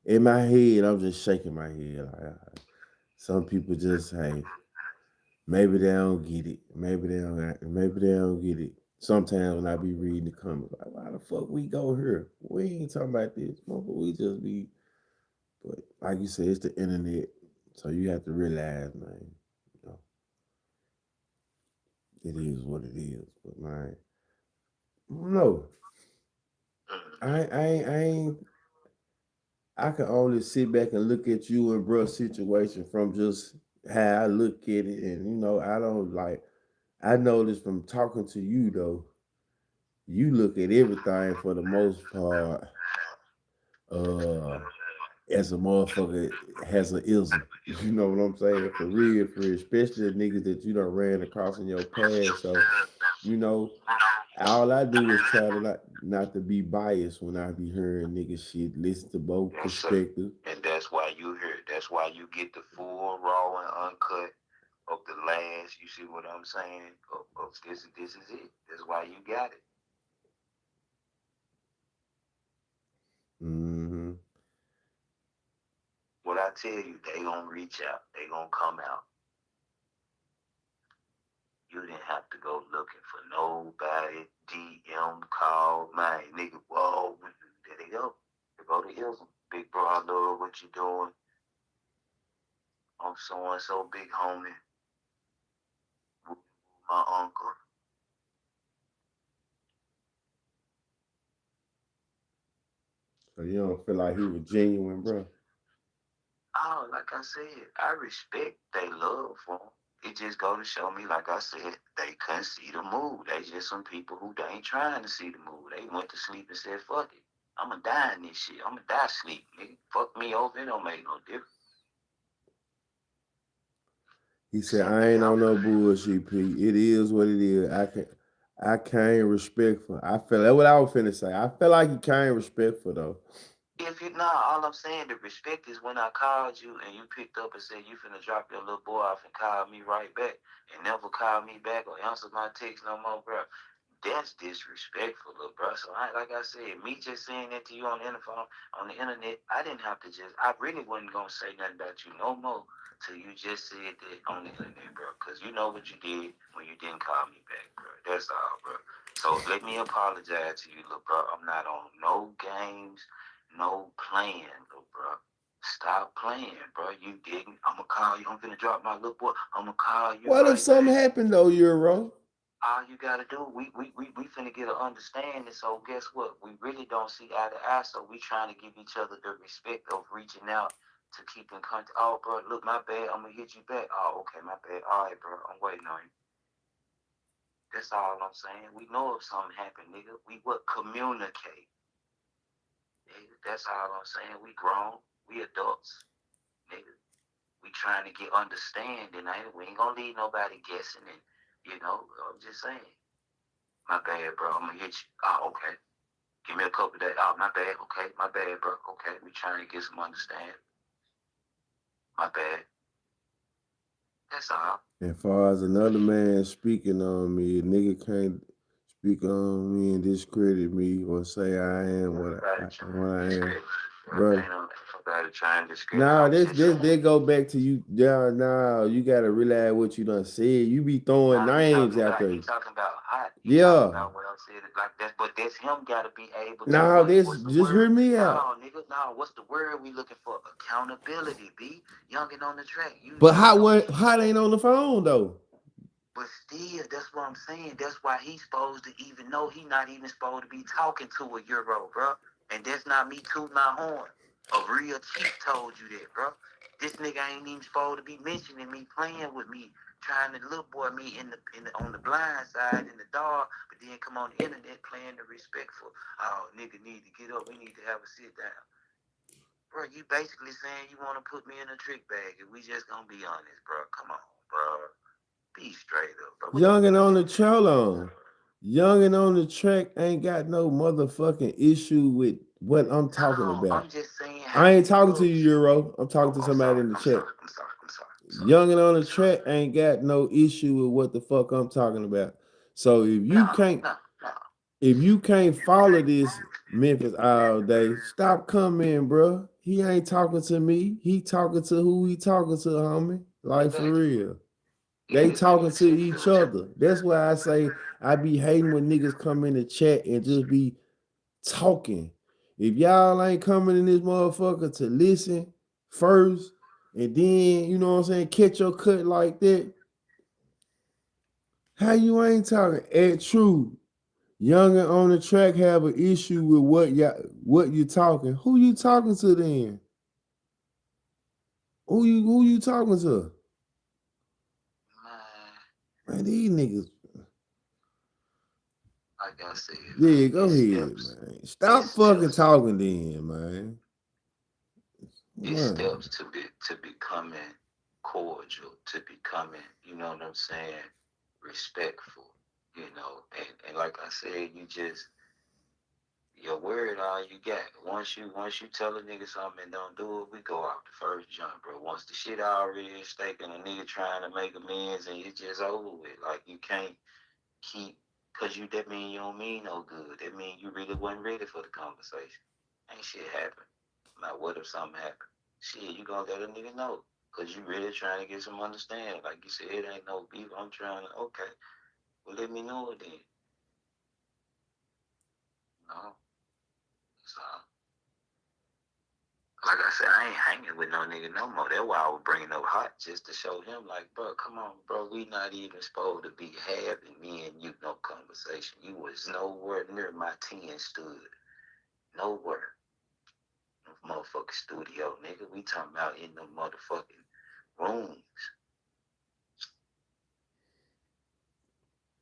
in my head, I'm just shaking my head. Like, some people just say, maybe they don't get it. Maybe they don't get it. Sometimes when I be reading the comments, like, why the fuck we go here? We ain't talking about this. We just be, but like you said, it's the internet. So you have to realize, man, you know, it is what it is. But man, no, I ain't. I can only sit back and look at you and bruh's situation from just how I look at it, and I don't like. I noticed from talking to you though, you look at everything for the most part, uh, as a motherfucker has an ism. You know what I'm saying? For real, especially the niggas that you done ran across in your past. So, you know, all I do is try to not to be biased when I be hearing niggas shit. Listen to both Yes, sir. perspectives. And that's why you hear. That's why you get the full, raw, and uncut of the last. You see what I'm saying? Of this. This is it. That's why you got it. Mm-hmm. What I tell you, they gonna reach out. They gonna come out. You didn't have to go looking for nobody. DM, call, man, nigga. Whoa, there they go. They go to Izms. Big bro, I love what you doing. I'm so and so, big homie. My uncle. So you don't feel like he was genuine, bro? Oh, like I said, I respect they love for him. It just go to show me, like I said, they couldn't see the move. They just some people who they ain't trying to see the move. They went to sleep and said, fuck it. I'ma die in this shit. I'ma die sleep, nigga. Fuck me over, it don't make no difference. He said, I ain't on no bullshit, P. It is what it is. I can't respectful. I feel that's what I was finna say. I feel like he can't respectful though. If you all I'm saying, the respect is when I called you and you picked up and said you finna drop your little boy off and call me right back and never call me back or answer my text no more, bro. That's disrespectful, little bro. So like I said, me just saying that to you on the interphone, on the internet, I didn't have to I really wasn't gonna say nothing about you no more till you just said that on the internet, bro. Cause you know what you did when you didn't call me back, bro. That's all, bro. So let me apologize to you, little bro. I'm not on no games. No playing, little bro. Stop playing, bro. You didn't. I'ma call you. I'm finna drop my little boy. I'ma call you What if right something back. happened though, Euro? All you gotta do, we finna get an understanding. So guess what? We really don't see eye to eye. So we trying to give each other the respect of reaching out to keep in contact. Oh, bro, look, my bad. I'm gonna hit you back. Oh, okay, my bad. All right, bro. I'm waiting on you. That's all I'm saying. We know if something happened, nigga. We would communicate. That's all I'm saying. We grown. We adults, nigga. We trying to get understanding. We ain't gonna leave nobody guessing. And I'm just saying. My bad, bro. I'm gonna hit you. Oh, okay. Give me a couple of days. Oh, my bad. Okay, my bad, bro. Okay, we trying to get some understanding. My bad. That's all. As far as another man speaking on me, a nigga can't speak on me and discredit me or say I am what I am, bro. Nobody trying to discredit. Nah, this they go back to you. Yeah, nah, you gotta realize what you done said. You be throwing names out there. He talking about hot. Yeah. Talking about what I said like that, but that's him gotta be able to. Nah, just hear me out. No, nigga, no. What's the word we looking for? Accountability, B. Youngin on the track. But how ain't on the phone though? But still, that's what I'm saying. That's why he's supposed to even know he not even supposed to be talking to a Euro, bro. And that's not me tooting my horn. A real chief told you that, bro. This nigga ain't even supposed to be mentioning me, playing with me, trying to little boy me on the blind side in the dark, but then come on the internet playing the respectful. Oh, nigga need to get up. We need to have a sit down. Bro, you basically saying you want to put me in a trick bag, and we just gonna be honest, bro. Come on, bro. Be straight up, bro. Young and on the cholo. Young and on the track ain't got no motherfucking issue with what I'm talking about. I'm just saying. I ain't talking to you, Euro. I'm talking to somebody in the chat. I'm sorry. Young and on the track ain't got no issue with what the fuck I'm talking about. So if you can't, if you can't follow this Memphis all day, stop coming, bro. He ain't talking to me. He talking to who he talking to, homie. Like for real. They talking to each other. That's why I say I be hating when niggas come in the chat and just be talking. If y'all ain't coming in this motherfucker to listen first, and then, you know what I'm saying, catch your cut like that, how you ain't talking? At true, young and on the track have an issue with what you talking. Who you talking to then? Who you talking to? Man, these niggas. Like I said, Yeah, go ahead, man. Stop fucking talking then, man. It's steps to becoming cordial, to becoming, you know what I'm saying, respectful, you know. And like I said, your word all you got. Once you tell a nigga something and don't do it, we go off the first jump, bro. Once the shit already is staking, a nigga trying to make amends and it's just over with. Like you can't keep, cause that mean you don't mean no good. That mean you really wasn't ready for the conversation. Ain't shit happen. Now what if something happen? Shit, you gonna let a nigga know. Cause you really trying to get some understanding. Like you said, it ain't no beef. I'm trying to, okay. Well, let me know it then. No. So, like I said, I ain't hanging with no nigga no more. That's why I was bringing up Hot, just to show him, like, bro, come on, bro. We not even supposed to be having me and you no conversation. You was nowhere near my 10 stood. Nowhere. Motherfucking studio, nigga. We talking about in the motherfucking rooms.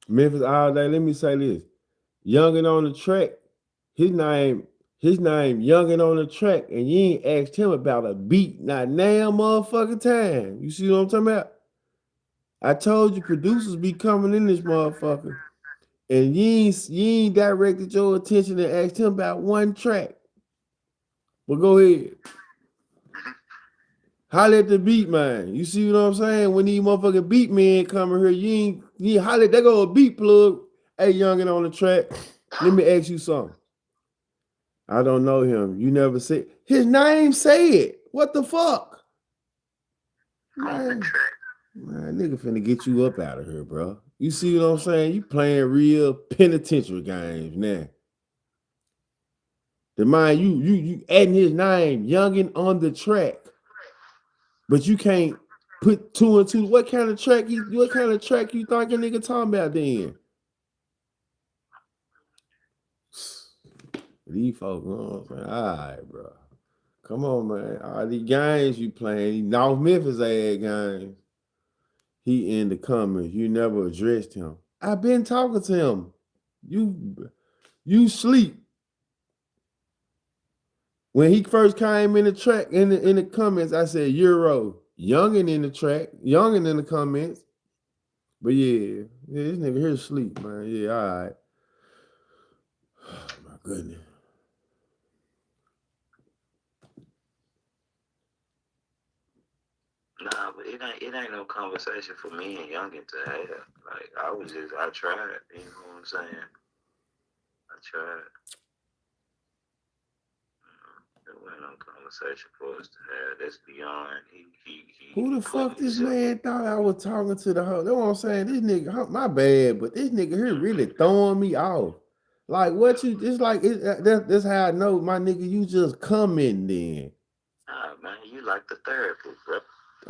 Memphis all day. Let me say this. Youngin on the track, his name Youngin on the track, and you ain't asked him about a beat, not now motherfucking time. You see what I'm talking about? I told you producers be coming in this motherfucker, and you ain't directed your attention and asked him about one track. But go ahead. Holler at the beat man. You see what I'm saying? When these motherfucking beat men coming here, you ain't holler. There go a beat plug. Hey, Youngin on the track. Let me ask you something. I don't know him. You never said his name. Say it. What the fuck? Man, nigga finna get you up out of here, bro. You see what I'm saying? You playing real penitentiary games now. The mind you adding his name, Youngin on the track, but you can't put two and two. What kind of track you think a nigga talking about then? These folks, you know what I'm saying? All right, bro. Come on, man. All these games you playing, these North Memphis ass games. He in the comments. You never addressed him. I've been talking to him. You sleep. When he first came in the track in the comments, I said Euro. Youngin in the track, Youngin in the comments. But yeah, this nigga here sleep, man. Yeah, all right. Oh, my goodness. Nah, but it ain't no conversation for me and Youngin to have. Like I tried, you know what I'm saying? I tried. There wasn't no conversation for us to have. That's beyond he Who the fuck this man thought I was talking to the hoe? That's what I'm saying. This nigga, my bad, but this nigga here really throwing me off. Like what you? It's like that's how I know, my nigga. You just coming then. Nah, man, you like the therapist, bro.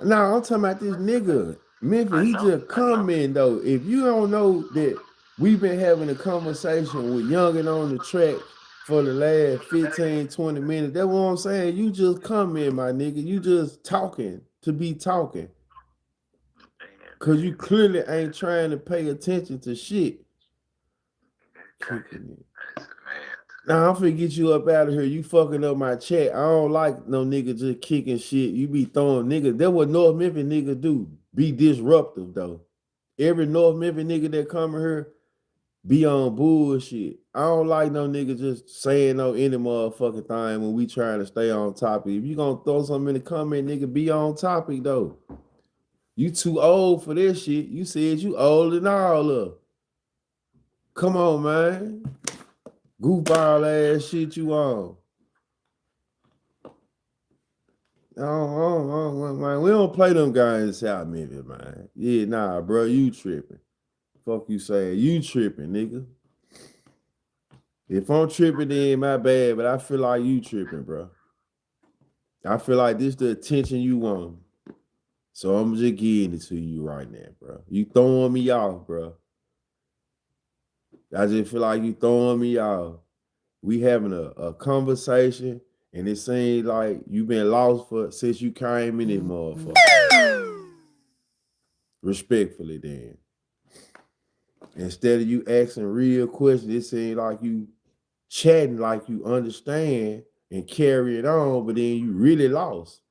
Nah, I'm talking about this nigga. Memphis, he just coming though. If you don't know that we've been having a conversation with Youngin on the track for the last 15, 20 minutes, that's what I'm saying. You just come in, my nigga. You just talking to be talking. Cause you clearly ain't trying to pay attention to shit. Kicking it. Nah, I'm finna get you up out of here. You fucking up my chat. I don't like no nigga just kicking shit. You be throwing niggas. That's what North Memphis nigga do. Be disruptive though. Every North Memphis nigga that come here be on bullshit. I don't like no nigga just saying no any motherfucking thing when we trying to stay on topic. If you gonna throw something in the comment, nigga, be on topic though. You too old for this shit. You said you old and all up. Come on, man. goofball ass shit you on. Man, we don't play them guys in South Memphis, man. Yeah, nah, bro, you tripping. Fuck you saying, you tripping, nigga. If I'm tripping, then my bad, but I feel like you tripping, bro. I feel like this the attention you want. So I'm just giving it to you right now, bro. You throwing me off, bro. I just feel like you throwing me off. We having a conversation, and it seems like you been lost since you came in this motherfucker. Respectfully, then. Instead of you asking real questions, it seems like you chatting like you understand and carry it on, but then you really lost.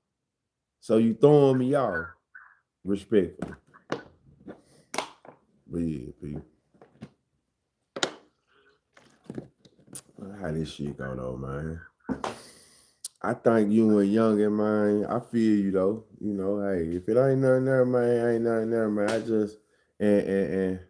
So you throwing me off. Respectfully. But yeah, people. How this shit go though, man. I think you and youngin, man. I feel you though. You know, hey, if it ain't nothing there, man, ain't nothing there, man. I just and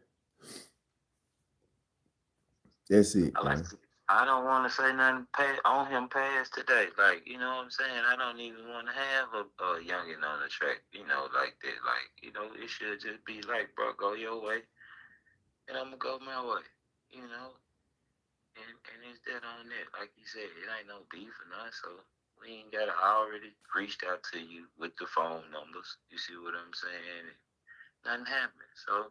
that's it, man. I don't want to say nothing on him past today. Like, you know what I'm saying? I don't even want to have a youngin on the track, you know, like that. Like, you know, it should just be like, bro, go your way, and I'm going to go my way, you know? And it's that on that. Like you said, it ain't no beef or nothing, so we ain't got to already reached out to you with the phone numbers. You see what I'm saying? Nothing happened. So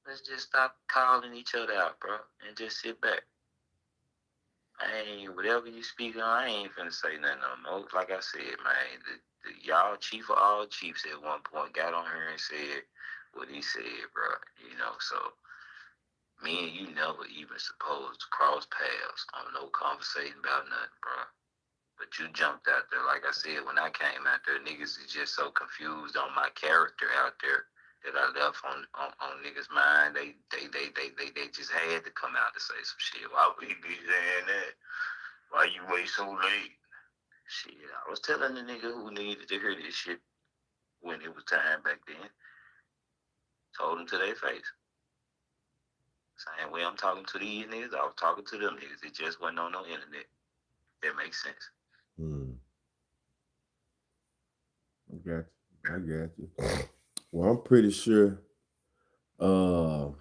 let's just stop calling each other out, bro, and just sit back. Whatever you speak on, I ain't finna say nothing on no. Like I said, man, the y'all chief of all chiefs at one point got on here and said what he said, bro. You know, so me and you never even supposed to cross paths on no conversation about nothing, bro. But you jumped out there, like I said, when I came out there, niggas is just so confused on my character out there that I left on niggas' mind. They just had to come out to say some shit. Why would he be saying that? Why you wait so late? Shit, I was telling the nigga who needed to hear this shit when it was time back then. Told them to their face. Same way I'm talking to these niggas, I was talking to them niggas. It just wasn't on no internet. That makes sense. I got you. Well, I'm pretty sure once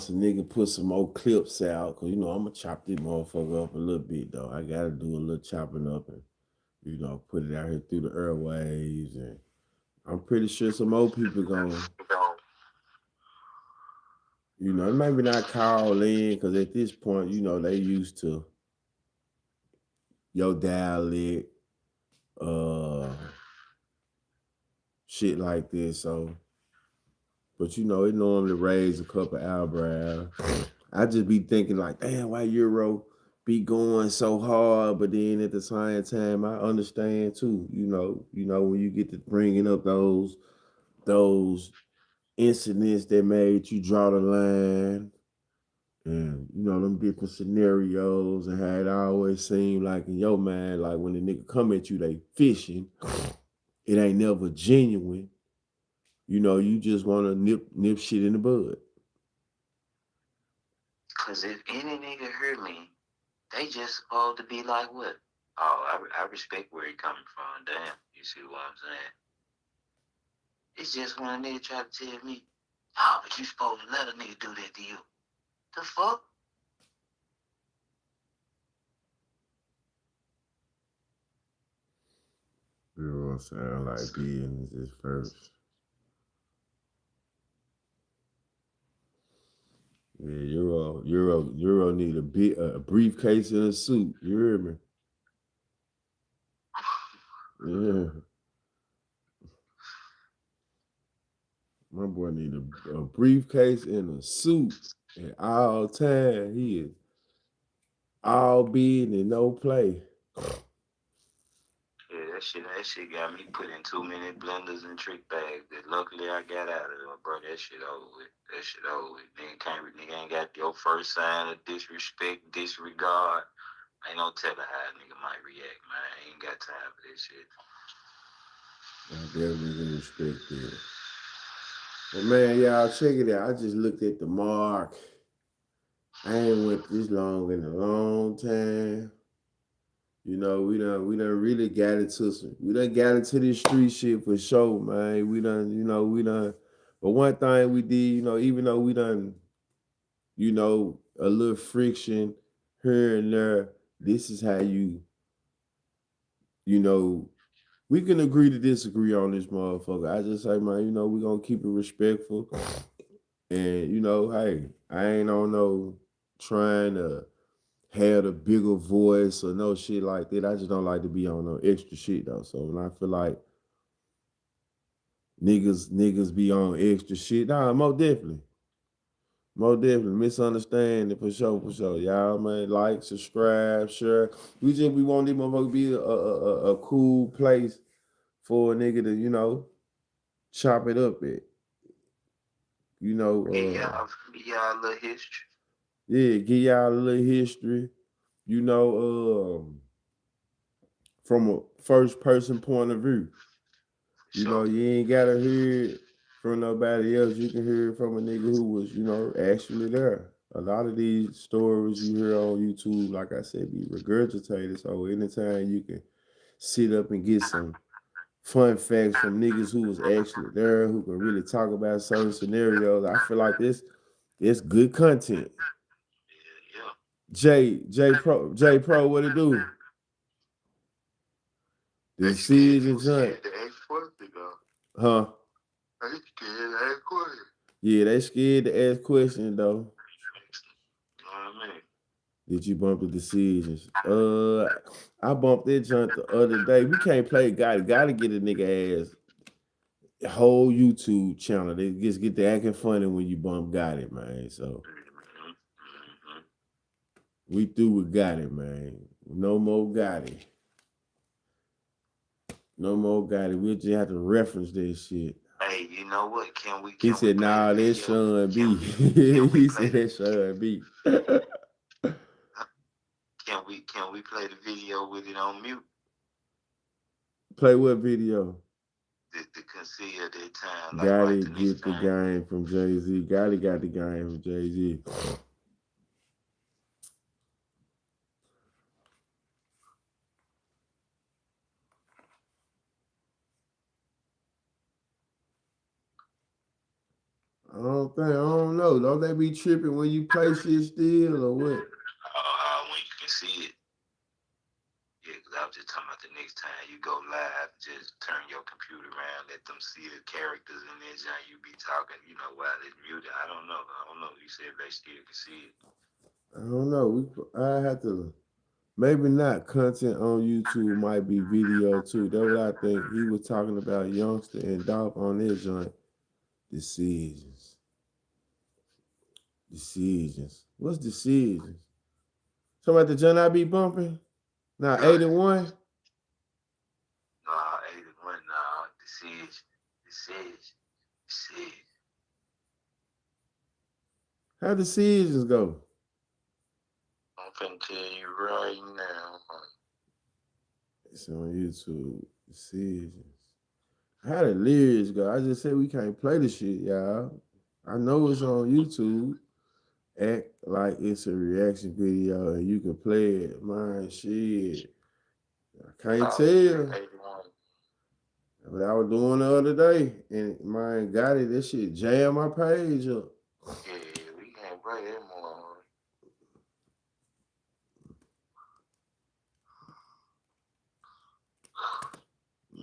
a nigga put some more clips out, cause you know I'm gonna chop this motherfucker up a little bit though. I gotta do a little chopping up and you know put it out here through the airwaves, and I'm pretty sure some more people gonna, you know, maybe not call in, because at this point, you know, they used to your dialect, shit like this. So, but you know, it normally raise a couple eyebrows. I just be thinking like, damn, why Euro be going so hard? But then at the same time, I understand too. You know, when you get to bringing up those incidents that made you draw the line, and you know them different scenarios, and how it always seemed like in your mind, like when the nigga come at you, they fishing. It ain't never genuine. You know, you just want to nip shit in the bud. Cause if any nigga hear me, they just supposed to be like, what? Oh, I respect where he coming from. Damn, you see what I'm saying? It's just when a nigga try to tell me, oh, but you supposed to let a nigga do that to you. The fuck? You know what I'm saying? Like business is first. Yeah, Euro need a briefcase and a suit. You hear me? Yeah. My boy need a briefcase and a suit at all time. He is all bid and no play. Yeah, that shit got me put in too many blenders and trick bags that luckily I got out of there, bro. That shit over with. That shit over with. Nigga ain't got your first sign of disrespect, disregard. Ain't no telling how a nigga might react, man. I ain't got time for this shit. I definitely can respect that. But man, y'all check it out. I just looked at the mark. I ain't went this long in a long time. You know, we done really got into we done got into this street shit for sure, man. We done. But one thing we did, even though we done, a little friction here and there, this is how you know, we can agree to disagree on this motherfucker. I just say, man, we gonna keep it respectful. And hey, I ain't on no trying to have a bigger voice or no shit like that. I just don't like to be on no extra shit though. So when I feel like niggas be on extra shit, nah, most definitely. Most definitely. Misunderstanding for sure, for sure. Y'all man, like, subscribe, share. We want this motherfucker to be a cool place for a nigga to, chop it up at. Give y'all a little history. Yeah, give y'all a little history. You know, from a first person point of view. Sure. You ain't gotta hear it from nobody else. You can hear it from a nigga who was, actually there. A lot of these stories you hear on YouTube, like I said, be regurgitated. So anytime you can sit up and get some fun facts from niggas who was actually there, who can really talk about certain scenarios, I feel like it's good content. Yeah. J Pro, what it do? They Decision scared jump. to ask questions, though. Huh? They scared to ask questions. Yeah, they scared to ask questions though. You know what I mean? Did you bump the decisions? I bumped that junk the other day. We can't play Gotta get a nigga ass whole YouTube channel. They just get to acting funny when you bump Got It, man. So we through with Got It, man. No more Got It. No more Got It. We'll just have to reference this shit. Hey, you know what? Can we He play said, nah, the that's video? Sean B. Can we He play said that's Sean B. Can we play the video with it on mute? Play what video? To conceal that time, like Got right the it, next get the time. game from Jay-Z. Got the game from Jay-Z. I don't know. Don't they be tripping when you play shit still or what? When you can see it. Yeah, because I was just talking about the next time you go live, just turn your computer around, let them see the characters in there, John. You be talking, while it's muted. I don't know. You said they still can see it. I don't know. I have to. Maybe not. Content on YouTube might be video too. That's what I think. He was talking about Youngster and Dolph on their joint. Decisions. What's decisions? Talking about the joint I be bumping? Nah, 81. Nah, 81, nah. Decision. How decisions go? I'm finna tell you right now. It's on YouTube. Decisions. How the lyrics go? I just said we can't play the shit, y'all. I know it's on YouTube. Act like it's a reaction video and you can play it. Man, shit. I can't tell. 81. What I was doing the other day, and man, got it. This shit jam my page up. Yeah, we can't play that more.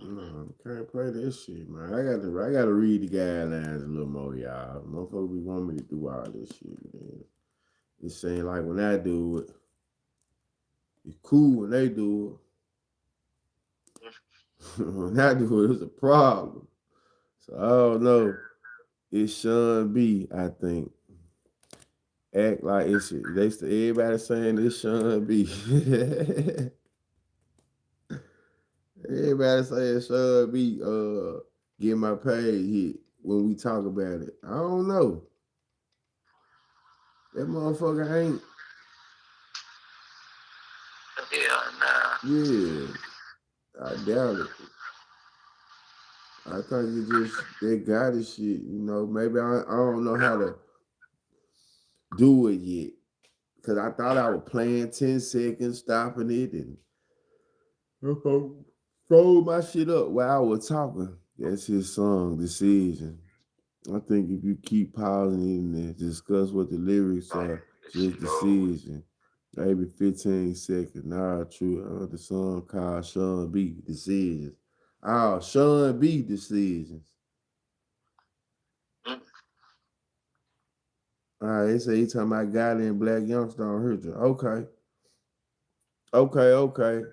No, can't play this shit, man. I gotta read the guidelines a little more, y'all. Motherfuckers be want me to do all this shit, man. It's saying like when I do it, it's cool when they do it. When I do it, it's a problem. So I don't know. It's Sean B, I think. Act like it's everybody saying it's Sean B. Everybody saying Sean B get my page hit when we talk about it. I don't know. That motherfucker ain't. Hell nah. Yeah. I doubt it. I think it just they got it shit, Maybe I don't know how to do it yet. because I thought I was playing 10 seconds, stopping it, and throw my shit up while I was talking. That's his song, Decision. I think if you keep pausing and discuss what the lyrics are, just Decision. Maybe 15 seconds. Nah, true. The song called Sean B. Decisions. Oh, Sean B. Decisions. All right, they say he talking about God and Black Youngster on her. Okay. Okay.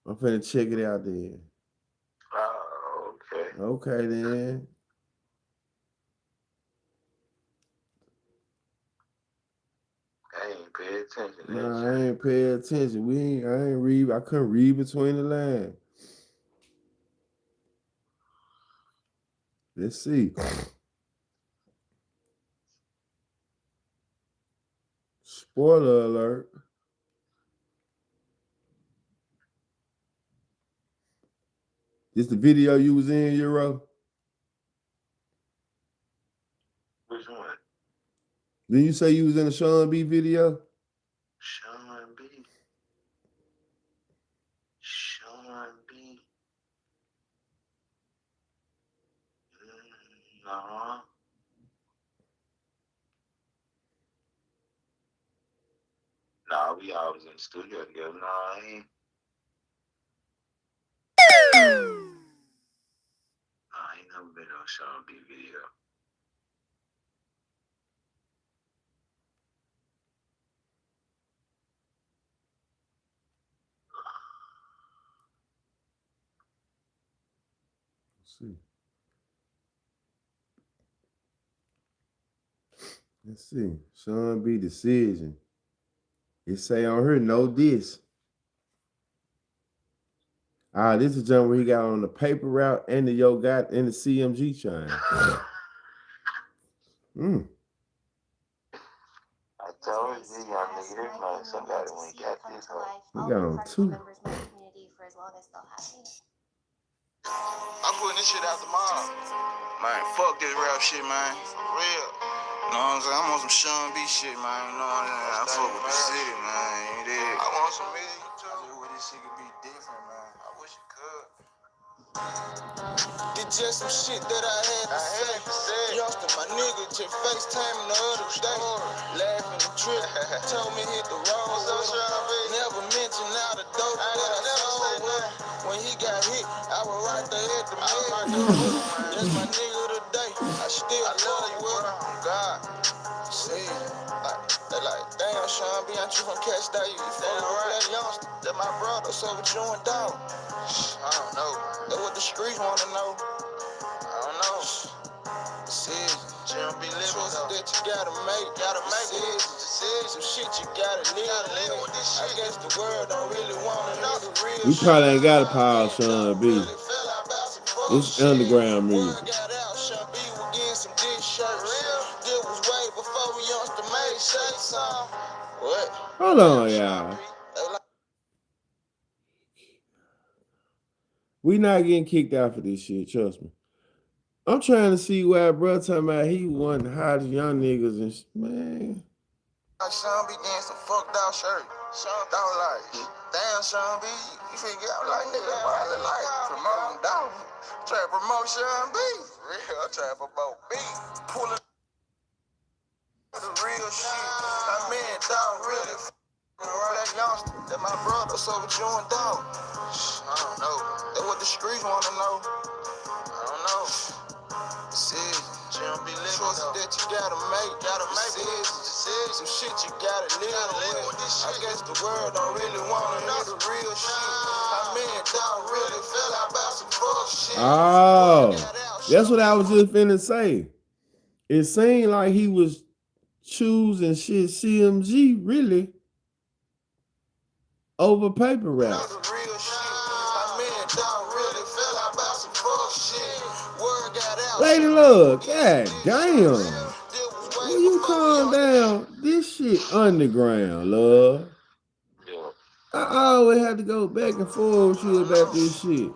I'm finna check it out then. Oh, okay. Okay then. I ain't pay attention. Nah, I ain't pay attention. I couldn't read between the lines. Let's see. Spoiler alert. This the video you was in, Euro? Which one? Didn't you say you was in a Sean B video? Sean B. No. Nah, we always in the studio together. Nah, I ain't. I ain't never been on Sean B video. Let's see. Sean B. Decision. It say on her, no diss. This is jump where he got on the paper route and the got in the CMG chain. I told you, y'all nigga, there's like somebody when he got this hoe. He got on 2. I'm putting this shit out tomorrow. Man, fuck this rap shit, man. For real. You know what I'm saying? I'm on some Sean B shit, man. You know what I'm saying? I fuck with the city, man. You dig? I want some million too. I just wish this shit could be different, man. I wish it could. It's just some shit that I had to say. Youngster, my nigga, just FaceTime the other day. Laughing and trip. Told me hit the road. Never mentioned out the dope that I sold with. When he got hit, I was right there at the middle. That's my nigga today. I still love you with him. God. See, they like, damn, Sean B, ain't you from Cat State? You damn right. Youngster, that my brother, so with you and dog. I don't know. That's what the streets wanna know. I don't know. See, Jim be living choices that you gotta make. Some shit you gotta live with this shit. I guess the world don't really wanna know the real We shit. probably ain't got a power Sean B. It's underground music. Sean B was getting some dick shirts. This was way before we used to make shirts. What? Hold on, y'all. We not getting kicked out for this shit, trust me. I'm trying to see why bro talking about he one of the hottest young niggas and man. Sean B getting some fucked out shirt. Sean thought like, damn Sean B, you figure out like nigga, why I look like promoting dog. Try to promote Sean B. Real, I try to promote B. Pulling the real shit. I mean dog really Black Youngster. That my brother, so with you and dog. I don't know. That's what the streets wanna know. I don't know. Decision, Jim be living choices that you gotta make. Decision, some shit you gotta live with. I guess the world don't really wanna know the real shit. I mean, dog really feel about some bullshit. Oh, that's what I was just finna say. It seemed like he was choosing shit CMG really over paper rap. Lady Love, god damn. Will you calm down? This shit underground, love. Yeah. I always have to go back and forth with you about this shit.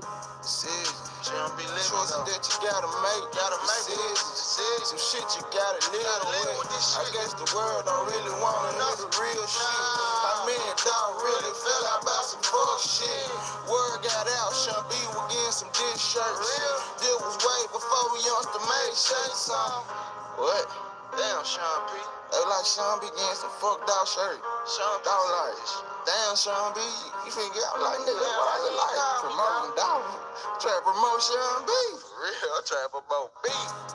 Some shit you gotta live with. I guess the world don't really wanna know the real shit. How many dog really fell out about some fuck shit? Word got out, Sean B was getting some dish shirts. This was way before we used to make shirts. What? Damn, Sean B. They like Sean B getting some fucked out shirt. Sean B. Like, damn, Sean B. You finna get out like, nigga, what I look like? Promoting dog. Try to promote Sean B. For real, I try to promote B.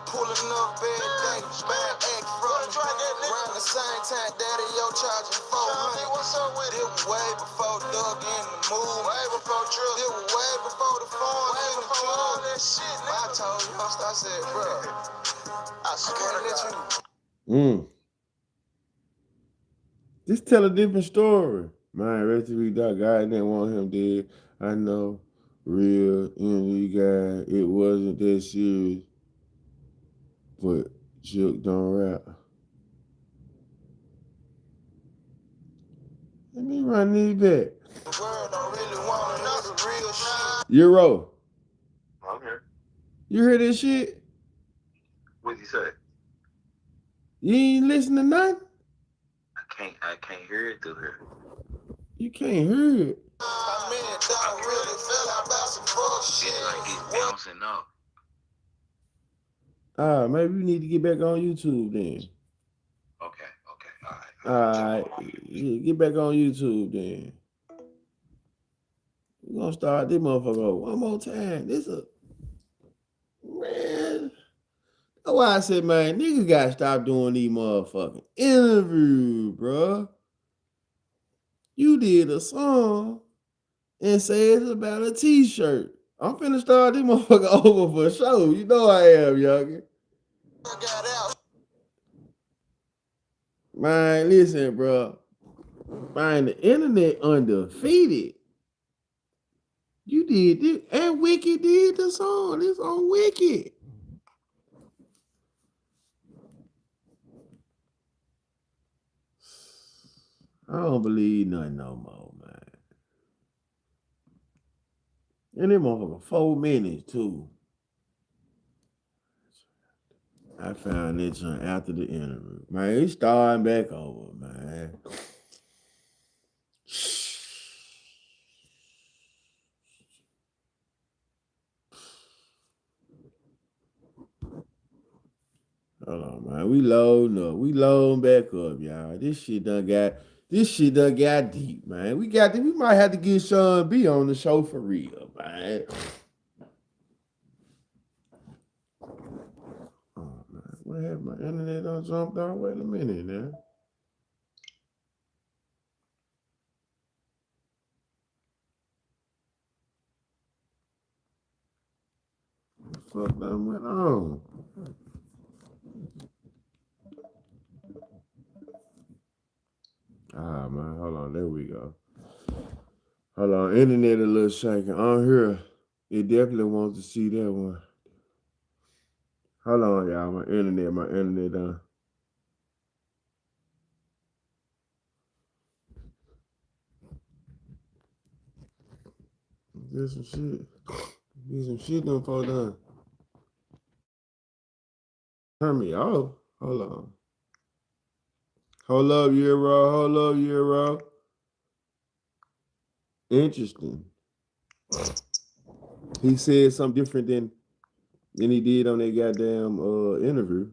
Pulling up every day, bad act from around the same time, daddy, yo, charging 400. What's up with it? This was way before Doug in the move. Way before Trill. This was way before the phone. Way before all that shit, nigga. I told you, I said, bro, I swear to God. Just tell a different story. Man, rest of week, God didn't want him dead. I know, real energy guy. It wasn't that serious, but Shook don't rap. Let me run these back. The world don't really want to know the real shit. Euro, Okay. you hear this shit? What'd you say? You ain't listen to nothing? I can't hear it through here. You can't hear it. I mean, dog really fell out about some fuck shit. It's like it's bouncing off. Maybe we need to get back on YouTube then. Okay, all right. Get back on YouTube then. We're gonna start this motherfucker one more time. Man. That's why I said, man, niggas gotta stop doing these motherfucking interviews, bro. You did a song and say it's about a t-shirt. I'm finna start this motherfucker over for sure. You know I am, youngin. Man, listen, bro. Man, the internet undefeated. You did this, and Wiki did the song. It's on Wiki. I don't believe nothing no more, man. And that motherfucker 4 minutes too. I found this one after the interview. Man, it's starting back over, man. Hold on, man. We loading up. We loading back up, y'all. This shit done got deep, man. We might have to get Sean B on the show for real, man. Oh man, what happened? My internet done jumped out. Wait a minute now. What the fuck done went on? Man, hold on. There we go. Hold on. Internet a little shaking. On here, it definitely wants to see that one. Hold on, y'all. My internet done. Get some shit. Get some shit done for done. Turn me off. Hold on. Hold up, Euro. Interesting. He said something different than he did on that goddamn interview.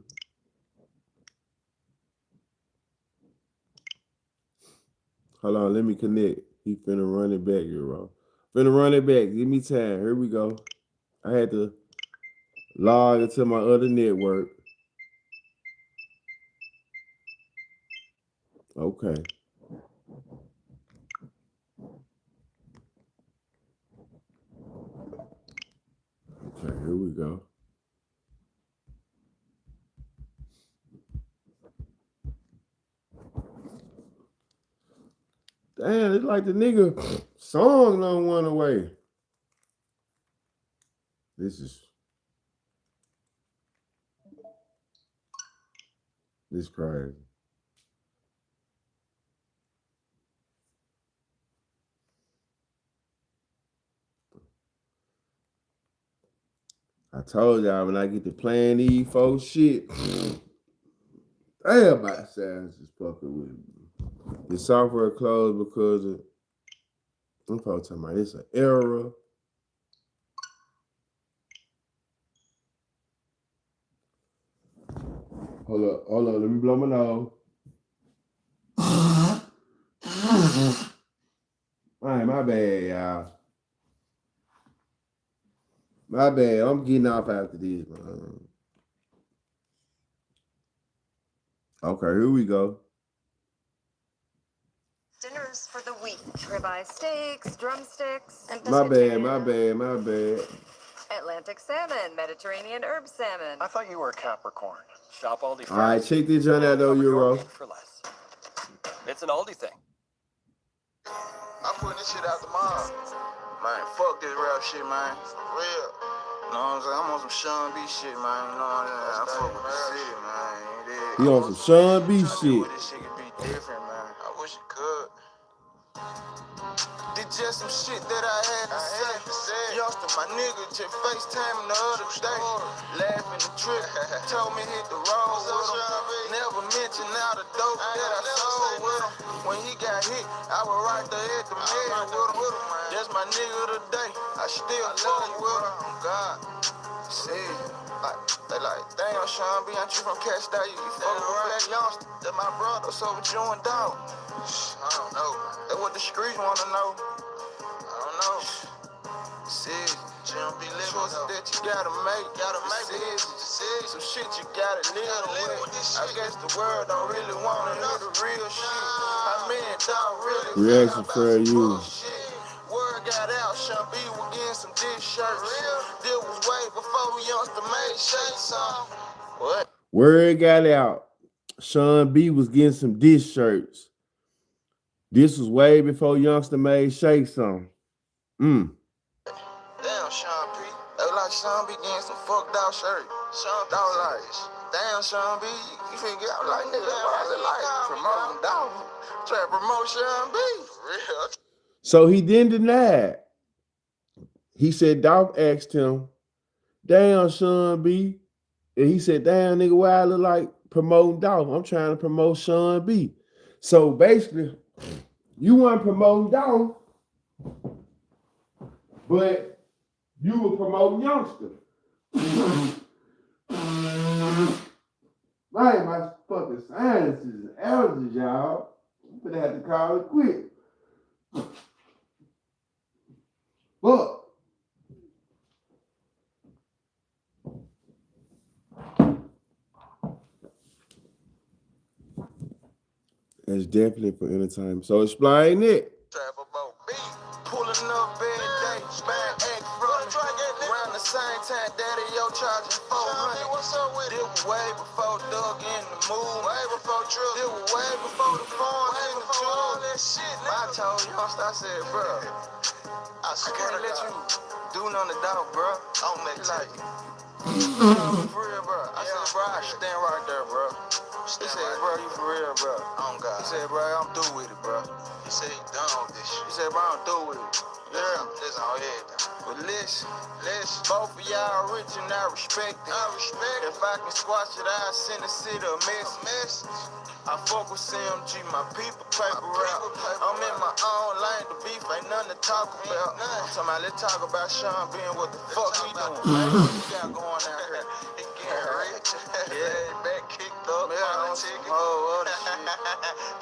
Hold on, let me connect. He finna run it back, Euro. Finna run it back. Give me time. Here we go. I had to log into my other network. Okay. Okay, here we go. Damn, it's like the nigga song done went away. This crazy. I told y'all when I get to playing these folks shit, everybody sounds is fucking with me. The software closed because of, I'm probably talking about it's an error. Hold up, let me blow my nose. All right, my bad, y'all. My bad. I'm getting off after this, man. Okay, here we go. Dinners for the week. Ribeye steaks, drumsticks, and My bad. pescatarian. Atlantic salmon, Mediterranean herb salmon. I thought you were a Capricorn. Shop Aldi fries. All right, check this joint out though, Euro. For less. It's an Aldi thing. I'm putting this shit out tomorrow. Man, fuck this rap shit, man. For real. You know what I'm saying? I'm on some Sean B shit, man. You know what I'm saying? I fuck with the city, man. He on some Sean B shit. This shit could be different, man. I wish it could. Did just some shit that I had to say. Youngster, my nigga, just FaceTime the other day. Laughing and trip, told me hit the road with him. Never mentioned all the dope that I sold with him. When he got hit, I was right there at the mail with him. That's my nigga today. I still fuck with him. Oh God, see, they like, damn, Sean B, ain't you from Cat State? You fucking with that youngster? That's my brother. So with you and dog. I don't know. That's what the streets wanna know. I don't know. See, Jim be living choices that you gotta make. Some shit you gotta live with. I guess the world don't really wanna hear the real shit. I mean, don't really. Reaction for you. Word got out, Sean B was getting some dish shirts. This was way before we youngster made shirts. What? Word got out. Sean B was getting some dish shirts. This was way before Youngster made Shake Some. Damn, Sean B. They like Sean B getting some fucked out shirt. Sean dog like, damn, Sean B. You figure out like, nigga, what is it like? Promoting dog. Try to promote Sean B. Real. So he didn't deny it. He said, Dog asked him, damn, Sean B. And he said, damn, nigga, why I look like promoting Dog? I'm trying to promote Sean B. So basically, you weren't promoting Dog, but you were promoting Youngster. Man, my fucking sinuses and allergies, y'all. I'm gonna have to call it quit. But that's definitely for entertainment. So explain it. Trap about me. Pulling up every day. Bang X from around the same time. Daddy, yo, charging 400. What's up with it? This was way before Doug in the mood. Way before True. This was way before the farm. Way before all that shit. I told Youngster, I said, bro, I can't let you do nothing to dog, bro. I don't make like for real, bro. I said, bro, I stand right there, bro. He said, bro, you for real, bro. Oh, God. He said, bro, I'm through with it, bro. He said he done with this shit. He said, bro, I'm through with it. Yeah, that's all everything. But listen, both of y'all rich and I respect it. If I can squash it, I'll send the city a message. I fuck with CMG, my people paper route. I'm in my own lane, the beef ain't nothing to talk about. I'm talking about, let's talk about Sean being what the fuck he doing. Man, what you got going out here? He getting rich. Yeah, back kicked up, politic. Oh, other shit.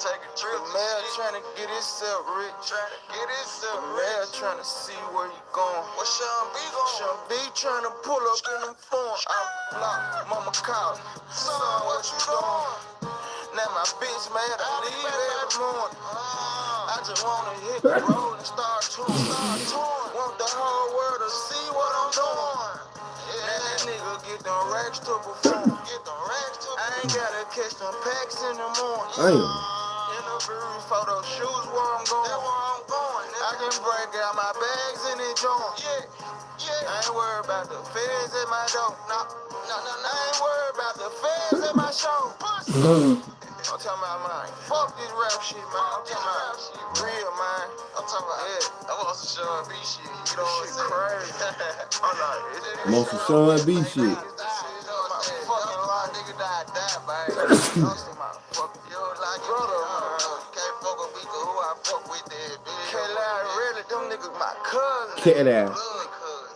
Take a trip. The mayor trying to get himself rich. The mayor trying to see where you going. Where Sean B going? Sean B trying to pull up in them phones. Out the block, mama called. Son, what you doing? Now my bitch mad, I leave every morning. I just wanna hit the road and start touring. Want the whole world to see what I'm doing. Yeah, that nigga get them racks to perform. I ain't gotta catch them packs in the morning. Damn. Interviews, photo shoots, where I'm going. I can break out my bags and enjoy. I ain't worried about the feds at my door. No. I ain't worried about the feds at my show. I'm talking about mine. Fuck this rap shit, man. I'm talking about real, man. I want some Sean B shit. You know what I'm saying? Crazy. I'm like, I'm on some Sean B shit. Nigga die, man. My fucking you like brother. You can't fuck with me, cause who I fuck with that bitch. Can't lie, really, them niggas my cousins. Cat ass.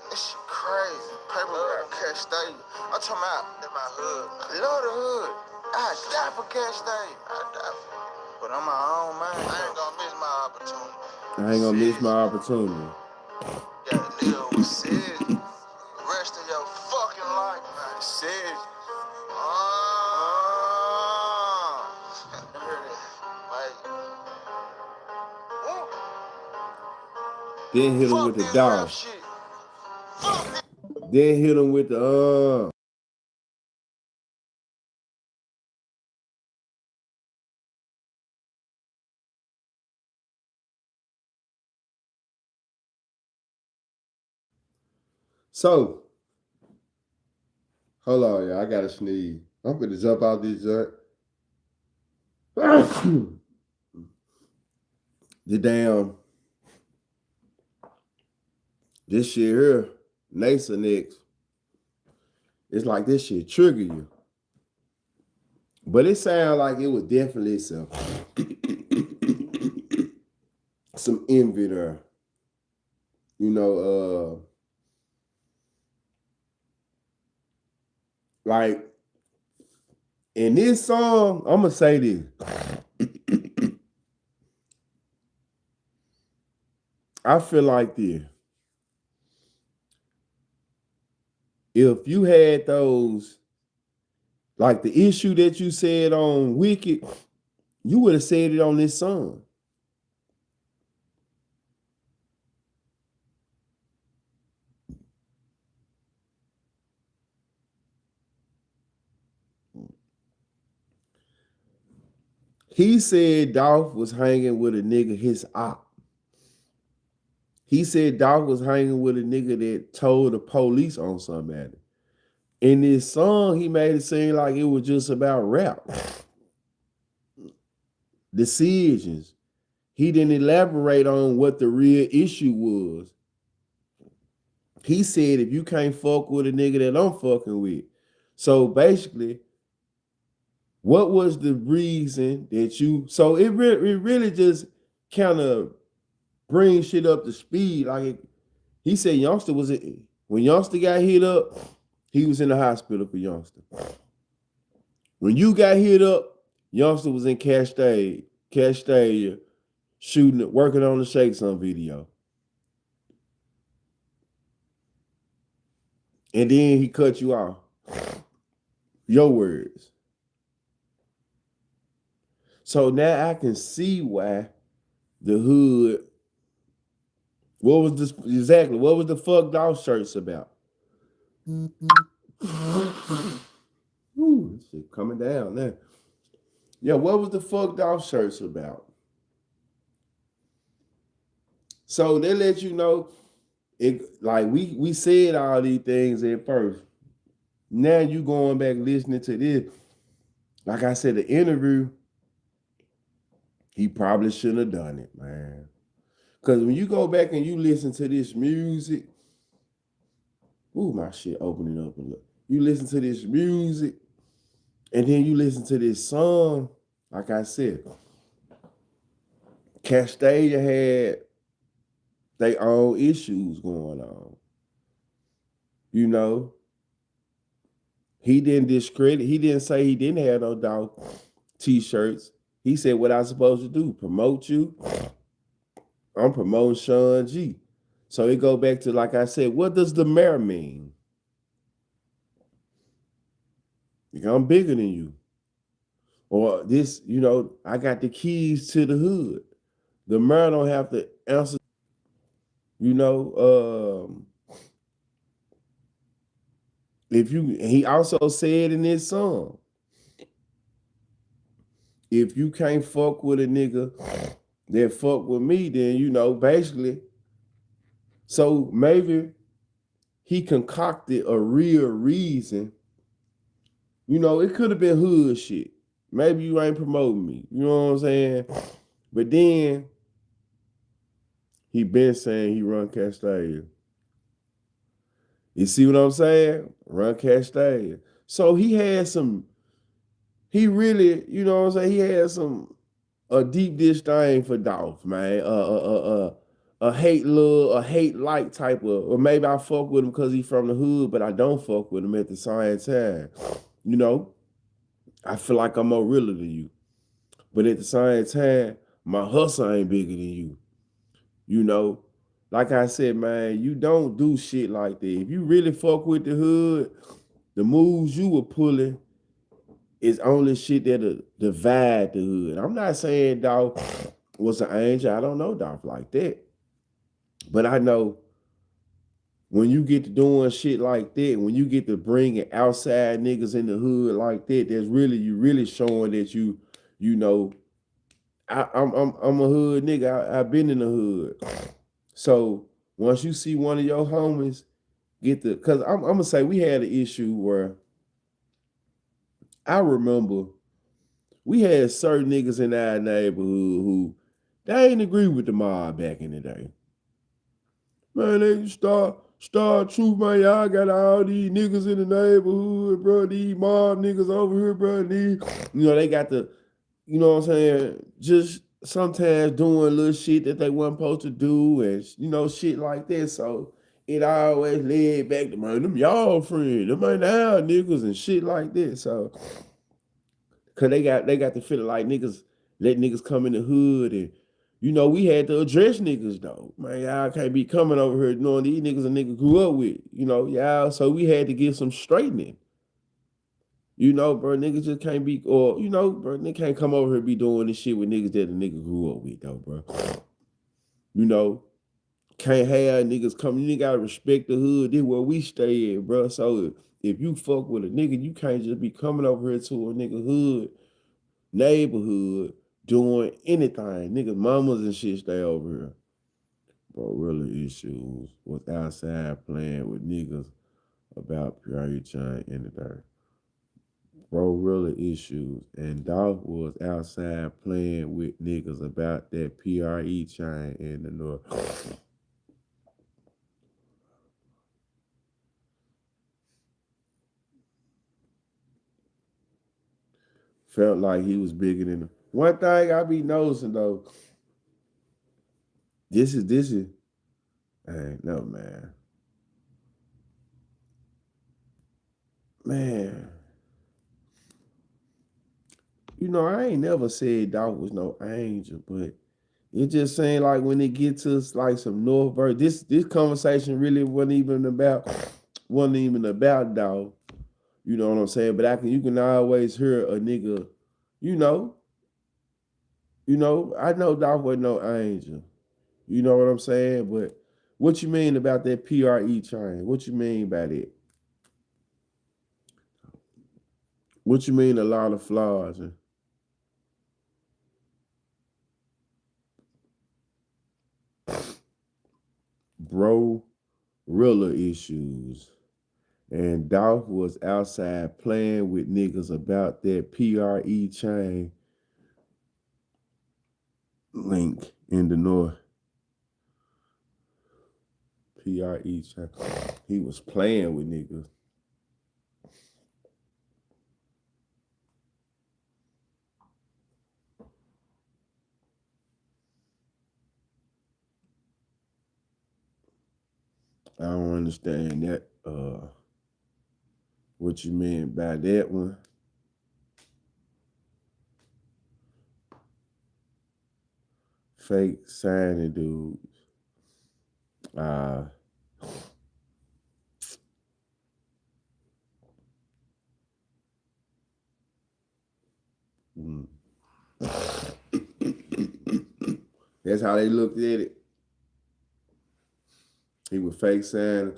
This shit crazy. Paper route, Cash State. I'm talking about in my hood. I love the hood. I die for Cash State. I die for it. But I'm my own man. I ain't gonna miss my opportunity. I ain't gonna miss my opportunity. Gotta live with Sid. The rest of your fucking life, man. Sid. Then hit him with the dog. Then hit him with the So, hold on, y'all. I gotta sneeze. I'm gonna jump out this joint. This shit here, Nasonex. It's like this shit trigger you. But it sounded like it was definitely some envy there. You know, like in this song, I'm gonna say this. I feel like this. If you had those, like the issue that you said on Wicked, you would have said it on this song. He said Dolph was hanging with a nigga, his op. He said Dolph was hanging with a nigga that told the police on somebody. In this song, he made it seem like it was just about rap. Decisions. He didn't elaborate on what the real issue was. He said, if you can't fuck with a nigga that I'm fucking with. So basically, what was the reason that you... So it really just kind of brings shit up to speed. Like he said Youngster was... When Youngster got hit up, he was in the hospital for Youngster. When you got hit up, Youngster was in Castalia, shooting, working on the Shake Some video. And then he cut you off. Your words. So now I can see why the hood... What was the fucked off shirts about? Ooh, this shit coming down there. Yeah, what was the fucked off shirts about? So they let you know, it like we said all these things at first. Now you going back listening to this. Like I said, the interview, he probably shouldn't have done it, man. Because when you go back and you listen to this music, ooh, my shit opening up a little. You listen to this music, and then you listen to this song, like I said, Castalia had their own issues going on. You know, he didn't say he didn't have no dog t-shirts. He said, what I supposed to do? Promote you? I'm promoting Sean G. So it go back to, like I said, what does the mayor mean? I'm bigger than you. Or this, you know, I got the keys to the hood. The mayor don't have to answer, you know, he also said in this song, if you can't fuck with a nigga that fuck with me, then, you know, basically, so maybe he concocted a real reason. You know, it could have been hood shit. Maybe you ain't promoting me. You know what I'm saying? But then He been saying he run Castalia. You see what I'm saying? Run Castalia. So he had some, he really, you know what I'm saying? He had some, a deep disdain for Dolph, man. A hate love, a hate like type of, or maybe I fuck with him because he from the hood, but I don't fuck with him at the same time. You know, I feel like I'm more realer than you. But at the same time, my hustle ain't bigger than you. You know, like I said, man, you don't do shit like that. If you really fuck with the hood, the moves you were pulling is only shit that'll divide the hood. I'm not saying Dolph was an angel. I don't know Dolph like that. But I know when you get to doing shit like that, when you get to bringing outside niggas in the hood like that, that's really, you really showing that you know, I'm a hood nigga. I've been in the hood. So once you see one of your homies get the, cause I'm gonna say we had an issue where I remember we had certain niggas in our neighborhood who they ain't agree with the mob back in the day. Man, they start truth, man. Y'all got all these niggas in the neighborhood, bro. These mob niggas over here, bro. These, you know, they got the, you know what I'm saying, just sometimes doing little shit that they wasn't supposed to do and, you know, shit like that. So it always led back to, man, them y'all friends, them ain't our niggas and shit like that. So, cause they got the feeling like niggas let niggas come in the hood and, you know, we had to address niggas though. Man, y'all can't be coming over here knowing these niggas a nigga grew up with, you know, y'all. So we had to get some straightening. You know, bro, niggas just can't be, or, you know, bro, nigga can't come over here and be doing this shit with niggas that a nigga grew up with, though, bro. You know, can't have niggas come, you gotta respect the hood, this where we stay at, bro. So if you fuck with a nigga, you can't just be coming over here to a nigga hood, neighborhood, doing anything. Niggas, mamas and shit stay over here. Bro, really issues was outside playing with niggas about pure chain anything. Bro, really issues. And Dolph was outside playing with niggas about that PRE chain in the North. Felt like he was bigger than him. One thing I be noticing though, this is, hey, no, man. Man. You know, I ain't never said Dolph was no angel, but it just seemed like when it gets to like some North verse, this conversation really wasn't even about Dolph. You know what I'm saying? But you can always hear a nigga, you know, I know Dolph wasn't no angel. You know what I'm saying? But what you mean about that PRE chain? What you mean by that? What you mean a lot of flaws? Bro, real issues. And Dolph was outside playing with niggas about that PRE chain link in the North. PRE chain. He was playing with niggas. I don't understand that. What you mean by that one? Fake signing dudes. That's how they looked at it. He was fake signing.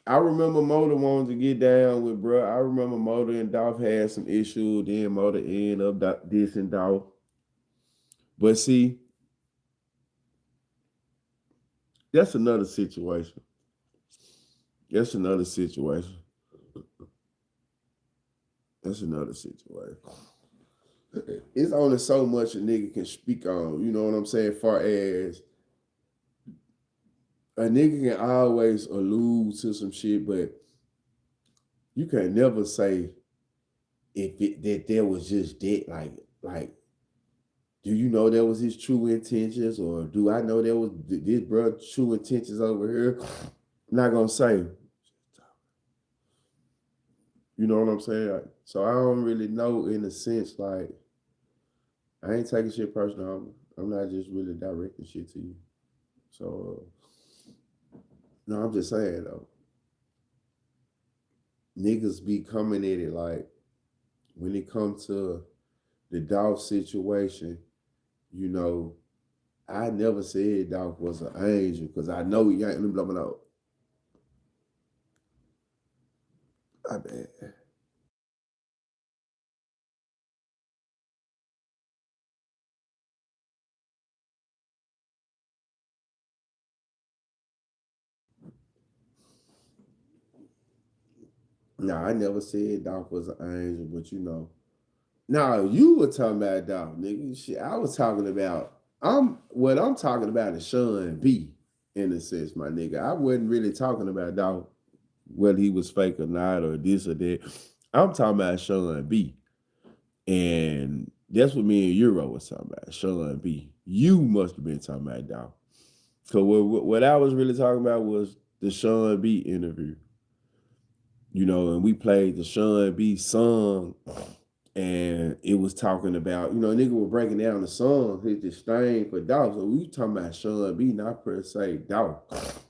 I remember Motor wanted to get down with bro. I remember Motor and Dolph had some issues. Then Motor ended up dissing Dolph. But see, that's another situation. That's another situation. It's only so much a nigga can speak on, you know what I'm saying, far as a nigga can always allude to some shit, but you can never say if that there was just that, like, do you know that was his true intentions, or do I know that was this brother's true intentions over here? I'm not gonna say. You know what I'm saying? So I don't really know in a sense, like, I ain't taking shit personal. I'm not just really directing shit to you. So, no, I'm just saying, though. Niggas be coming at it like, when it comes to the Dolph situation, you know, I never said Dolph was an angel because I know he ain't blah, blah, blah. My bad. No, I never said Dolph was an angel, but you know. No, you were talking about Dolph, nigga. Shit, I was talking about, what I'm talking about is Sean B, in a sense, my nigga. I wasn't really talking about Dolph, whether he was fake or not, or this or that. I'm talking about Sean B. And that's what me and Euro was talking about, Sean B. You must have been talking about Dolph. So what I was really talking about was the Sean B interview. You know, and we played the Sean B song, and it was talking about, you know, nigga was breaking down the song, his disdain for Dolph. So we talking about Sean B, not per se Dolph.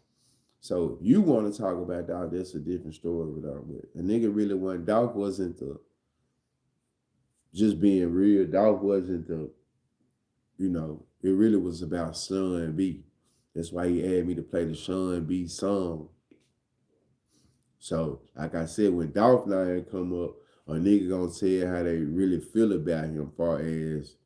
So if you want to talk about Dolph, that's a different story without it. A nigga really wasn't, Dolph wasn't the, just being real, Dolph wasn't the, you know, it really was about Sean B. That's why he asked me to play the Sean B song. So, like I said, when Dolph Nine come up, a nigga gonna tell how they really feel about him, far as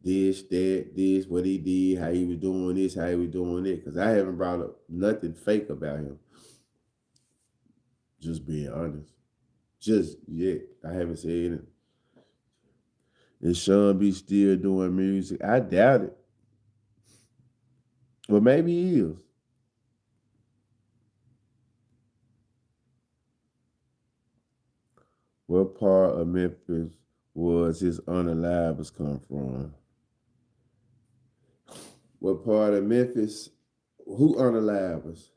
this, that, this, what he did, how he was doing this, how he was doing it. Because I haven't brought up nothing fake about him. Just being honest. Just yet. I haven't said it. Is Sean B still doing music? I doubt it. Well, maybe he is. What part of Memphis was his unalivers come from? What part of Memphis? Who unalivers?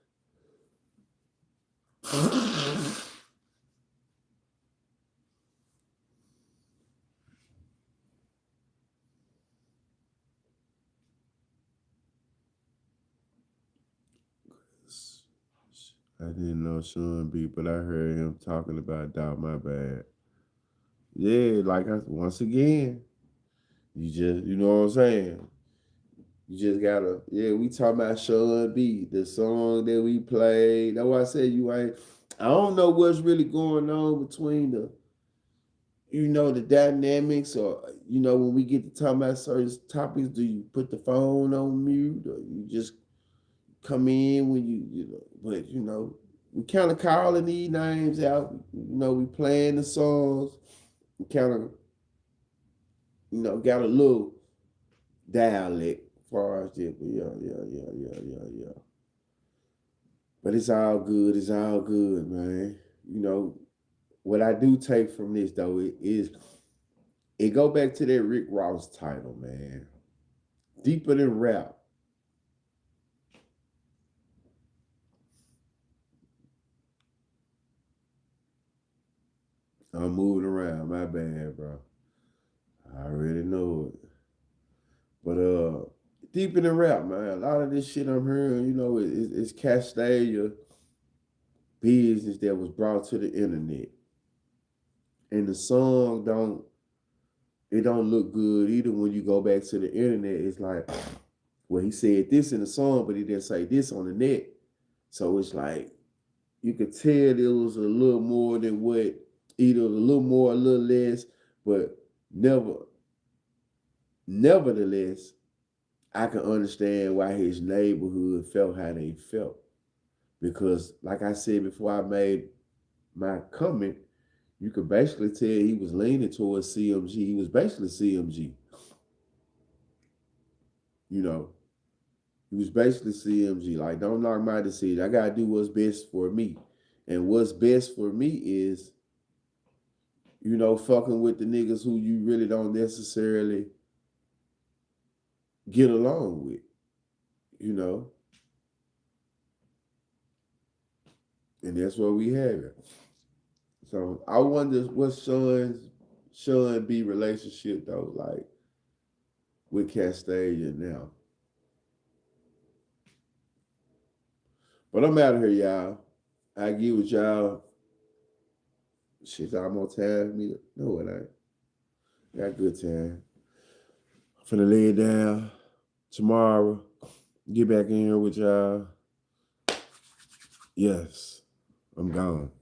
I didn't know Sean B, but I heard him talking about Dog. My bad. Yeah, like once again, you just, you know what I'm saying? You just gotta, yeah, we talking about Sean B, the song that we played. That's why I said you ain't, I don't know what's really going on between the, you know, the dynamics, or, you know, when we get to talking about certain topics, do you put the phone on mute, or you just come in when you know, but, you know, we kind of calling these names out. You know, we playing the songs. We kind of, you know, got a little dialect as far as this. But yeah. But it's all good. It's all good, man. You know, what I do take from this, though, it go back to that Rick Ross title, man. Deeper than rap. I'm moving around. My bad, bro. I already know it. But deep in the rap, man, a lot of this shit I'm hearing, you know, it's Castalia business that was brought to the internet. And the song don't look good either when you go back to the internet. It's like, well, he said this in the song, but he didn't say this on the net. So it's like, you could tell it was a little more than what, either a little more, a little less, but nevertheless, I can understand why his neighborhood felt how they felt. Because, like I said before I made my comment, you could basically tell he was leaning towards CMG. He was basically CMG. You know, He was basically CMG, like, don't knock my decision. I gotta do what's best for me. And what's best for me is, you know, fucking with the niggas who you really don't necessarily get along with, you know. And that's what we have it. So I wonder what Sean B relationship though, like with Castalia now. But I'm out of here, y'all. I get with y'all. Shit, y'all more time me. No, it ain't. Got good time. I'm finna lay it down tomorrow. Get back in here with y'all. Yes, I'm gone.